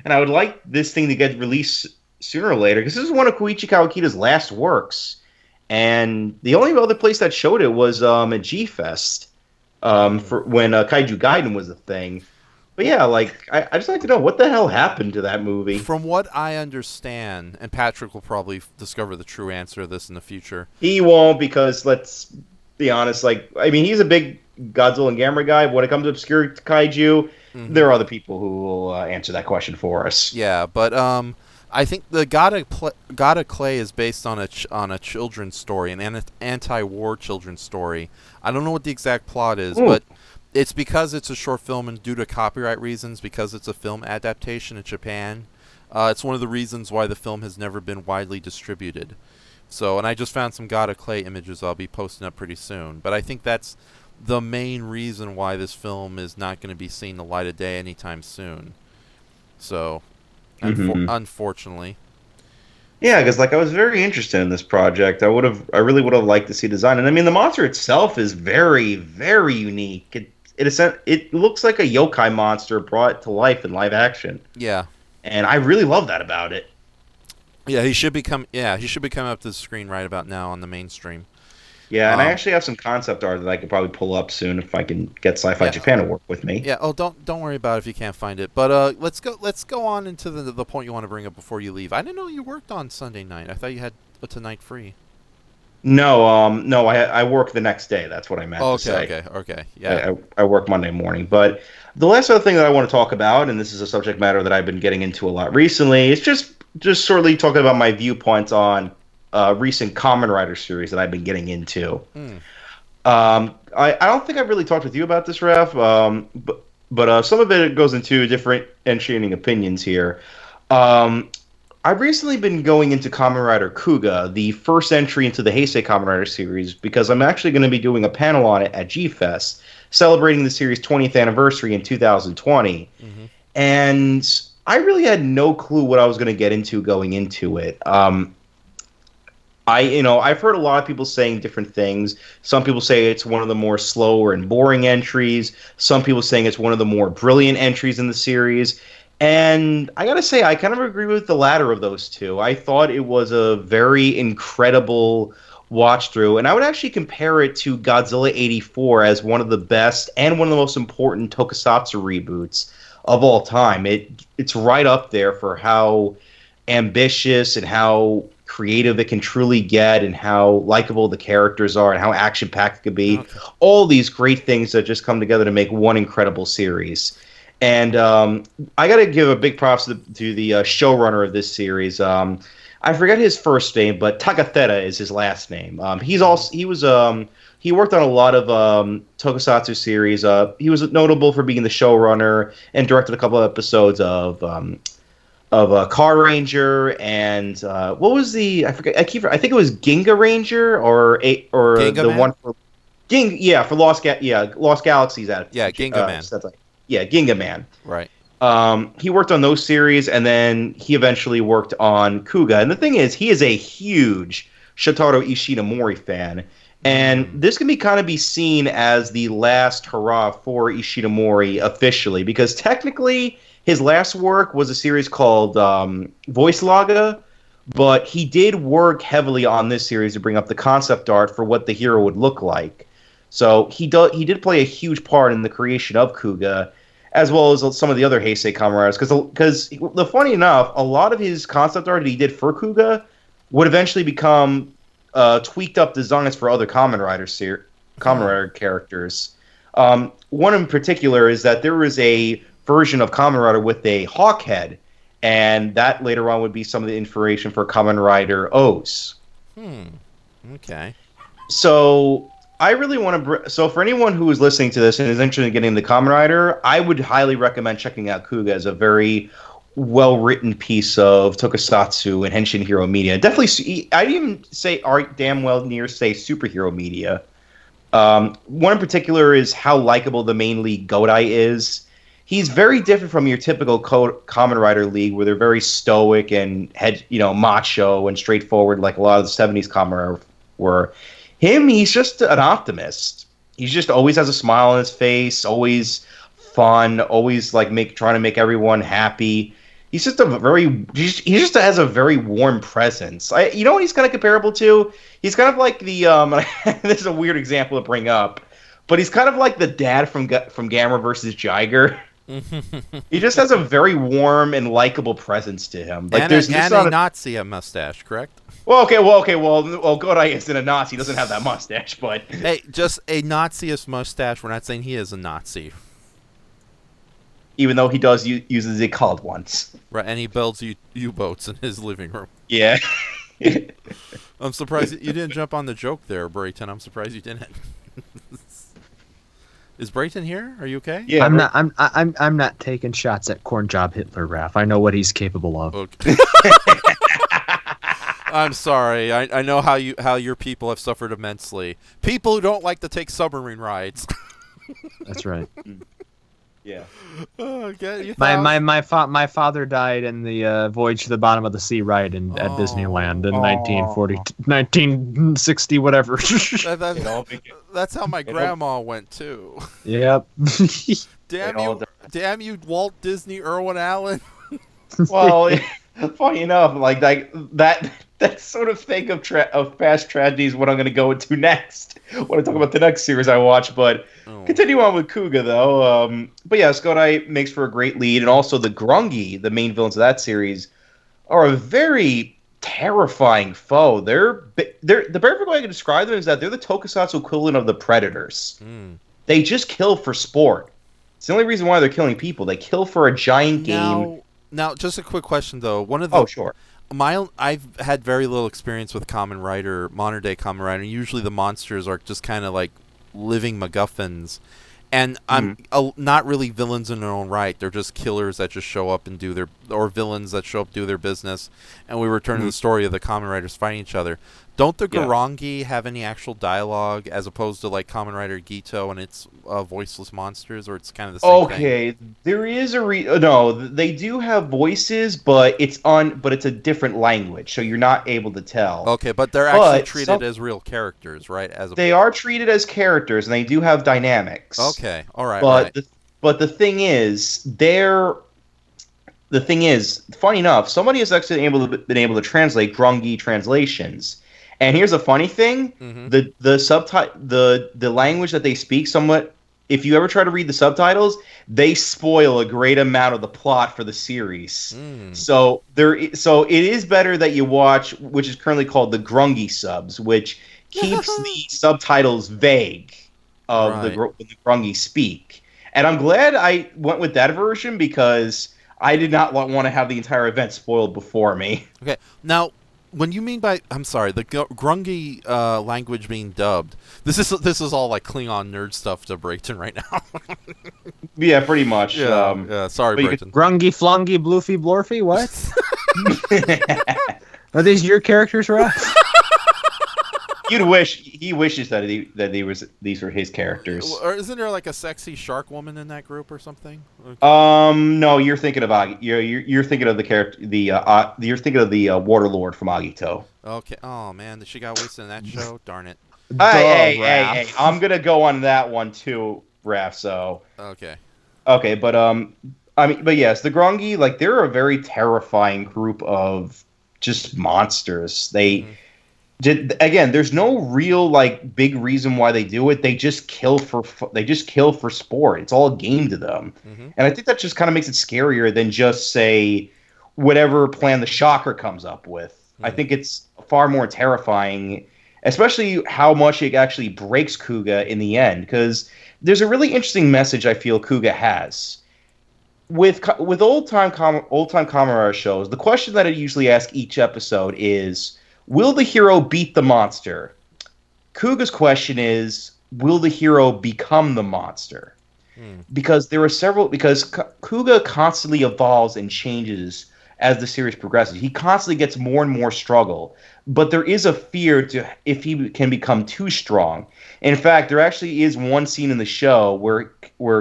And I would like this thing to get released sooner or later, because this is one of Koichi Kawakita's last works. And the only other place that showed it was at G-Fest for when Kaiju Gaiden was a thing. But yeah, I just like to know what the hell happened to that movie. From what I understand, and Patrick will probably discover the true answer to this in the future. He won't, because let's be honest, he's a big Godzilla and Gamera guy. But when it comes to obscure kaiju, there are other people who will answer that question for us. Yeah, but I think the God of Clay is based on a children's story, an anti-war children's story. I don't know what the exact plot is, but it's because it's a short film and due to copyright reasons, because it's a film adaptation in Japan. It's one of the reasons why the film has never been widely distributed. So, and I just found some God of Clay images I'll be posting up pretty soon. But I think that's the main reason why this film is not going to be seeing the light of day anytime soon. So, unfortunately. Yeah, because I was very interested in this project. I really would have liked to see design. And I mean, the monster itself is very, very unique. It looks like a yokai monster brought to life in live action. Yeah. And I really love that about it. Yeah, he should be coming up to the screen right about now on the mainstream. Yeah, and I actually have some concept art that I could probably pull up soon if I can get Sci-Fi Japan to work with me. Yeah. Oh, don't worry about it if you can't find it. But let's go on into the point you want to bring up before you leave. I didn't know you worked on Sunday night. I thought you had tonight free. No, I work the next day. That's what I meant to say. Okay. Yeah. I work Monday morning. But the last other thing that I want to talk about, and this is a subject matter that I've been getting into a lot recently, is just sorely talking about my viewpoints on recent Kamen Rider series that I've been getting into. I don't think I've really talked with you about this, Raf, but some of it goes into different entertaining opinions here. I've recently been going into Kamen Rider Kuga, the first entry into the Heisei Kamen Rider series, because I'm actually going to be doing a panel on it at G-Fest, celebrating the series' 20th anniversary in 2020. And I really had no clue what I was going to get into going into it. I've heard a lot of people saying different things. Some people say it's one of the more slower and boring entries. Some people saying it's one of the more brilliant entries in the series. And I gotta say, I kind of agree with the latter of those two. I thought it was a very incredible watch through, and I would actually compare it to Godzilla 84 as one of the best and one of the most important tokusatsu reboots of all time. It's right up there for how ambitious and how creative it can truly get, and how likable the characters are, and how action-packed it could be. All these great things that just come together to make one incredible series. And I got to give a big props to the showrunner of this series. I forget his first name, but Takahata is his last name. He worked on a lot of tokusatsu series. He was notable for being the showrunner and directed a couple of episodes of Car Ranger and what was the I think it was Ginga Ranger or Ginga the Man? one for for Lost Galaxies. Ginga Man. That's Ginga Man. Right. He worked on those series, and then he eventually worked on Kuga. And the thing is, he is a huge Shotaro Ishinomori fan. And this can be seen as the last hurrah for Ishinomori officially, because technically his last work was a series called Voice Laga, but he did work heavily on this series to bring up the concept art for what the hero would look like. So he did play a huge part in the creation of Kuga, as well as some of the other Heisei Kamen Riders. Because funny enough, a lot of his concept art that he did for Kuga would eventually become tweaked up designs for other Kamen Rider characters. One in particular is that there was a version of Kamen Rider with a hawk head, and that later on would be some of the inspiration for Kamen Rider O's. Okay. So I really want to. So for anyone who is listening to this and is interested in getting the Kamen Rider, I would highly recommend checking out Kuga as a very well-written piece of tokusatsu and henshin hero media. Definitely, I'd even say damn well near say superhero media. One in particular is how likable the main lead Godai is. He's very different from your typical Kamen Rider League, where they're very stoic and macho and straightforward, like a lot of the '70s Kamen Rider were. He's just an optimist. He's just always has a smile on his face, always fun, always trying to make everyone happy. He just has a very warm presence. You know what he's kind of comparable to? He's kind of like the this is a weird example to bring up, but he's kind of like the dad from Gamera versus Jiger. He just has a very warm and likable presence to him. Like there's a Nazi mustache, correct? Well, Godai isn't a Nazi. He doesn't have that mustache, but hey, just a Nazi-ist mustache. We're not saying he is a Nazi. Even though he does uses it called once. Right, and he builds U-boats in his living room. Yeah. I'm surprised you didn't jump on the joke there, Brayton. I'm surprised you didn't. Is Brayton here? Are you okay? Yeah. I'm not taking shots at corn job Hitler, Raph. I know what he's capable of. Okay. I'm sorry. I know how your people have suffered immensely. People who don't like to take submarine rides. That's right. Yeah. Okay. My father died in the Voyage to the Bottom of the Sea ride at Disneyland in 1960 whatever. That's how my grandma went too. Yep. Damn you, Walt Disney Irwin Allen. Well, funny enough, like that sort of thing of past tragedies. What I'm going to go into next. When I talk about the next series I watch, but continue on with Kuga though. But yeah, Godai makes for a great lead, and also the Grungi, the main villains of that series, are a very terrifying foe. The perfect way I can describe them is that they're the tokusatsu equivalent of the Predators. They just kill for sport. It's the only reason why they're killing people. They kill for a giant game. Now, just a quick question though. Sure. I've had very little experience with modern day Kamen Rider. Usually the monsters are just kind of like living MacGuffins, and I'm not really villains in their own right. They're just killers that just show up and or villains that show up do their business, and we return to the story of the Kamen Riders fighting each other. Don't the Garangi have any actual dialogue as opposed to like Kamen Rider Gito and its voiceless monsters, or it's kind of the same thing? Okay, there is no. They do have voices, but it's a different language, so you're not able to tell. Okay, but they're actually treated as real characters, right? They are treated as characters, and they do have dynamics. Okay, all right. But the thing is, funny enough, somebody has actually been able to translate Grungi translations. And here's a funny thing: the language that they speak, somewhat. If you ever try to read the subtitles, they spoil a great amount of the plot for the series. So it is better that you watch, which is currently called the Grungi subs, which keeps the subtitles vague of the Grungi speak. And I'm glad I went with that version because I did not want to have the entire event spoiled before me. Okay, now. When you mean by the Grungi language being dubbed, this is all like Klingon nerd stuff to Brayton right now. Yeah, pretty much. Sorry, Brayton. Grungi, Flungy, Bloofy, Blorfy, what? Are these your characters, Ralph? He wishes that these were his characters. Or isn't there like a sexy shark woman in that group or something? No, you're thinking of you're thinking of the character you're thinking of the Waterlord from Agito. Okay. Oh man, she got wasted in that show. Darn it. Hey, I'm gonna go on that one too, Raph. So Okay. but but yes, the Grongi, like, they're a very terrifying group of just monsters. They did again. There's no real like big reason why they do it. They just kill for sport. It's all a game to them, and I think that just kind of makes it scarier than just say whatever plan the Shocker comes up with. I think it's far more terrifying, especially how much it actually breaks Kuga in the end, because there's a really interesting message I feel Kuga has. With old time Kamen shows, the question that I usually ask each episode is, will the hero beat the monster? Kuga's question is, will the hero become the monster? Because Kuga constantly evolves and changes as the series progresses. He constantly gets more and more struggle, but there is a fear to if he can become too strong. In fact, there actually is one scene in the show where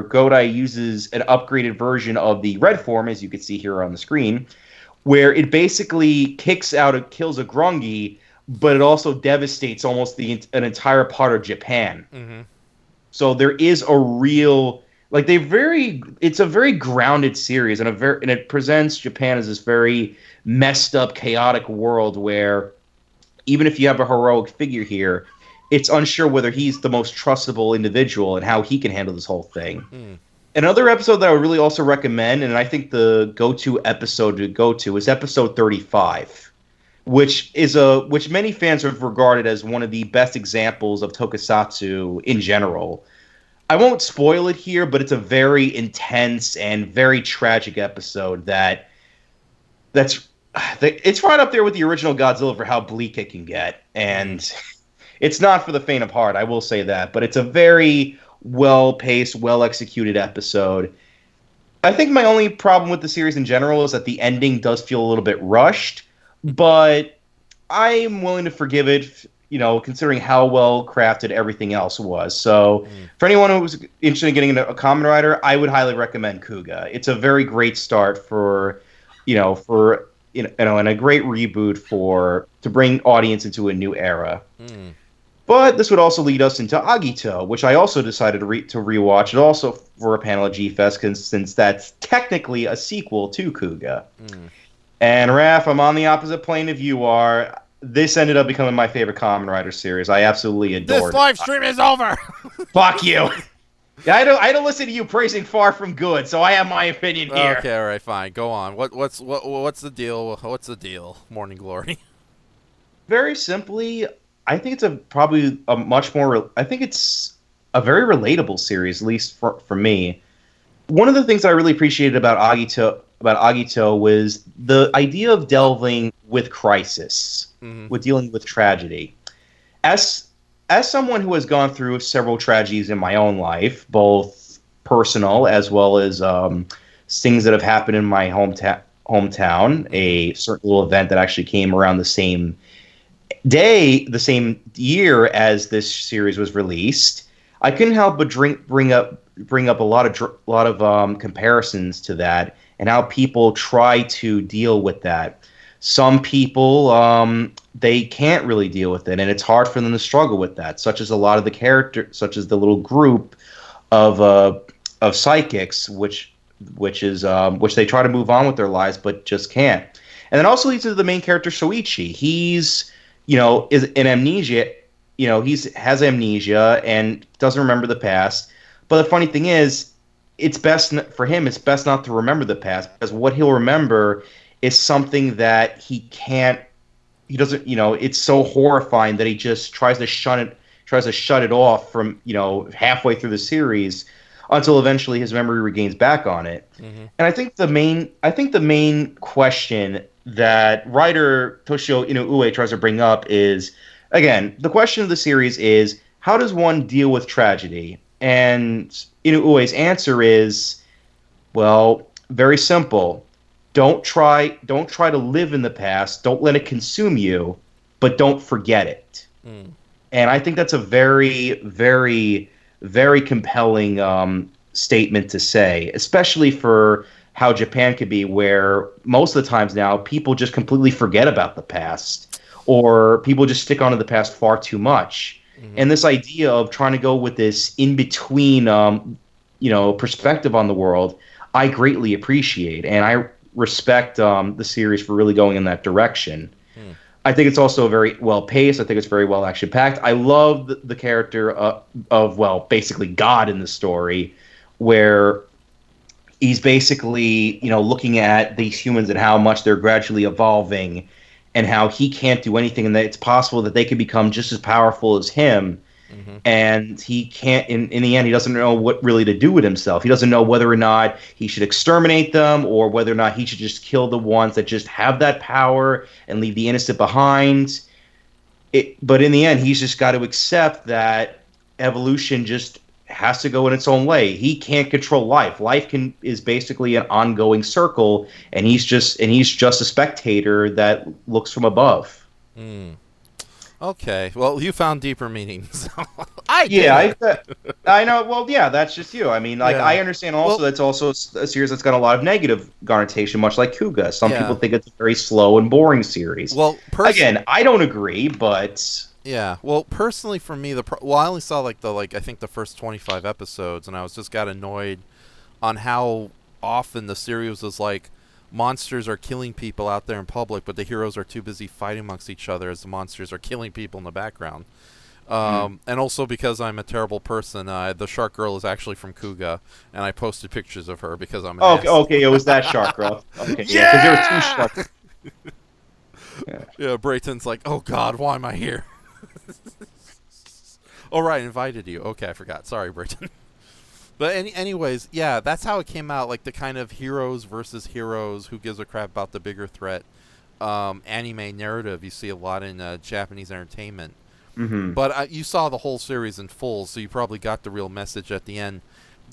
Godai uses an upgraded version of the red form, as you can see here on the screen, where it basically kills a Grongi, but it also devastates almost an entire part of Japan. So there is a real, like, it's a very grounded series, and it presents Japan as this very messed up, chaotic world where even if you have a heroic figure here, it's unsure whether he's the most trustable individual and how he can handle this whole thing. Another episode that I would really also recommend, and I think the go-to episode to go to, is episode 35, which many fans have regarded as one of the best examples of tokusatsu in general. I won't spoil it here, but it's a very intense and very tragic episode it's right up there with the original Godzilla for how bleak it can get, and it's not for the faint of heart, I will say that, but it's a very well-paced, well-executed episode. I think my only problem with the series in general is that the ending does feel a little bit rushed, but I'm willing to forgive it, considering how well crafted everything else was. So for anyone who was interested in getting into a Kamen Rider, I would highly recommend Kuga. It's a very great start and a great reboot to bring audience into a new era. But this would also lead us into Agito, which I also decided to rewatch, and also for a panel at G-Fest, since that's technically a sequel to Kuga. And Raph, I'm on the opposite plane of you are. This ended up becoming my favorite Kamen Rider series. I absolutely adored it. This live stream is over! Fuck you! Yeah, I don't listen to you praising Far From Good, so I have my opinion here. Okay, all right, fine. Go on. What's the deal? What's the deal, Morning Glory? Very simply, I think it's probably a much more. I think it's a very relatable series, at least for me. One of the things I really appreciated about Agito was the idea of delving with crisis, with dealing with tragedy. As someone who has gone through several tragedies in my own life, both personal as well as things that have happened in my hometown, a certain little event that actually came around the same year as this series was released, I couldn't help but bring up a lot of comparisons to that and how people try to deal with that. Some people they can't really deal with it, and it's hard for them to struggle with that. Such as a lot of the characters, such as the little group of psychics, which they try to move on with their lives but just can't. And then also leads to the main character Shoichi. He's is an amnesia. Has amnesia and doesn't remember the past. But the funny thing is, it's best for him. It's best not to remember the past, because what he'll remember is something that he can't. He doesn't. It's so horrifying that he just tries to shut it off from halfway through the series until eventually his memory regains back on it. And I think the main question that writer Toshio Inoue tries to bring up is, again, the question of the series is, how does one deal with tragedy? And Inoue's answer is, well, very simple. Don't try to live in the past. Don't let it consume you, but don't forget it. And I think that's a very, very, very compelling statement to say, especially for how Japan could be, where most of the times now people just completely forget about the past, or people just stick onto the past far too much. And this idea of trying to go with this in between, perspective on the world, I greatly appreciate, and I respect the series for really going in that direction. I think it's also very well paced. I think it's very well action packed. I love the character of basically God in the story, where he's basically looking at these humans and how much they're gradually evolving, and how he can't do anything, and that it's possible that they could become just as powerful as him. And he can't. In the end, he doesn't know what really to do with himself. He doesn't know whether or not he should exterminate them, or whether or not he should just kill the ones that just have that power and leave the innocent behind. But in the end, he's just got to accept that evolution just has to go in its own way. He can't control life. Life is basically an ongoing circle, and he's just a spectator that looks from above. Okay, well, you found deeper meanings. I know. Well, yeah, that's just you. I mean, I understand also that's also a series that's got a lot of negative connotation, much like Kuga. Some people think it's a very slow and boring series. Well, again, I don't agree, but yeah. Well, personally, for me, I only saw I think the first 25 episodes, and I just got annoyed on how often the series was like, monsters are killing people out there in public, but the heroes are too busy fighting amongst each other as the monsters are killing people in the background. And also because I'm a terrible person, the Shark Girl is actually from Kuga, and I posted pictures of her because I'm an ass. Okay, it was that Shark Girl. Okay, yeah, because there were two sharks. Yeah, Brayton's like, oh God, why am I here? Oh right, I invited you. Okay, I forgot. Sorry, Brayton. But anyways, yeah, that's how it came out, like the kind of heroes versus heroes, who gives a crap about the bigger threat anime narrative you see a lot in Japanese entertainment. But you saw the whole series in full, so you probably got the real message at the end.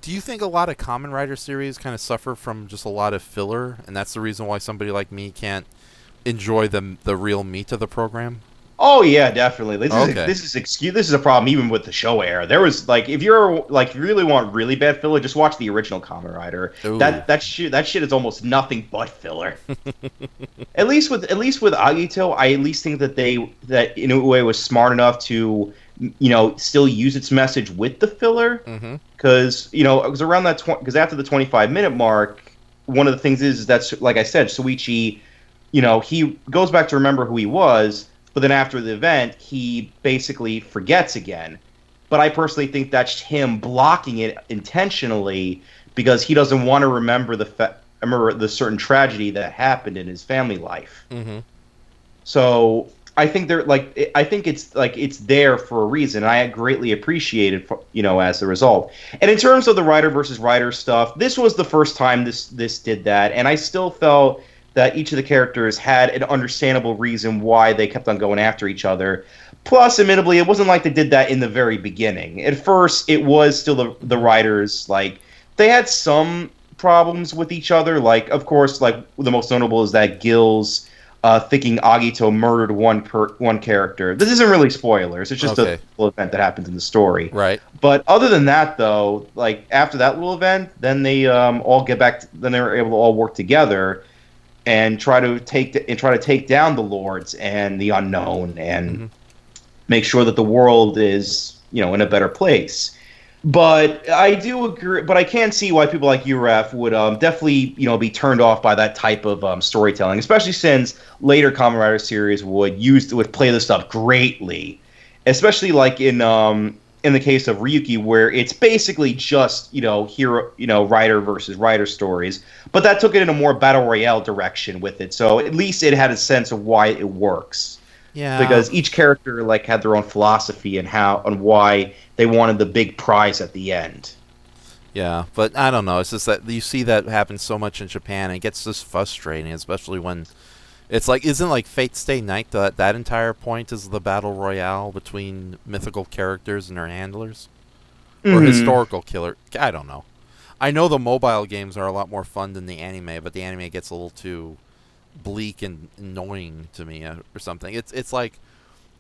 Do you think a lot of Kamen Rider series kind of suffer from just a lot of filler, and that's the reason why somebody like me can't enjoy the real meat of the program? Oh yeah, definitely. This is a problem even with the show era. There was if you really want really bad filler, just watch the original Kamen Rider. Ooh. That shit is almost nothing but filler. at least with Agito, I at least think that that Inoue was smart enough to still use its message with the filler, because it was around that because after the 25-minute mark, one of the things is that, like I said, Suichi, he goes back to remember who he was. But then after the event, he basically forgets again. But I personally think that's him blocking it intentionally, because he doesn't want to remember the certain tragedy that happened in his family life. So I think it's there for a reason. And I greatly appreciate it, as a result. And in terms of the writer versus writer stuff, this was the first time this did that, and I still felt that each of the characters had an understandable reason why they kept on going after each other. Plus, admittedly, it wasn't like they did that in the very beginning. At first, it was still the writers, they had some problems with each other. Of course, the most notable is that Gil's thinking Agito murdered one character. This isn't really spoilers. It's just a little event that happens in the story. Right. But other than that, though, after that little event, then they all get back. Then they were able to all work together and try to take down the Lords and the Unknown, and make sure that the world is in a better place. But I do agree. But I can see why people like URF would definitely be turned off by that type of storytelling, especially since later Kamen Rider series would play this stuff greatly, especially in the case of Ryuki, where it's basically just hero writer versus writer stories, but that took it in a more battle royale direction with it. So at least it had a sense of why it works. Yeah. Because each character had their own philosophy and why they wanted the big prize at the end. Yeah, but I don't know. It's just that you see that happen so much in Japan, and it gets just frustrating, especially when it's isn't Fate Stay Night that entire point is the battle royale between mythical characters and their handlers? Or historical killer? I don't know. I know the mobile games are a lot more fun than the anime, but the anime gets a little too bleak and annoying to me or something. It's like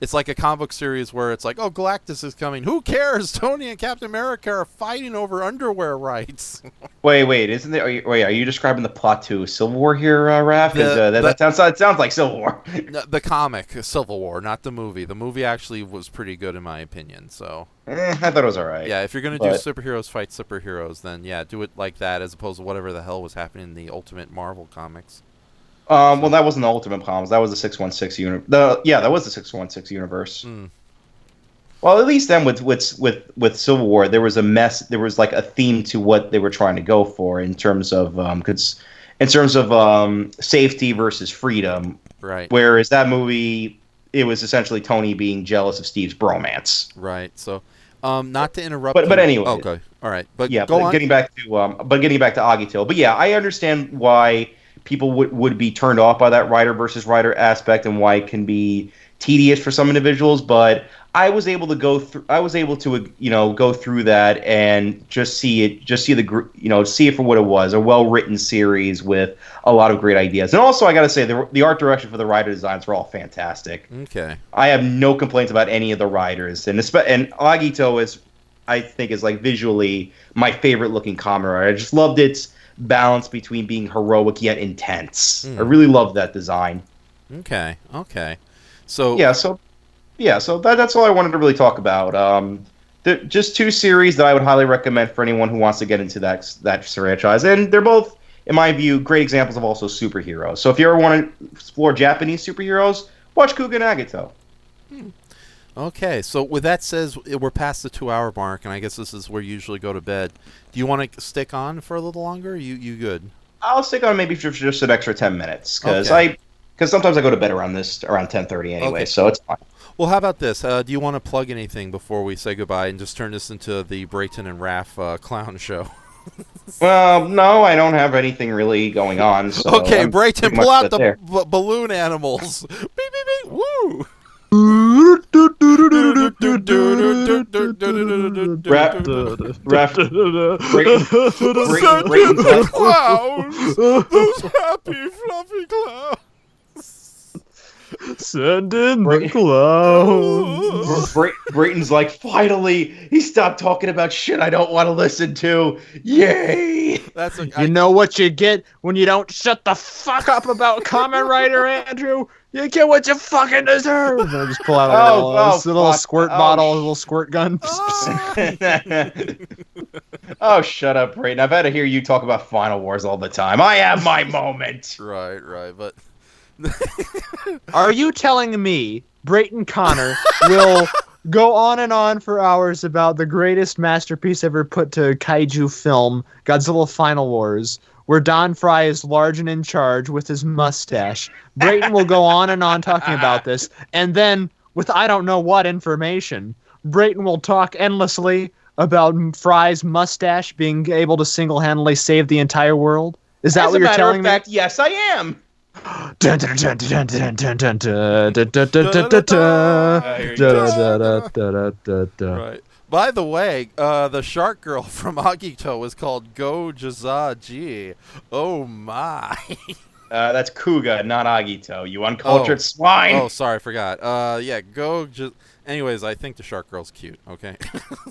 It's like a comic book series where it's like, oh, Galactus is coming. Who cares? Tony and Captain America are fighting over underwear rights. Wait, isn't there? Are you describing the plot to Civil War here, Raph? Because that sounds like Civil War. The comic Civil War, not the movie. The movie actually was pretty good in my opinion. So I thought it was all right. Yeah, if you're gonna do superheroes fight superheroes, then yeah, do it like that as opposed to whatever the hell was happening in the Ultimate Marvel comics. Well, that wasn't the Ultimate Comics. That was the 616 universe. That was the 616 universe. Well, at least then with Civil War, there was a mess. There was like a theme to what they were trying to go for in terms of safety versus freedom. Right. Whereas that movie, it was essentially Tony being jealous of Steve's bromance. Right. So, not to interrupt. But anyway. Okay. All right. But yeah. Go on. Getting back to Agito. But yeah, I understand why people would be turned off by that writer versus writer aspect and why it can be tedious for some individuals, but I was able to go through that and see it for what it was, a well-written series with a lot of great ideas. And also I got to say the art direction for the writer designs were all fantastic. Okay. I have no complaints about any of the writers, and Agito I think is like visually my favorite looking comic writer. I just loved its balance between being heroic yet intense. I really loved that design. Okay. So that's all I wanted to really talk about. Just two series that I would highly recommend for anyone who wants to get into that franchise, and they're both, in my view, great examples of also superheroes. So if you ever want to explore Japanese superheroes, watch Kuga and Agito. Okay, so with that said, we're past the 2-hour mark, and I guess this is where you usually go to bed. Do you want to stick on for a little longer? You good? I'll stick on maybe for just an extra 10 minutes, because sometimes I go to bed around 10:30 anyway, so it's fine. Well, how about this? Do you want to plug anything before we say goodbye and just turn this into the Brayton and Raph clown show? Well, no, I don't have anything really going on. So okay, Brayton, pull out the balloon animals. Beep, beep, beep, woo! Clowns! Those happy, fluffy clowns! Send in the clowns. Brayton's like, finally, he stopped talking about shit I don't want to listen to. Yay! You know what you get when you don't shut the fuck up about Kamen Rider, Andrew? You get what you fucking deserve. And I just pull out a little squirt bottle, a little squirt gun. Oh, shut up, Brayton. I've had to hear you talk about Final Wars all the time. I have my moment. Right, but... Are you telling me Brayton Connor will go on and on for hours about the greatest masterpiece ever put to kaiju film, Godzilla Final Wars, where Don Fry is large and in charge with his mustache? Brayton will go on and on talking about this, and then, with I don't know what information, Brayton will talk endlessly about Fry's mustache being able to single-handedly save the entire world? Is that what you're telling me? As a matter of fact, yes, I am. Right. By the way, the shark girl from Agito was called Go Jazaji. Oh my. That's Kuga, not Agito. You uncultured swine. Oh, sorry, I forgot. Anyways, I think the shark girl's cute. Okay.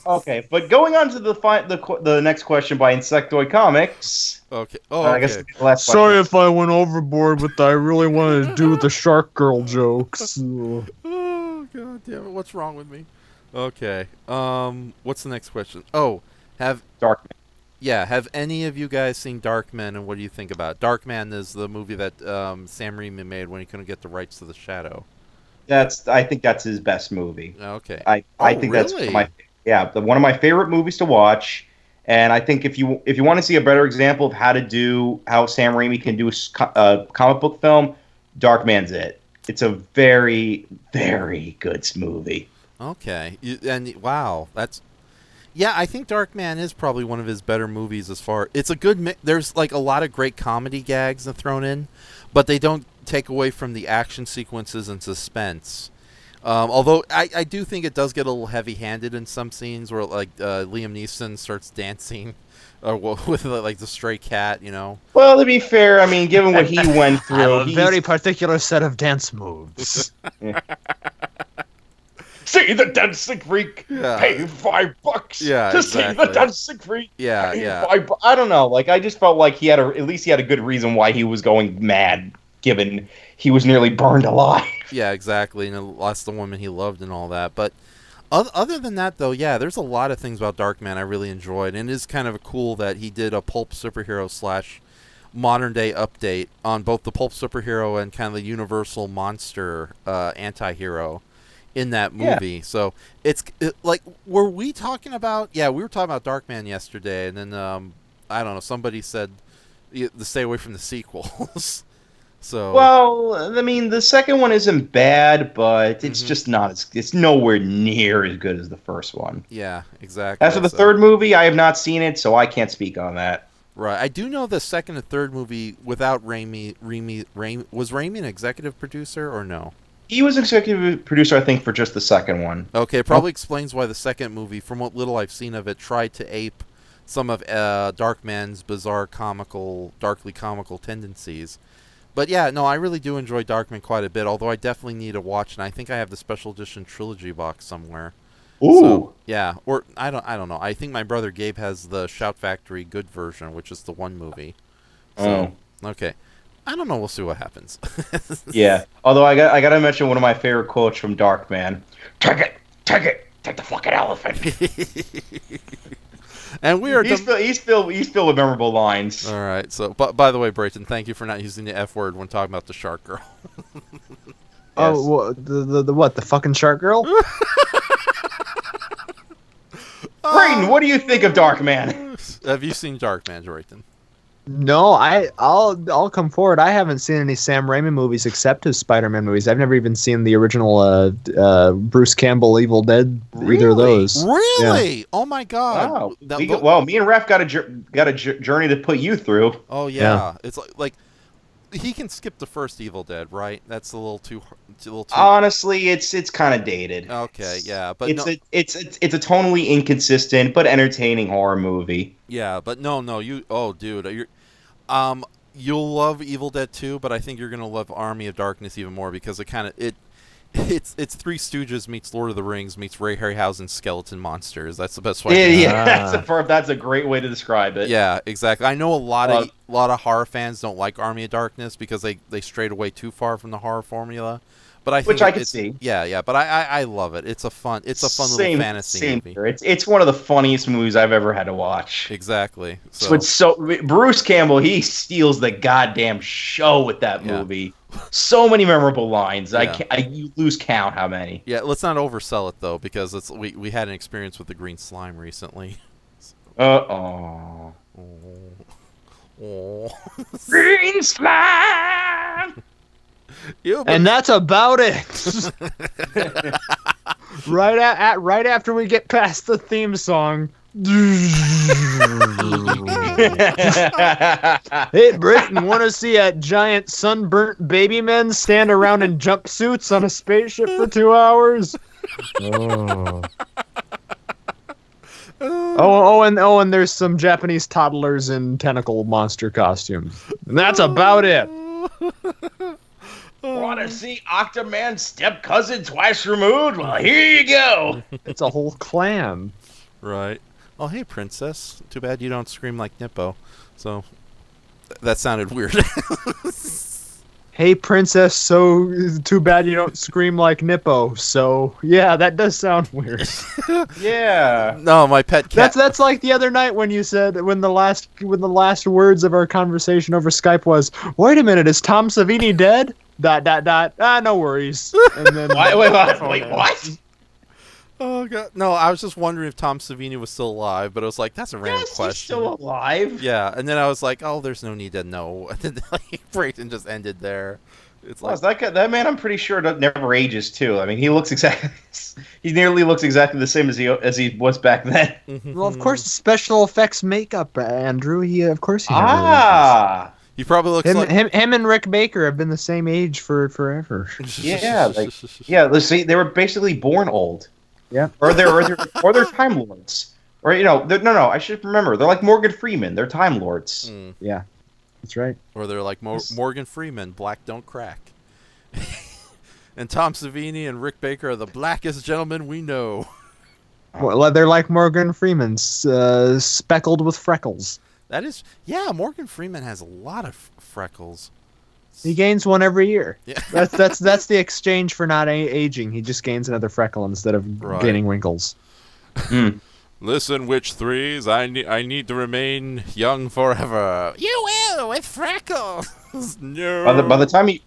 Okay, but going on to the next question by Insectoid Comics. Okay. I guess the last Sorry question. if I went overboard with I really wanted to do the shark girl jokes. Oh god damn it! What's wrong with me? Okay. What's the next question? Oh, Darkman. Yeah, have any of you guys seen Darkman, and what do you think about it? Darkman is the movie that Sam Raimi made when he couldn't get the rights to The Shadow. I think that's his best movie. Okay. I think really? that's one of my favorite movies to watch. And I think if you want to see a better example of how Sam Raimi can do a comic book film, Darkman's it. It's a very, very good movie. Okay. Wow, that's... Yeah, I think Darkman is probably one of his better movies as far... It's a good... There's like a lot of great comedy gags thrown in, but they don't take away from the action sequences and suspense. Although I do think it does get a little heavy-handed in some scenes where like Liam Neeson starts dancing with like the stray cat, you know. Well, to be fair, I mean, given what he went through, I have a very particular set of dance moves. see the Dancing Freak. Yeah. Pay $5 Yeah, to see exactly. the Dancing Freak. Yeah, Pay yeah. I don't know. Like, I just felt like at least he had a good reason why he was going mad, given he was nearly burned alive. Yeah, exactly. And lost the woman he loved and all that. But other than that, though, yeah, there's a lot of things about Darkman I really enjoyed. And it is kind of cool that he did a pulp superhero / modern day update on both the pulp superhero and kind of the universal monster anti-hero in that movie. Yeah. So like, were we talking about? Yeah, we were talking about Darkman yesterday, and then I don't know. Somebody said to stay away from the sequels. So well, I mean, the second one isn't bad, but it's just not. It's nowhere near as good as the first one. Yeah, exactly. As for the third movie, I have not seen it, so I can't speak on that. Right. I do know the second and third movie without Raimi. Was Raimi an executive producer or no? He was executive producer, I think, for just the second one. Okay, it probably explains why the second movie, from what little I've seen of it, tried to ape some of Darkman's bizarre darkly comical tendencies. But yeah, no, I really do enjoy Darkman quite a bit, although I definitely need to watch, and I think I have the special edition trilogy box somewhere. Ooh. So, yeah, or I don't know. I think my brother Gabe has the Shout Factory good version, which is the one movie. So, okay. I don't know. We'll see what happens. Yeah. Although I gotta mention one of my favorite quotes from Darkman. Take the fucking elephant. And we are. He's filled with memorable lines. All right. So, by the way, Brayton, thank you for not using the F word when talking about the Shark Girl. Oh, well, the what? The fucking Shark Girl? Brayton, what do you think of Darkman? Have you seen Darkman, Brayton? No, I'll come forward. I haven't seen any Sam Raimi movies except his Spider-Man movies. I've never even seen the original Bruce Campbell Evil Dead. Really? Either of those. Really? Yeah. Oh my God! Wow. Well, me and Raph got a journey to put you through. Oh yeah. It's like he can skip the first Evil Dead, right? That's a little too. Honestly, it's kind of dated. Okay, yeah, but it's a tonally inconsistent but entertaining horror movie. Yeah, but no, dude, you'll love Evil Dead 2, but I think you're gonna love Army of Darkness even more because it's Three Stooges meets Lord of the Rings meets Ray Harryhausen's skeleton monsters. That's the best way. That's a great way to describe it. Yeah, exactly. I know a lot of horror fans don't like Army of Darkness because they strayed away too far from the horror formula. But I think I can see. Yeah, but I love it. It's a fun little fantasy movie. Here. It's one of the funniest movies I've ever had to watch. Exactly. So Bruce Campbell, he steals the goddamn show with that movie. So many memorable lines. Yeah. You lose count how many. Yeah, let's not oversell it though, because we had an experience with the green slime recently. Oh. Green slime. And that's about it. right after we get past the theme song. Hey, Britain, want to see a giant sunburnt baby men stand around in jumpsuits on a spaceship for 2 hours? And there's some Japanese toddlers in tentacle monster costumes. And that's about it. Want to see Octoman's step cousin twice removed? Well, here you go. It's a whole clan. Right. Oh, hey, princess. Too bad you don't scream like Nippo. So, that sounded weird. Hey, princess, so too bad you don't scream like Nippo. So, yeah, that does sound weird. Yeah. No, my pet cat. That's like the other night when you said when the last words of our conversation over Skype was, "Wait a minute, is Tom Savini dead?" ... No worries. And then wait, what? Oh god, no! I was just wondering if Tom Savini was still alive, but it was like that's a random question. He's still alive. Yeah, and then I was like, oh, there's no need to know. And then Brayton just ended there. It's like that man. I'm pretty sure never ages too. I mean, he nearly looks exactly the same as he was back then. Well, of course, special effects makeup, Andrew. Of course he never ages. He probably looks like him and Rick Baker have been the same age for forever. Yeah, let's see, they were basically born old. Yeah, or they're Time Lords, or no, I should remember. They're like Morgan Freeman. They're Time Lords. Yeah, that's right. Or they're like Morgan Freeman. Black don't crack. And Tom Savini and Rick Baker are the blackest gentlemen we know. Well, they're like Morgan Freeman's, speckled with freckles. That is, yeah. Morgan Freeman has a lot of freckles. He gains one every year. Yeah. That's the exchange for not aging. He just gains another freckle instead of gaining wrinkles. Listen, Witch Threes, I need to remain young forever. You will with freckles. No. By the time he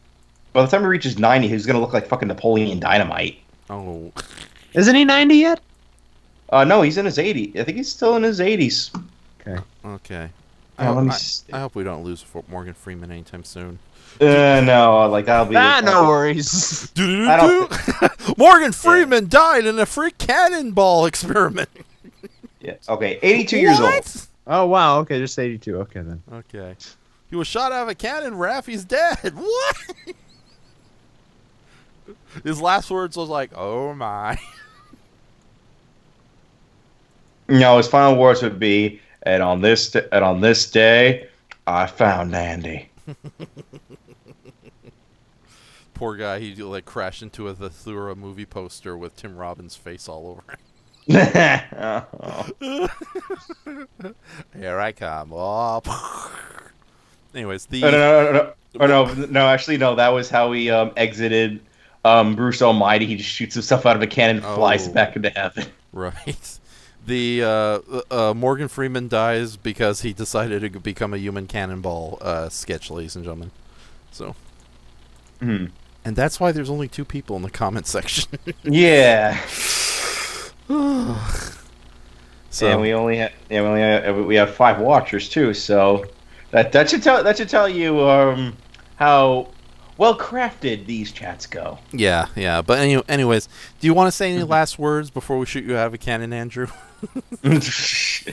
reaches 90, he's gonna look like fucking Napoleon Dynamite. Oh. Isn't he 90 yet? No, he's in his 80s. I think he's still in his 80s. Okay. Let me I hope we don't lose Morgan Freeman anytime soon. No, like that'll be. No worries. Morgan Freeman died in a freak cannonball experiment. Yeah. Okay, 82 years old. Oh wow. Okay, just 82. Okay then. Okay. He was shot out of a cannon. Raffy's dead. What? His last words was like, "Oh my." No, his final words would be, "And on this day, I found Andy." Poor guy. He like crashed into a Thura movie poster with Tim Robbins' face all over it. Here I come. Oh. Anyways, No. Actually, no. That was how he exited Bruce Almighty. He just shoots himself out of a cannon and flies back into heaven. Right. The Morgan Freeman dies because he decided to become a human cannonball sketch, ladies and gentlemen. So. And that's why there's only 2 people in the comment section. Yeah. So and we have 5 watchers too. So that should tell you how well crafted these chats go. Yeah. But anyways, do you want to say any last words before we shoot you out of a cannon, Andrew? Just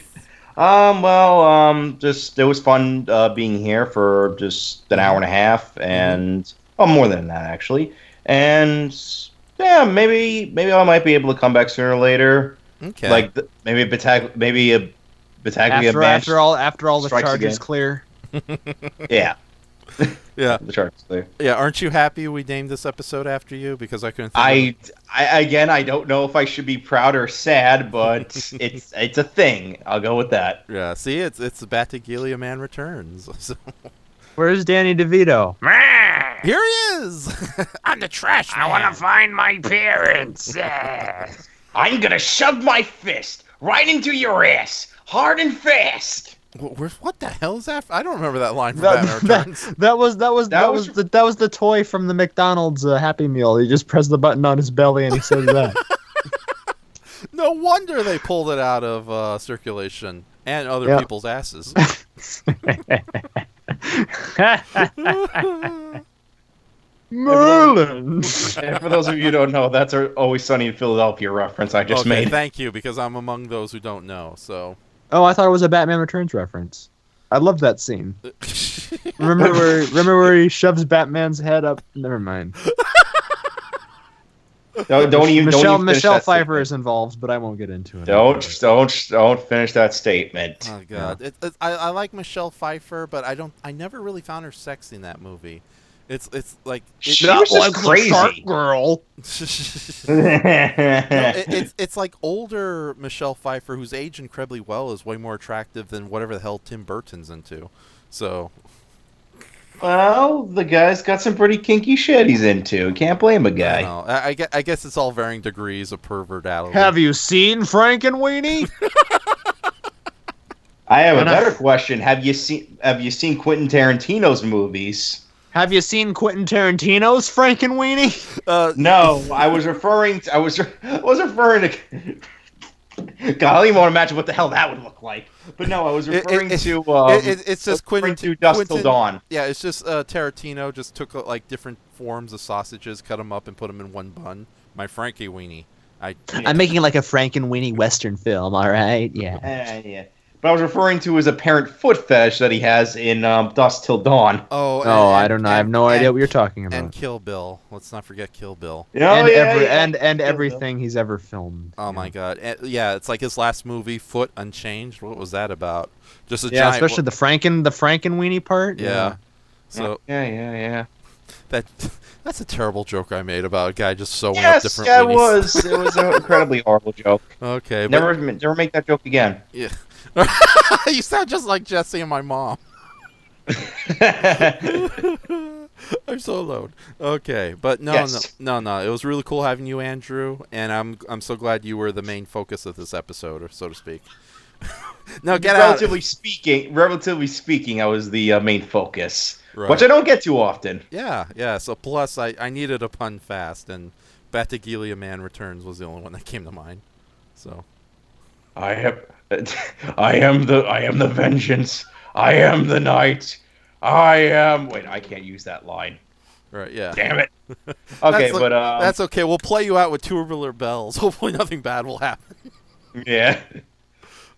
it was fun being here for just an hour and a half, and more than that actually. And yeah, maybe I might be able to come back sooner or later. Okay. Like maybe a Battaglia after all the charges again. Clear. Yeah. Yeah. The charges clear. Yeah. Aren't you happy we named this episode after you? Because I couldn't. I don't know if I should be proud or sad, but it's a thing. I'll go with that. Yeah. See, it's the Battagila man returns. So. Where's Danny DeVito? Here he is. I'm the trash man. I want to find my parents. I'm gonna shove my fist right into your ass, hard and fast. What the hell is that? I don't remember that line from Batman Returns. That was the toy from the McDonald's Happy Meal. You just press the button on his belly and he says that. No wonder they pulled it out of circulation and other people's asses. Merlin. And for those of you who don't know, that's our Always Sunny in Philadelphia reference I just made. Thank you, because I'm among those who don't know. So. Oh, I thought it was a Batman Returns reference. I love that scene. Remember where he shoves Batman's head up? Never mind. Michelle Pfeiffer is involved, but I won't get into it. Don't finish that statement. Oh God, yeah. I like Michelle Pfeiffer, but I never really found her sexy in that movie. It's like she was just crazy shark girl. It's like older Michelle Pfeiffer, who's aged incredibly well, is way more attractive than whatever the hell Tim Burton's into. So. Well, the guy's got some pretty kinky shit he's into. Can't blame a guy. I guess it's all varying degrees of pervertality. Have you seen Frankenweenie? I have a better question. Have you seen Quentin Tarantino's movies? Have you seen Quentin Tarantino's Frankenweenie? No, I was referring to. God, I don't even want to imagine what the hell that would look like. But no, I was referring to. It's just Quentin to Dusk Till Dawn. Yeah, it's just Tarantino just took like different forms of sausages, cut them up, and put them in one bun. My Frankie Weenie. I'm making like a Frankenweenie Western film. All right, yeah. Yeah. But I was referring to his apparent foot fetish that he has in Dusk Till Dawn. I don't know. I have no idea what you're talking about. And Kill Bill. Let's not forget Kill Bill. And everything he's ever filmed. Oh my God. It's like his last movie, Foot Unchanged. What was that about? Just a giant. Especially the Frankenweenie part. Yeah. So yeah. That That's a terrible joke I made about a guy just sewing up Yes, different yeah, it weenies. was. It was an incredibly horrible joke. Okay, Never make that joke again. Yeah. You sound just like Jesse and my mom. I'm so alone. Okay, but no. It was really cool having you, Andrew, and I'm so glad you were the main focus of this episode, or so to speak. No, get relatively speaking, I was the main focus, right. Which I don't get too often. Yeah. So plus, I needed a pun fast, and Battagila Man Returns was the only one that came to mind. So, I am the vengeance. I am the knight. Wait, I can't use that line. Right, yeah. Damn it. Okay, that's okay. We'll play you out with tubular bells. Hopefully nothing bad will happen. Yeah.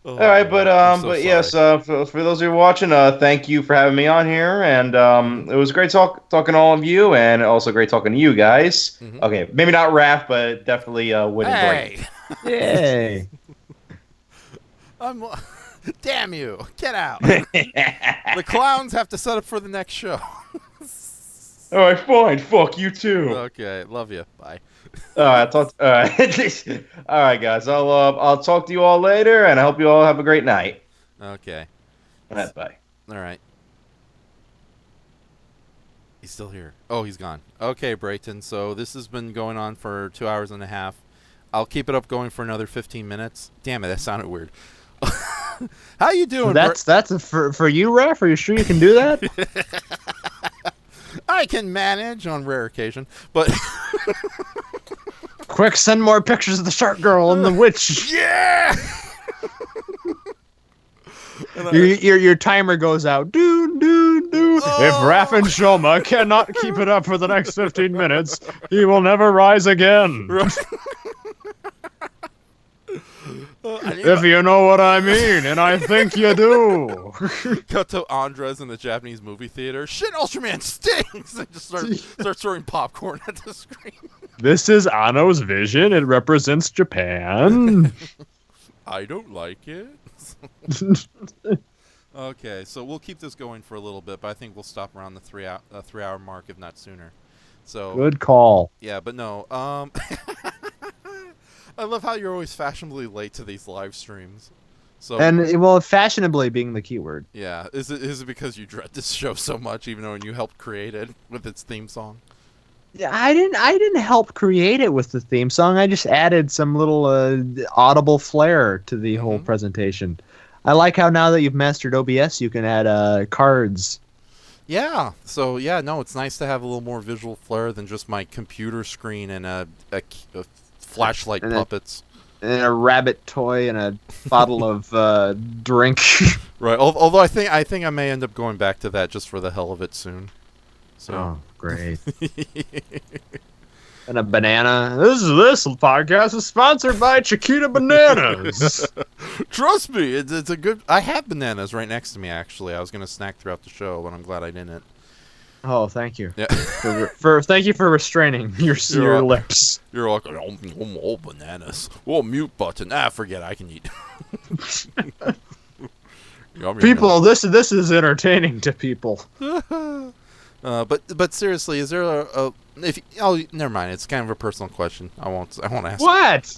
Oh, all right, but yes, for those who are watching, thank you for having me on here, and it was great talking to all of you, and also great talking to you guys. Mm-hmm. Okay, maybe not Raph, but definitely Wood and Blake. Yay! Damn you! Get out! The clowns have to set up for the next show. All right, fine. Fuck you too. Okay, love you. Bye. All right, all right, guys. I'll talk to you all later, and I hope you all have a great night. Okay. All right, bye. All right. He's still here. Oh, he's gone. Okay, Brayton. So this has been going on for 2 hours and a half. I'll keep it up going for another 15 minutes. Damn it, that sounded weird. How you doing? That's for you, Raph. Are you sure you can do that? I can manage on rare occasion, but quick, send more pictures of the shark girl and the witch. Yeah. Your timer goes out. Doo doo doo. Oh. If Raph and Shoma cannot keep it up for the next 15 minutes, he will never rise again. If you know what I mean, and I think you do. Cut to Andres in the Japanese movie theater. Shit, Ultraman stinks! And just start throwing popcorn at the screen. This is Anno's vision. It represents Japan. I don't like it. Okay, so we'll keep this going for a little bit, but I think we'll stop around the 3 hour mark, if not sooner. So good call. Yeah, but no. I love how you're always fashionably late to these live streams. So fashionably being the keyword. Yeah, is it because you dread this show so much, even though you helped create it with its theme song? Yeah, I didn't help create it with the theme song. I just added some little audible flair to the whole presentation. I like how now that you've mastered OBS, you can add cards. Yeah. So yeah, no, it's nice to have a little more visual flair than just my computer screen and a flashlight puppets. And a rabbit toy and a bottle of drink. Right. Although I think I may end up going back to that just for the hell of it soon. So. Oh, great. And a banana. This podcast is sponsored by Chiquita Bananas. Trust me, it's a good. I have bananas right next to me. Actually, I was gonna snack throughout the show, but I'm glad I didn't. Oh, thank you. Yeah. Thank you for restraining your lips. You're like, oh, bananas. Oh, mute button. Forget it, I can eat. People, this is entertaining to people. But seriously, is there a never mind. It's kind of a personal question. I won't ask. What?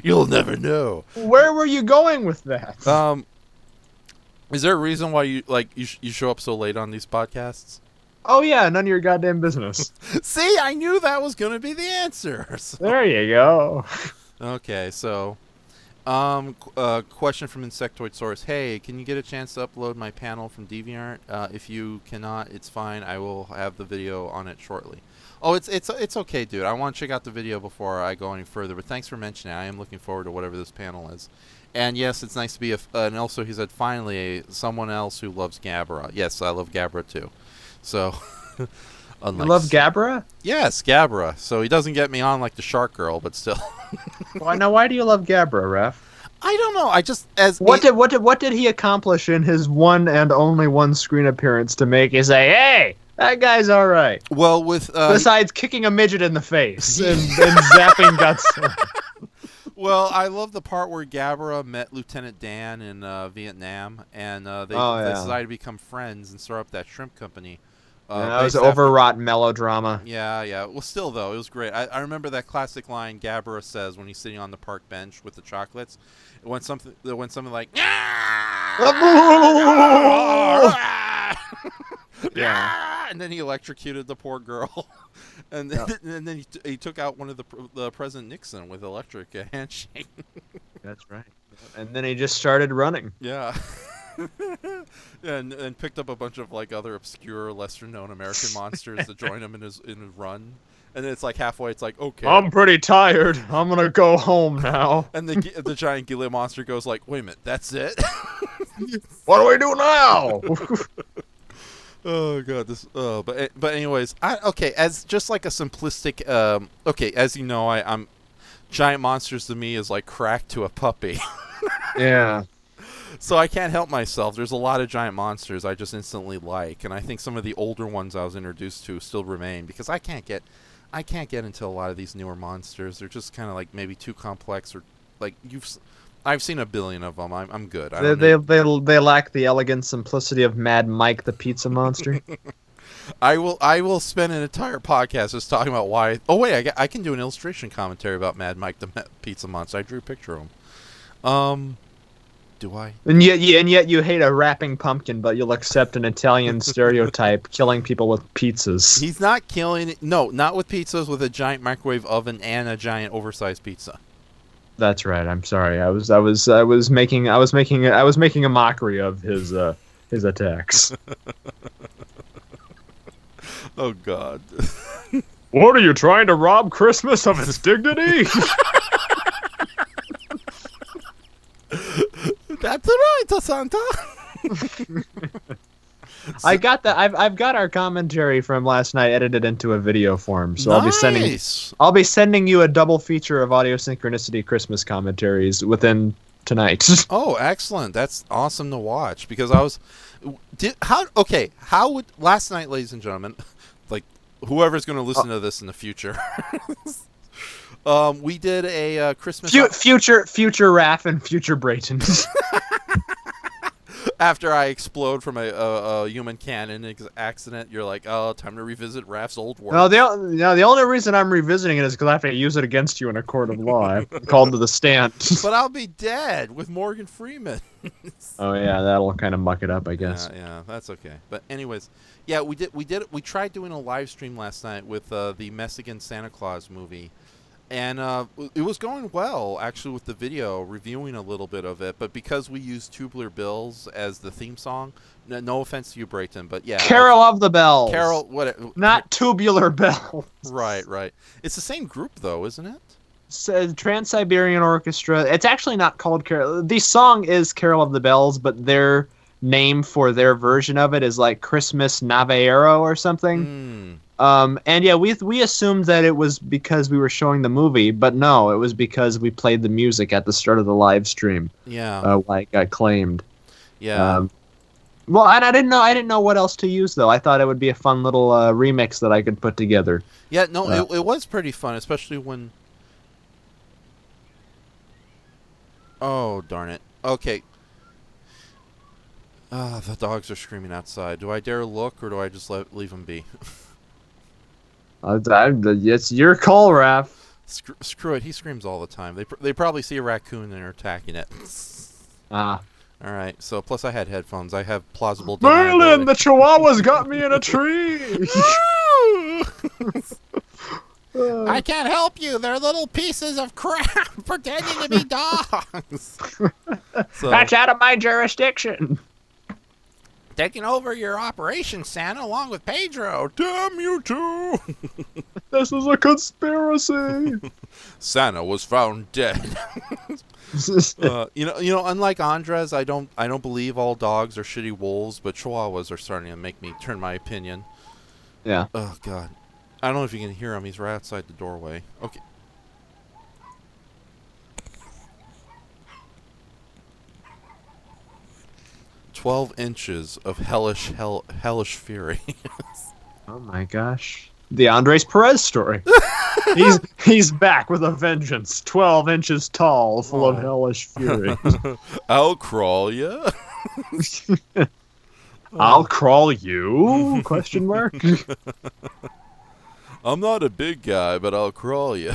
You'll never know. Where were you going with that? Is there a reason why you show up so late on these podcasts? Oh yeah, none of your goddamn business. See, I knew that was going to be the answer. So. There you go. Okay, so question from Insectoid Hey, can you get a chance to upload my panel from DeviantArt? If you cannot, it's fine. I will have the video on it shortly. Oh, it's okay, dude. I want to check out the video before I go any further, but thanks for mentioning it. I am looking forward to whatever this panel is. And yes, it's nice to be and also he said finally someone else who loves Gabra. Yes, I love Gabra too. So you love Gabra? Yes, Gabra. So he doesn't get me on like the Shark Girl, but still. Why do you love Gabra, Raph? I don't know. I just what did he accomplish in his one and only one screen appearance to make you say, "Hey, that guy's all right"? Well, with besides kicking a midget in the face and zapping guts. Well, I love the part where Gabra met Lieutenant Dan in Vietnam, and they decided to become friends and start up that shrimp company. That was overwrought melodrama. Yeah. Well, still though, it was great. I remember that classic line Gabra says when he's sitting on the park bench with the chocolates. When something like yeah, and then he electrocuted the poor girl, and then he took out one of the President Nixon with electric handshake. That's right. And then he just started running. Yeah. and picked up a bunch of like other obscure, lesser-known American monsters to join him in his run. And then it's like halfway, it's like, okay, I'm pretty tired. I'm gonna go home now. And the giant Gila monster goes like, wait a minute, that's it? What do we do now? Oh god, this. But anyways, as just like a simplistic. As you know, I'm giant monsters to me is like crack to a puppy. Yeah. So I can't help myself. There's a lot of giant monsters I just instantly like, and I think some of the older ones I was introduced to still remain because I can't get into a lot of these newer monsters. They're just kind of like maybe too complex or like I've seen a billion of them. I'm good. They lack the elegant simplicity of Mad Mike the Pizza Monster. I will spend an entire podcast just talking about why. Oh wait, I can do an illustration commentary about Mad Mike the Pizza Monster. I drew a picture of him. Do I? And yet you hate a rapping pumpkin, but you'll accept an Italian stereotype, killing people with pizzas. He's not killing. No, not with pizzas. With a giant microwave oven and a giant oversized pizza. That's right. I'm sorry. I was making a mockery of his attacks. Oh God. What are you trying to rob Christmas of its dignity? That's right, Santa. I got that. I've got our commentary from last night edited into a video form, so nice. I'll be sending you a double feature of Audio Synchronicity Christmas commentaries within tonight. Oh, excellent! That's awesome to watch because how would last night, ladies and gentlemen, like whoever's going to listen to this in the future. We did a Christmas future Raph and future Brayton. After I explode from a human cannon accident, you're like, oh, time to revisit Raph's old work. No, the only reason I'm revisiting it is because I have to use it against you in a court of law. I'm called to the stand. But I'll be dead with Morgan Freeman. Oh yeah, that'll kind of muck it up, I guess. Yeah, that's okay. But anyways, yeah, we tried doing a live stream last night with the Mexican Santa Claus movie. And it was going well, actually, with the video, reviewing a little bit of it. But because we used Tubular Bells as the theme song, no offense to you, Brayton, but yeah. Carol of the Bells. Not Tubular Bells. Right. It's the same group, though, isn't it? Trans-Siberian Orchestra. It's actually not called Carol. The song is Carol of the Bells, but their name for their version of it is like Christmas Navajero or something. And yeah, we assumed that it was because we were showing the movie, but no, it was because we played the music at the start of the live stream. Yeah. Like I claimed. Yeah. Well, and I didn't know what else to use though. I thought it would be a fun little remix that I could put together. Yeah, no, it was pretty fun, especially when. Oh darn it! Okay. The dogs are screaming outside. Do I dare look, or do I just leave them be? It's your call, Raph. Screw it. He screams all the time. They probably see a raccoon and are attacking it. All right. So plus I had headphones. I have plausible. Merlin, the Chihuahuas got me in a tree. I can't help you. They're little pieces of crap pretending to be dogs. That's out of my jurisdiction. Taking over your operation, Santa, along with Pedro. Damn you two! This is a conspiracy. Santa was found dead. Unlike Andres, I don't believe all dogs are shitty wolves, but Chihuahuas are starting to make me turn my opinion. Yeah. Oh God, I don't know if you can hear him. He's right outside the doorway. Okay. "12 inches of hellish fury." Oh my gosh. The Andres Perez story. he's back with a vengeance. 12 inches tall, full of hellish fury. I'll crawl ya. I'll crawl you? Question mark. I'm not a big guy, but I'll crawl you.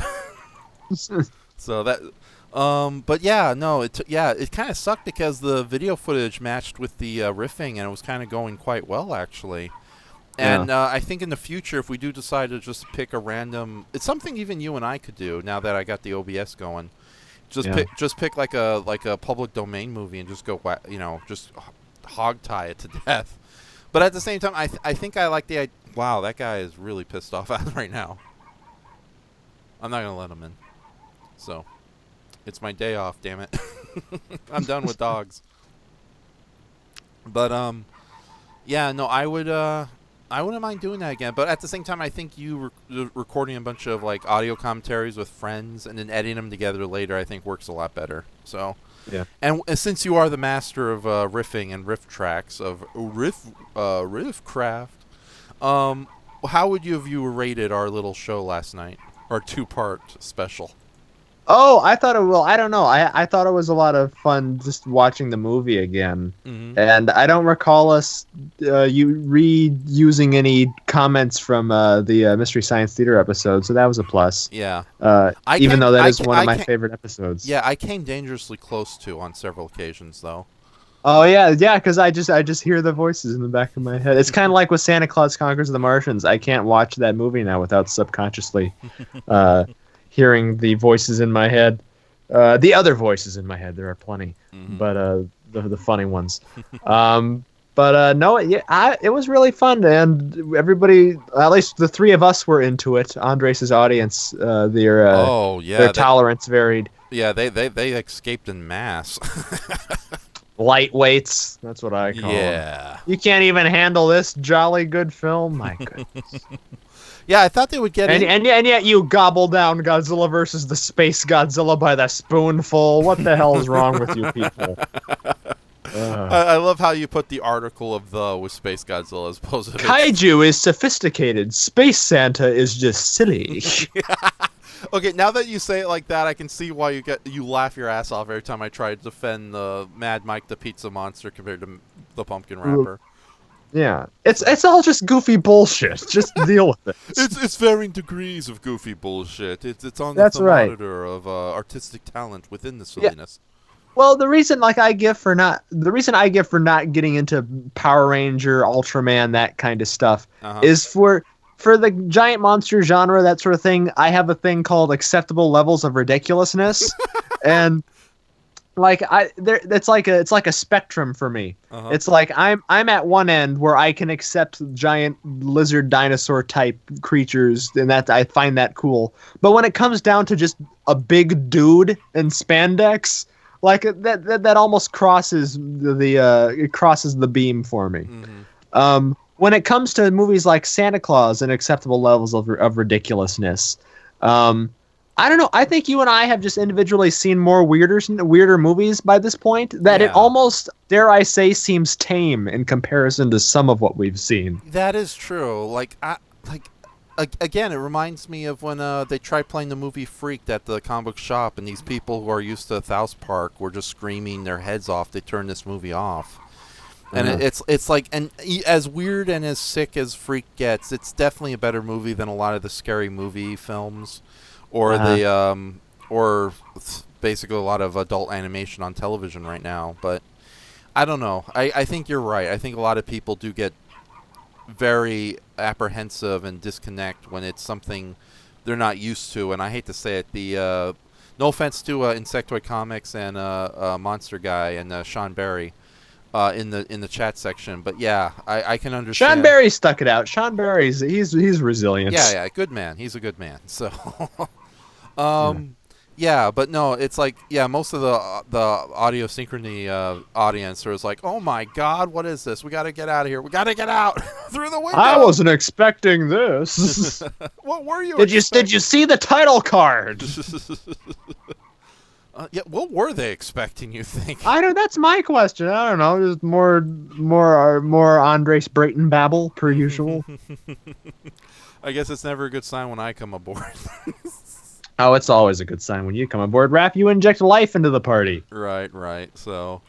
So that, but yeah, no, it kind of sucked because the video footage matched with the riffing, and it was kind of going quite well actually. And I think in the future, if we do decide to just pick a random, it's something even you and I could do now that I got the OBS going. Just pick like a public domain movie and just go, just hog tie it to death. But at the same time, I think I like the idea. Wow, that guy is really pissed off right now. I'm not gonna let him in. So, it's my day off. Damn it, I'm done with dogs. But yeah, no, I wouldn't mind doing that again. But at the same time, I think you recording a bunch of like audio commentaries with friends and then editing them together later, I think works a lot better. So. Yeah. And since you are the master of riffing and riff tracks of riff craft, how would you have rated our little show last night, our 2-part special? Oh, I thought it. Well, I don't know. I thought it was a lot of fun just watching the movie again, and I don't recall us reusing any comments from the Mystery Science Theater episode, so that was a plus. Yeah. Even though that is one of my favorite episodes. Yeah, I came dangerously close to on several occasions, though. Oh yeah, because I just hear the voices in the back of my head. It's kind of like with Santa Claus Conquers the Martians. I can't watch that movie now without subconsciously. Hearing the voices in my head, the other voices in my head. There are plenty, but the funny ones. No, it was really fun, and everybody, at least the three of us, were into it. Andres' audience, their tolerance varied. Yeah, they escaped en masse. Lightweights, that's what I call them. You can't even handle this jolly good film. My goodness. Yeah, I thought they would get and yet you gobble down Godzilla versus the Space Godzilla by the spoonful. What the hell is wrong with you people? I love how you put the article of with Space Godzilla as opposed to Kaiju is sophisticated. Space Santa is just silly. Okay, now that you say it like that, I can see why you laugh your ass off every time I try to defend the Mad Mike the Pizza Monster compared to the Pumpkin Rapper. Yeah, it's all just goofy bullshit. Just deal with it. It's varying degrees of goofy bullshit. It's on the thermometer of artistic talent within the silliness. Yeah. Well, the reason I give for not getting into Power Ranger, Ultraman, that kind of stuff is for the giant monster genre, that sort of thing. I have a thing called acceptable levels of ridiculousness, and it's like a spectrum for me. It's like I'm at one end where I can accept giant lizard dinosaur type creatures, and that I find that cool. But when it comes down to just a big dude in spandex, like that almost crosses the beam for me. When it comes to movies like Santa Claus and acceptable levels of ridiculousness, I don't know. I think you and I have just individually seen more weirder movies by this point that it almost, dare I say, seems tame in comparison to some of what we've seen. That is true. Again, it reminds me of when they tried playing the movie Freaked at the comic book shop, and these people who are used to South Park were just screaming their heads off. They turned this movie off. And it's like, and as weird and as sick as Freak gets, it's definitely a better movie than a lot of the scary movie films. Or or basically a lot of adult animation on television right now. But I don't know. I think you're right. I think a lot of people do get very apprehensive and disconnect when it's something they're not used to. And I hate to say it, no offense to Insectoid Comics and Monster Guy and Sean Barry in the chat section, but yeah, I can understand. Sean Barry stuck it out. Sean Barry's he's resilient. Yeah, good man. He's a good man. So. Yeah, but no, it's like, most of the audio synchrony audience was like, oh my god, what is this? We gotta get out of here. We gotta get out through the window. I wasn't expecting this. What were you? Did you see the title card? What were they expecting, you think? I don't. That's my question. I don't know. Just more Andres Brayton babble per usual. I guess it's never a good sign when I come aboard. Oh, it's always a good sign when you come aboard. Raph, you inject life into the party. Right. So,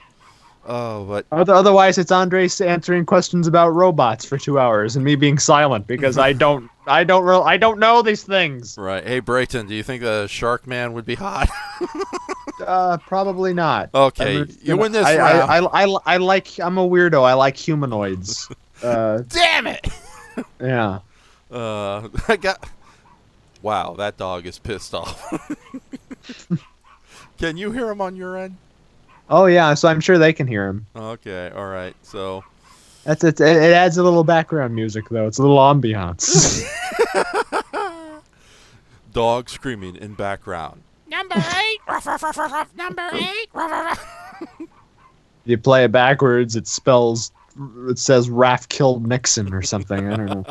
but Otherwise, it's Andres answering questions about robots for 2 hours and me being silent because I don't know these things. right. Hey, Brayton, do you think the Shark Man would be hot? Probably not. Okay, you win this round. I like. I'm a weirdo. I like humanoids. Damn it! Yeah. I got. Wow, that dog is pissed off. Can you hear him on your end? Oh yeah. So I'm sure they can hear him. Okay, all right. So That's it. It adds a little background music though. It's a little ambiance. dog screaming in background. Number 8. Ruff, ruff, ruff, ruff, ruff. Number 8. Ruff, ruff, ruff. You play it backwards. It says Raph killed Nixon or something. I don't know.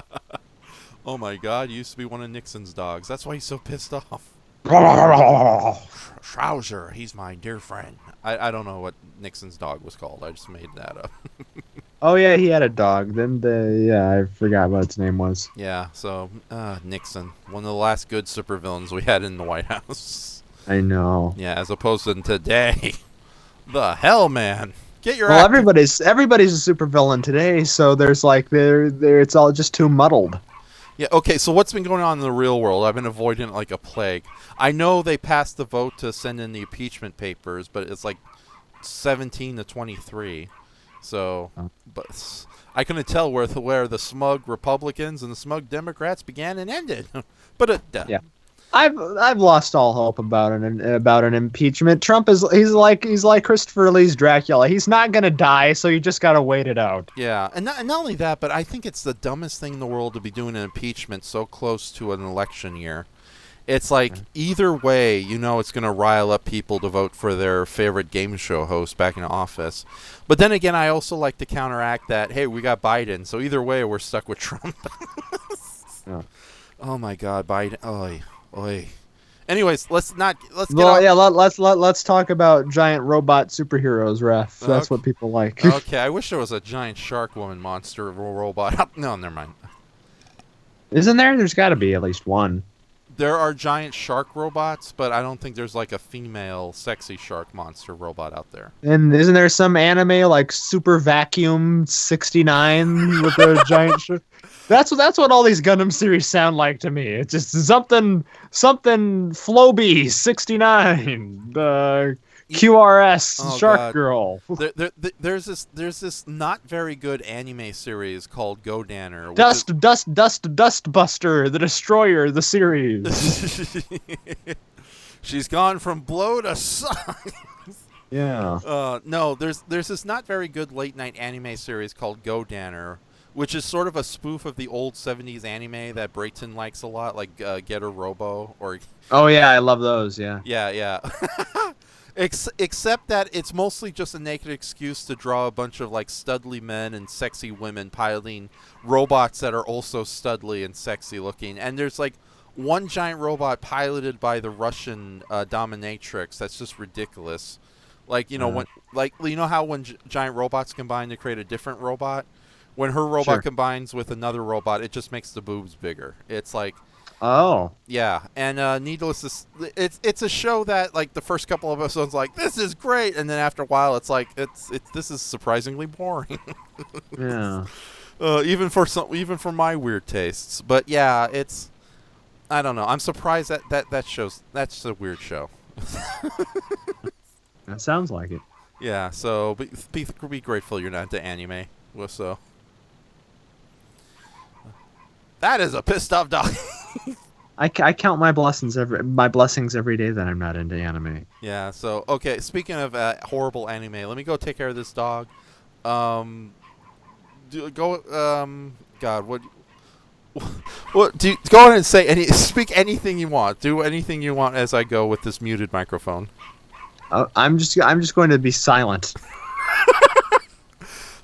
Oh my God! He used to be one of Nixon's dogs. That's why he's so pissed off. Trouser, he's my dear friend. I don't know what Nixon's dog was called. I just made that up. Oh yeah, he had a dog. Then I forgot what its name was. Yeah. So Nixon, one of the last good supervillains we had in the White House. I know. Yeah, as opposed to today. The hell, man! Get your. Well, everybody's a supervillain today, so there's like it's all just too muddled. Yeah, okay, so what's been going on in the real world? I've been avoiding it like a plague. I know they passed the vote to send in the impeachment papers, but it's like 17 to 23. So, but I couldn't tell where the smug Republicans and the smug Democrats began and ended. But yeah. I've lost all hope about an impeachment. Trump he's like Christopher Lee's Dracula. He's not gonna die, so you just gotta wait it out. Yeah, and not only that, but I think it's the dumbest thing in the world to be doing an impeachment so close to an election year. It's like either way, you know, it's gonna rile up people to vote for their favorite game show host back in office. But then again, I also like to counteract that. Hey, we got Biden, so either way, we're stuck with Trump. Yeah. Oh my God, Biden! Oy. Oy. Anyways, let's talk about giant robot superheroes, Ref. That's what people like. Okay, I wish there was a giant shark woman monster robot. No, never mind. Isn't there? There's got to be at least one. There are giant shark robots, but I don't think there's like a female sexy shark monster robot out there. And isn't there some anime like Super Vacuum 69 with a giant shark? That's what all these Gundam series sound like to me. It's just something Floby 69, the QRS Shark God. Girl. There's this not very good anime series called Godanner. Dust Buster, the Destroyer, the series. She's gone from blow to sun. Yeah. No, there's this not very good late night anime series called Godanner, which is sort of a spoof of the old 70s anime that Brayton likes a lot, like Getter Robo or. Oh yeah, I love those. Yeah. Yeah. Except that it's mostly just a naked excuse to draw a bunch of like studly men and sexy women piloting robots that are also studly and sexy looking, and there's like one giant robot piloted by the Russian dominatrix that's just ridiculous. Like how when giant robots combine to create a different robot. When her robot combines with another robot, it just makes the boobs bigger. It's like, oh yeah, and needless to, it's a show that like the first couple of episodes like this is great, and then after a while it's like this is surprisingly boring. Yeah. Even for my weird tastes, but yeah, I don't know. I'm surprised that's a weird show. That sounds like it. Yeah, so be grateful you're not into anime. So. That is a pissed off dog. I count my blessings every day that I'm not into anime. Yeah. So okay. Speaking of horrible anime, let me go take care of this dog. God, what? What? Go ahead and speak anything you want. Do anything you want as I go with this muted microphone. I'm just going to be silent.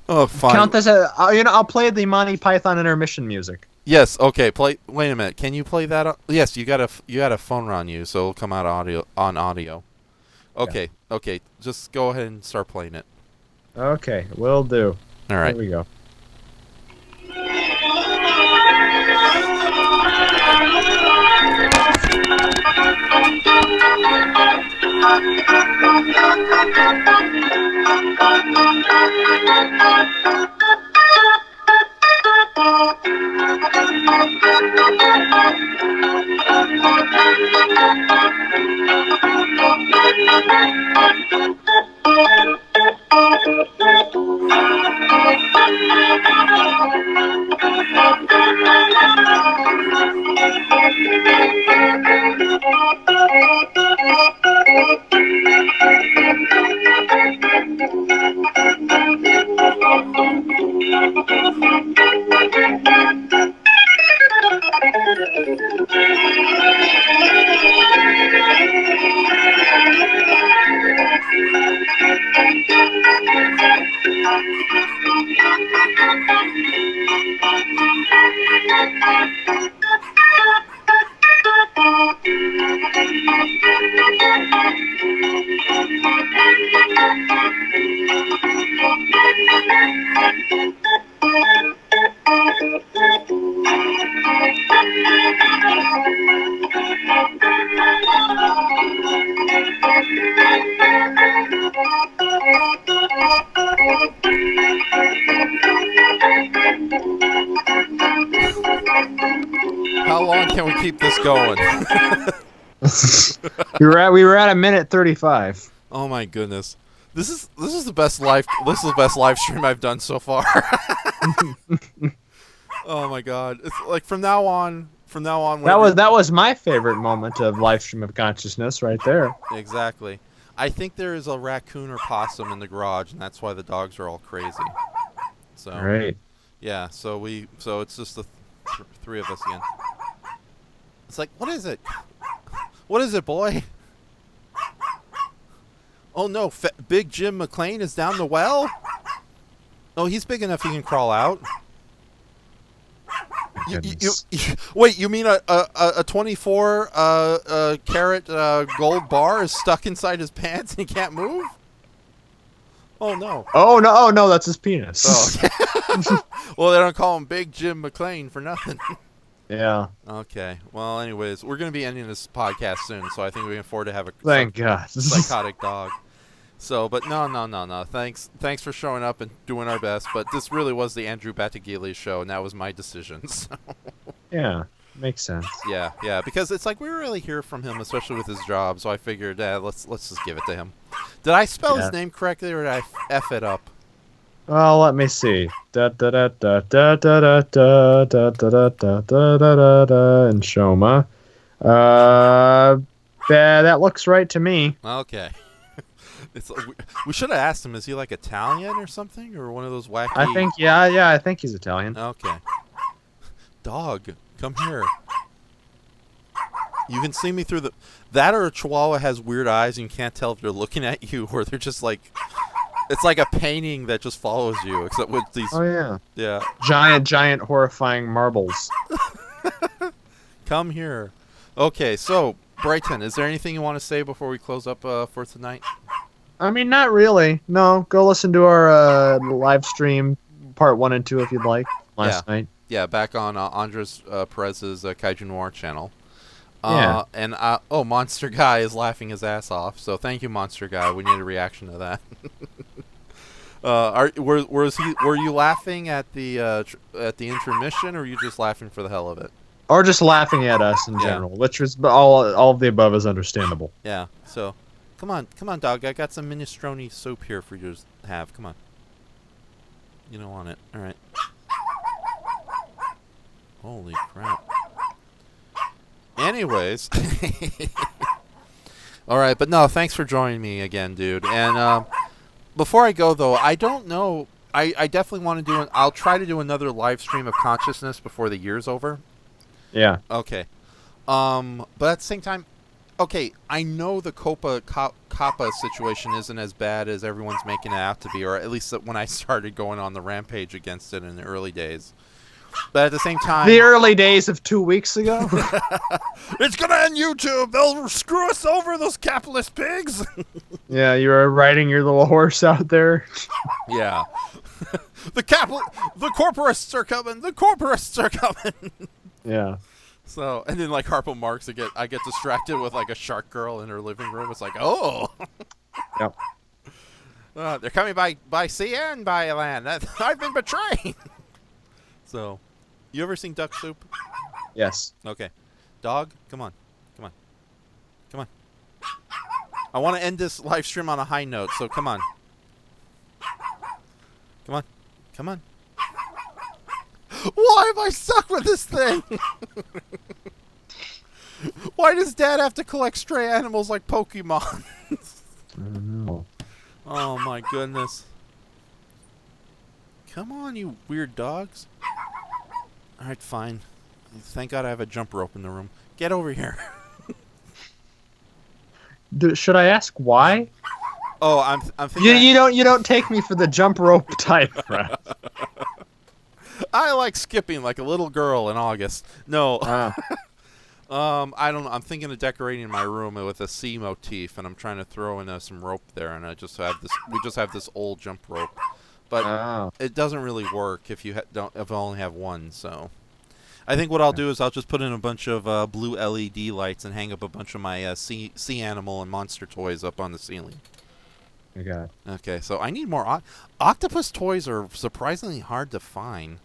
Oh, fine. Count this as I'll play the Monty Python intermission music. Yes. Okay. Wait a minute. Can you play that? Yes. You got a phone on you, so it'll come out audio. Okay. Yeah. Okay. Just go ahead and start playing it. Okay. Will do. All right. Here we go. How long can we keep this going? we were at a minute 35. Oh my goodness. This is the best live stream I've done so far. Oh my god. It's like from now on That was my favorite moment of live stream of consciousness right there. Exactly. I think there is a raccoon or possum in the garage, and that's why the dogs are all crazy. So Right. yeah, so it's just the three of us again. It's like, what is it? What is it, boy? Oh no, Big Jim McClain is down the well? Oh, he's big enough he can crawl out. Wait, you mean a 24 carat gold bar is stuck inside his pants and he can't move? Oh no. Oh no, that's his penis. Oh, okay. Well, they don't call him Big Jim McClain for nothing. Yeah. Okay. Well, anyways, we're going to be ending this podcast soon, so I think we can afford to have a Thank God. psychotic dog. So, but no. Thanks for showing up and doing our best. But this really was the Andrew Battagila show, and that was my decision. So. Yeah, makes sense. Yeah, because it's like we were really hear from him, especially with his job. So I figured, let's just give it to him. Did I spell his name correctly, or did I f it up? Well, let me see. Da da da da da da da da da da da da da da and Shoma. That looks right to me. Okay. It's we should have asked him. Is he like Italian or something, or one of those wacky? I think he's Italian. Okay. Dog, come here. You can see me through that, or a Chihuahua has weird eyes and you can't tell if they're looking at you or they're just like. It's like a painting that just follows you, except with these. Oh yeah. Yeah. Giant, horrifying marbles. Come here. Okay, so Brighton, is there anything you want to say before we close up for tonight? I mean, not really. No, go listen to our live stream part 1 and 2 if you'd like. Last night. Yeah, back on Andres Perez's Kaiju Noir channel. Yeah. And Monster Guy is laughing his ass off. So thank you, Monster Guy. We need a reaction to that. Were you laughing at the intermission, or were you just laughing for the hell of it? Or just laughing at us in general, which was all of the above is understandable. Yeah. So, come on, dog. I got some minestrone soup here for you to have. Come on. You don't want it. All right. Holy crap. Anyways. All right, but no, thanks for joining me again, dude. And before I go, though, I don't know. I definitely want to I'll try to do another live stream of consciousness before the year's over. Yeah. Okay. But at the same time, okay, I know the Kappa situation isn't as bad as everyone's making it out to be, or at least when I started going on the rampage against it in the early days. But at the same time... The early days of 2 weeks ago? It's gonna end YouTube! They'll screw us over, those capitalist pigs! Yeah, you were riding your little horse out there. Yeah. The corporatists are coming! The corporatists are coming! Yeah. So, and then like Harpo Marx, I get distracted with like a shark girl in her living room. It's like, oh! Yep. They're coming by sea and by land. I've been betrayed. So, you ever seen Duck Soup? Yes. Okay. Dog, come on. I want to end this live stream on a high note, so come on. Come on. Why am I stuck with this thing? Why does Dad have to collect stray animals like Pokemon? I don't know. Oh my goodness. Come on, you weird dogs. Alright, fine. Thank God I have a jump rope in the room. Get over here. Should I ask why? Oh, I'm thinking. You don't take me for the jump rope type. I like skipping like a little girl in August. No. I don't know. I'm thinking of decorating my room with a sea motif, and I'm trying to throw in some rope there, and we just have this old jump rope, but it doesn't really work if you only have one. So, I think what I'll do is I'll just put in a bunch of blue LED lights and hang up a bunch of my sea animal and monster toys up on the ceiling. I got it. Okay, so I need more octopus toys. Are surprisingly hard to find.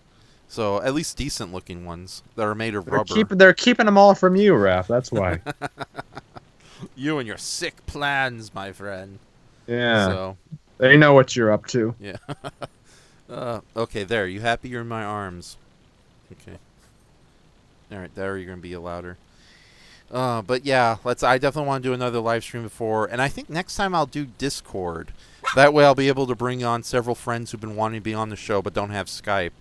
So at least decent looking ones that are made of rubber. They're keeping them all from you, Raph. That's why. You and your sick plans, my friend. Yeah. So they know what you're up to. Yeah. Okay, there. You happy you're in my arms? Okay. All right, there you're gonna be louder. But yeah, I definitely want to do another live stream before, and I think next time I'll do Discord. That way I'll be able to bring on several friends who've been wanting to be on the show but don't have Skype.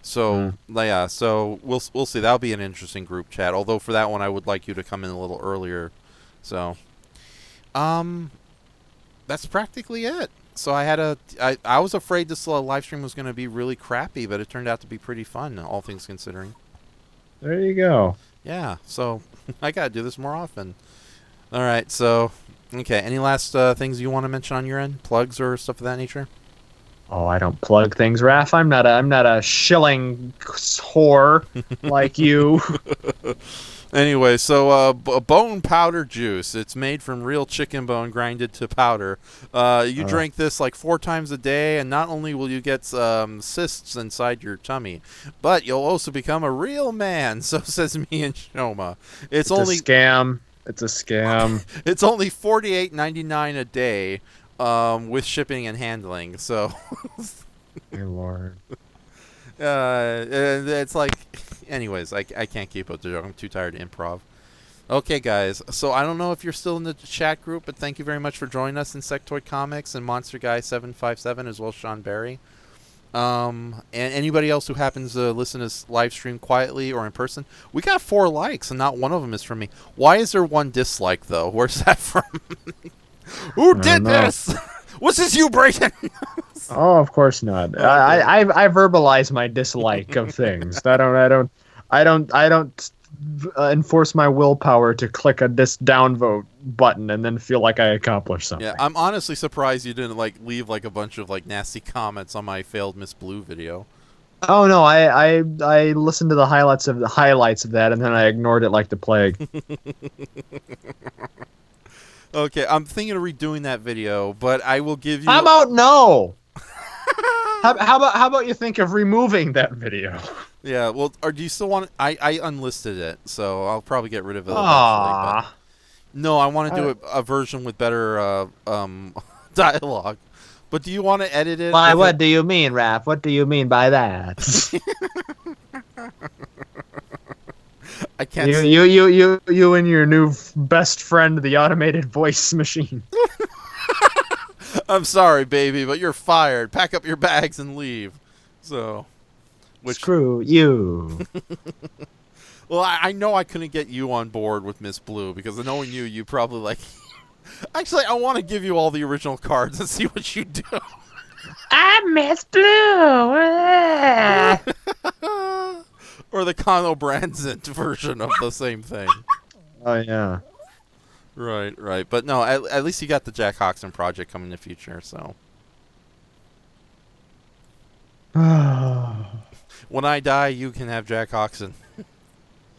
So yeah, so we'll see. That'll be an interesting group chat. Although for that one, I would like you to come in a little earlier. So, that's practically it. So I was afraid this live stream was going to be really crappy, but it turned out to be pretty fun, all things considering. There you go. Yeah. So I gotta do this more often. All right. So okay. Any last things you want to mention on your end? Plugs or stuff of that nature? Oh, I don't plug things, Raph. I'm not a shilling whore like you. Anyway, so bone powder juice. It's made from real chicken bone grinded to powder. You drink this like 4 times a day, and not only will you get cysts inside your tummy, but you'll also become a real man. So says me and Shoma. It's only a scam. It's a scam. It's only $48.99 a day. With shipping and handling, so. Dear Lord. It's like, anyways, I can't keep up the joke. I'm too tired to improv. Okay, guys. So I don't know if you're still in the chat group, but thank you very much for joining us, Insectoid Comics and Monster Guy 757, as well as Sean Barry. And anybody else who happens to listen to this live stream quietly or in person, we got 4 likes, and not one of them is from me. Why is there 1 dislike though? Where's that from? Who did this? Was this you, Brayton? Oh, of course not. Okay. I verbalize my dislike of things. I don't enforce my willpower to click a downvote button and then feel like I accomplished something. Yeah, I'm honestly surprised you didn't leave a bunch of nasty comments on my failed Miss Blue video. Oh no, I listened to the highlights of that and then I ignored it like the plague. Okay, I'm thinking of redoing that video, but I will give you. How about no? how about you think of removing that video? Yeah, well, or do you still want? I unlisted it, so I'll probably get rid of it eventually. But no, I want to do a version with better dialogue. But do you want to edit it? Why? What do you mean, Raph? What do you mean by that? I can't. You and your new best friend, the automated voice machine. I'm sorry, baby, but you're fired. Pack up your bags and leave. So, screw you. Well, I know I couldn't get you on board with Miss Blue because knowing you probably Actually, I want to give you all the original cards and see what you do. I'm Miss Blue. Or the Conno Branson version of the same thing. Oh, yeah. Right. But no, at least you got the Jack Hoxton project coming in the future, so. When I die, you can have Jack Hoxton.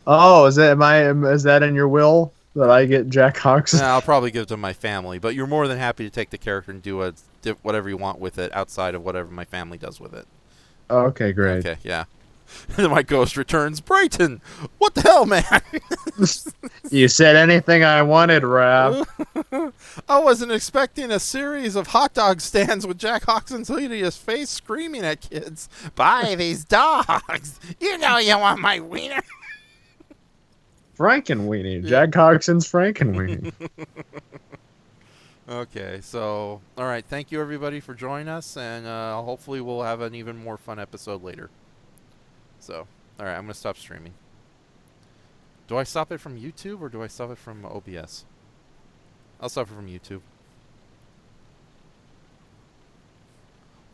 Oh, is that in your will? that I get Jack Hawks? Nah, I'll probably give it to my family, but you're more than happy to take the character and do whatever you want with it outside of whatever my family does with it. Okay, great. Okay, yeah. And then my ghost returns. Brayton, what the hell, man? You said anything I wanted, Rav. I wasn't expecting a series of hot dog stands with Jack Hawkson's hideous face screaming at kids. Buy these dogs. You know you want my wiener. Frankenweenie. Jack Hodgson's Frankenweenie. Okay, so, all right. Thank you, everybody, for joining us, and hopefully we'll have an even more fun episode later. So, all right, I'm going to stop streaming. Do I stop it from YouTube, or do I stop it from OBS? I'll stop it from YouTube.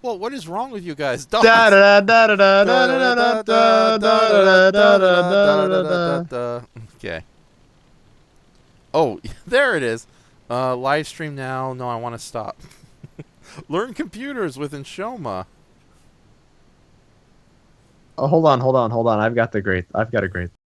Well, what is wrong with you guys? Dogs. Okay. Oh, there it is. Live stream now. No, I want to stop. Learn computers with Inshoma. Oh, hold on. I've got a great